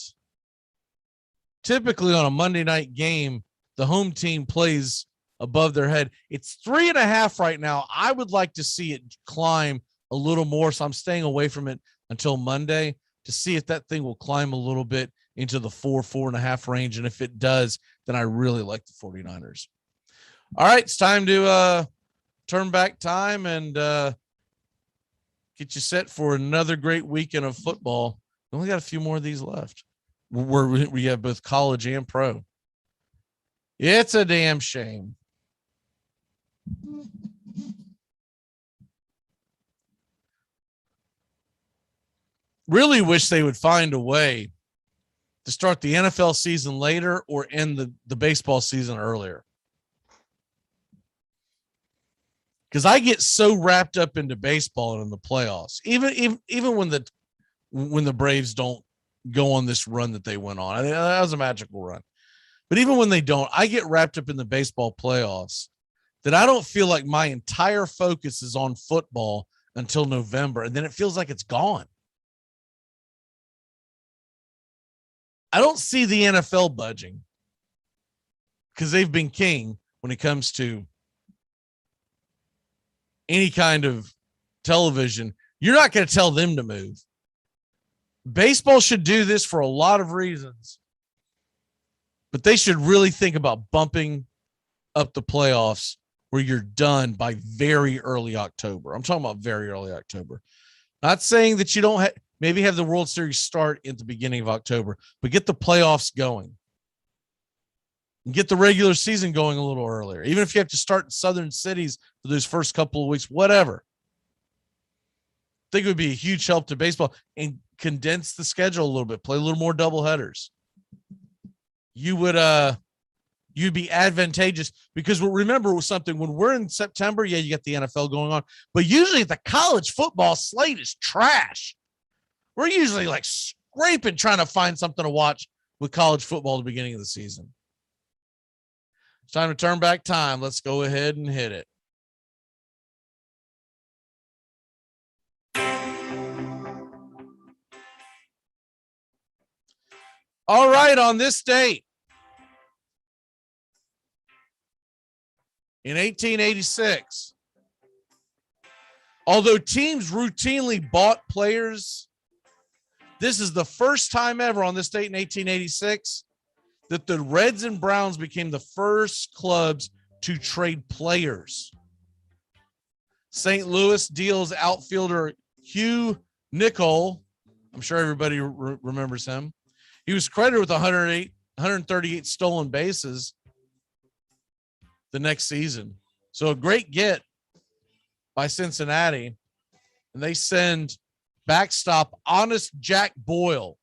typically on a Monday night game, the home team plays above their head. It's 3.5 right now. I would like to see it climb a little more, so I'm staying away from it until Monday to see if that thing will climb a little bit into the 4.5 range. And if it does, then I really like the 49ers. All right, it's time to turn back time and get you set for another great weekend of football. We only got a few more of these left. Where we have both college and pro. It's a damn shame. Really wish they would find a way to start the NFL season later or end the baseball season earlier. Because I get so wrapped up into baseball and in the playoffs, even when the Braves don't go on this run that they went on. I think that was a magical run. But even when they don't, I get wrapped up in the baseball playoffs that I don't feel like my entire focus is on football until November. And then it feels like it's gone. I don't see the NFL budging because they've been king when it comes to any kind of television. You're not going to tell them to move. Baseball should do this for a lot of reasons, but they should really think about bumping up the playoffs where you're done by very early October. I'm talking about very early October. Not saying that you don't maybe have the World Series start at the beginning of October, but get the playoffs going. And get the regular season going a little earlier. Even if you have to start in southern cities for those first couple of weeks, whatever. I think it would be a huge help to baseball and condense the schedule a little bit, play a little more double headers. You'd be advantageous because remember something, when we're in September, yeah, you got the NFL going on, but usually the college football slate is trash. We're usually like scraping trying to find something to watch with college football at the beginning of the season. It's time to turn back time. Let's go ahead and hit it. All right, on this date, in 1886, although teams routinely bought players, this is the first time ever on this date in 1886 that the Reds and Browns became the first clubs to trade players. St. Louis deals outfielder Hugh Nicol. I'm sure everybody remembers him. He was credited with 138 stolen bases the next season. So a great get by Cincinnati. And they send backstop Honest Jack Boyle,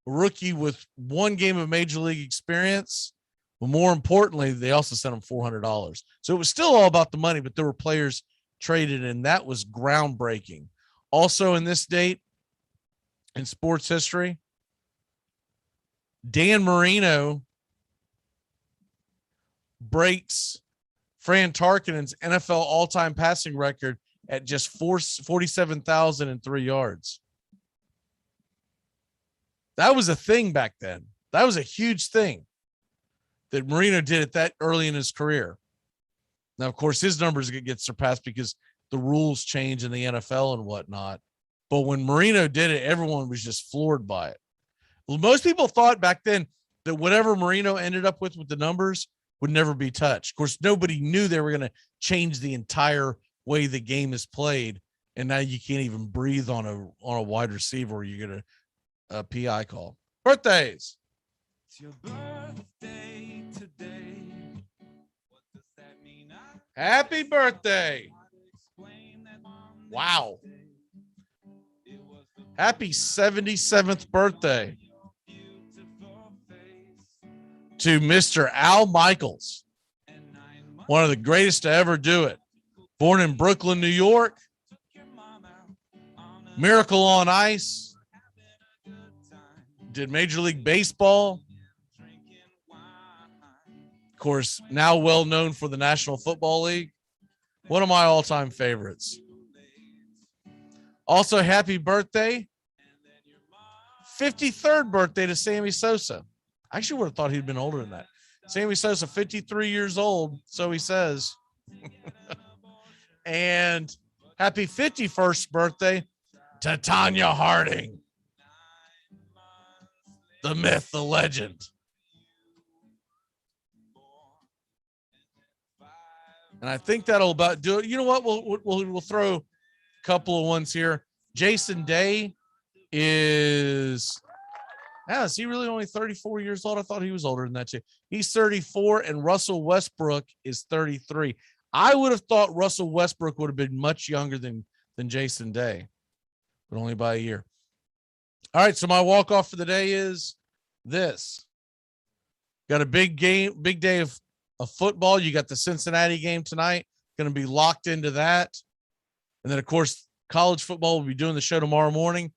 a rookie with one game of major league experience. But more importantly, they also sent him $400. So it was still all about the money, but there were players traded, and that was groundbreaking. Also in this date in sports history, Dan Marino breaks Fran Tarkenton's NFL all-time passing record at just 47,003 yards. That was a thing back then. That was a huge thing that Marino did it that early in his career. Now, of course, his numbers get surpassed because the rules change in the NFL and whatnot. But when Marino did it, everyone was just floored by it. Well, most people thought back then that whatever Marino ended up with the numbers would never be touched. Of course, nobody knew they were going to change the entire way the game is played. And now you can't even breathe on a wide receiver or you get a PI call. Birthdays. It's your birthday today. What does that mean? Happy birthday. Wow. Happy 77th birthday to Mr. Al Michaels, one of the greatest to ever do it. Born in Brooklyn, New York, Miracle on Ice, did Major League Baseball. Of course, now well known for the National Football League. One of my all-time favorites. Also, happy birthday, 53rd birthday to Sammy Sosa. I actually would have thought he'd been older than that. Sammy Sosa, 53 years old, so he says. And happy 51st birthday to Tanya Harding, the myth, the legend. And I think that'll about do it. You know what? We'll throw a couple of ones here. Jason Day is he really only 34 years old? I thought he was older than that too. He's 34, and Russell Westbrook is 33. I would have thought Russell Westbrook would have been much younger than Jason Day, but only by a year. All right, so my walk-off for the day is this. Got a big day of football. You got the Cincinnati game tonight. Going to be locked into that. And then, of course, college football will be doing the show tomorrow morning.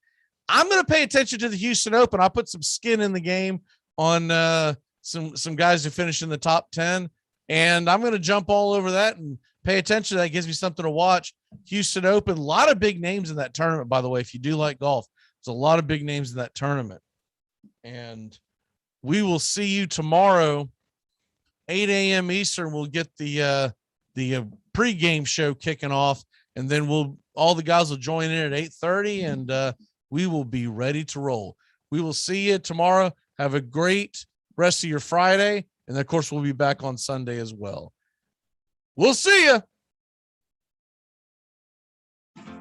I'm going to pay attention to the Houston Open. I'll put some skin in the game on some guys who finish in the top 10. And I'm going to jump all over that and pay attention. That gives me something to watch. Houston Open, a lot of big names in that tournament, by the way. If you do like golf, there's a lot of big names in that tournament. And we will see you tomorrow, 8 a.m. Eastern. We'll get the pregame show kicking off, and then all the guys will join in at 8:30, and we will be ready to roll. We will see you tomorrow. Have a great rest of your Friday. And of course, we'll be back on Sunday as well. We'll see you.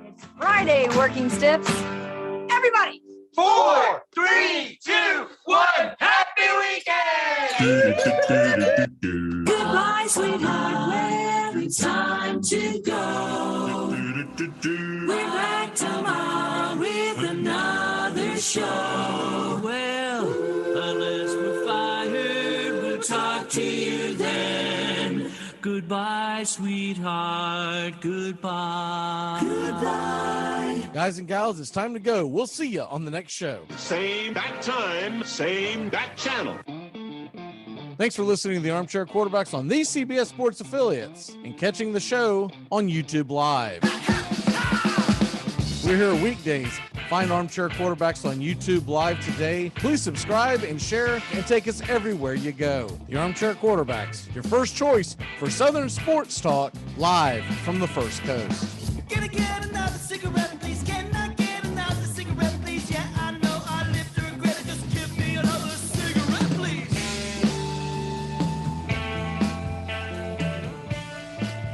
It's Friday, working stiffs. Everybody. 4, 3, 2, 1. Happy weekend! Goodbye, sweetheart. Well, it's time to go. We're back tomorrow with another show. Well, unless we're fired, we'll talk to you then. Goodbye, sweetheart. Goodbye. Goodbye. Guys and gals, it's time to go. We'll see you on the next show. Same bat time, same bat channel. Thanks for listening to the Armchair Quarterbacks on these CBS Sports affiliates and catching the show on YouTube Live. We're here weekdays. Find Armchair Quarterbacks on YouTube Live today. Please subscribe and share and take us everywhere you go. The Armchair Quarterbacks, your first choice for Southern sports talk, live from the First Coast. Gonna get another cigarette.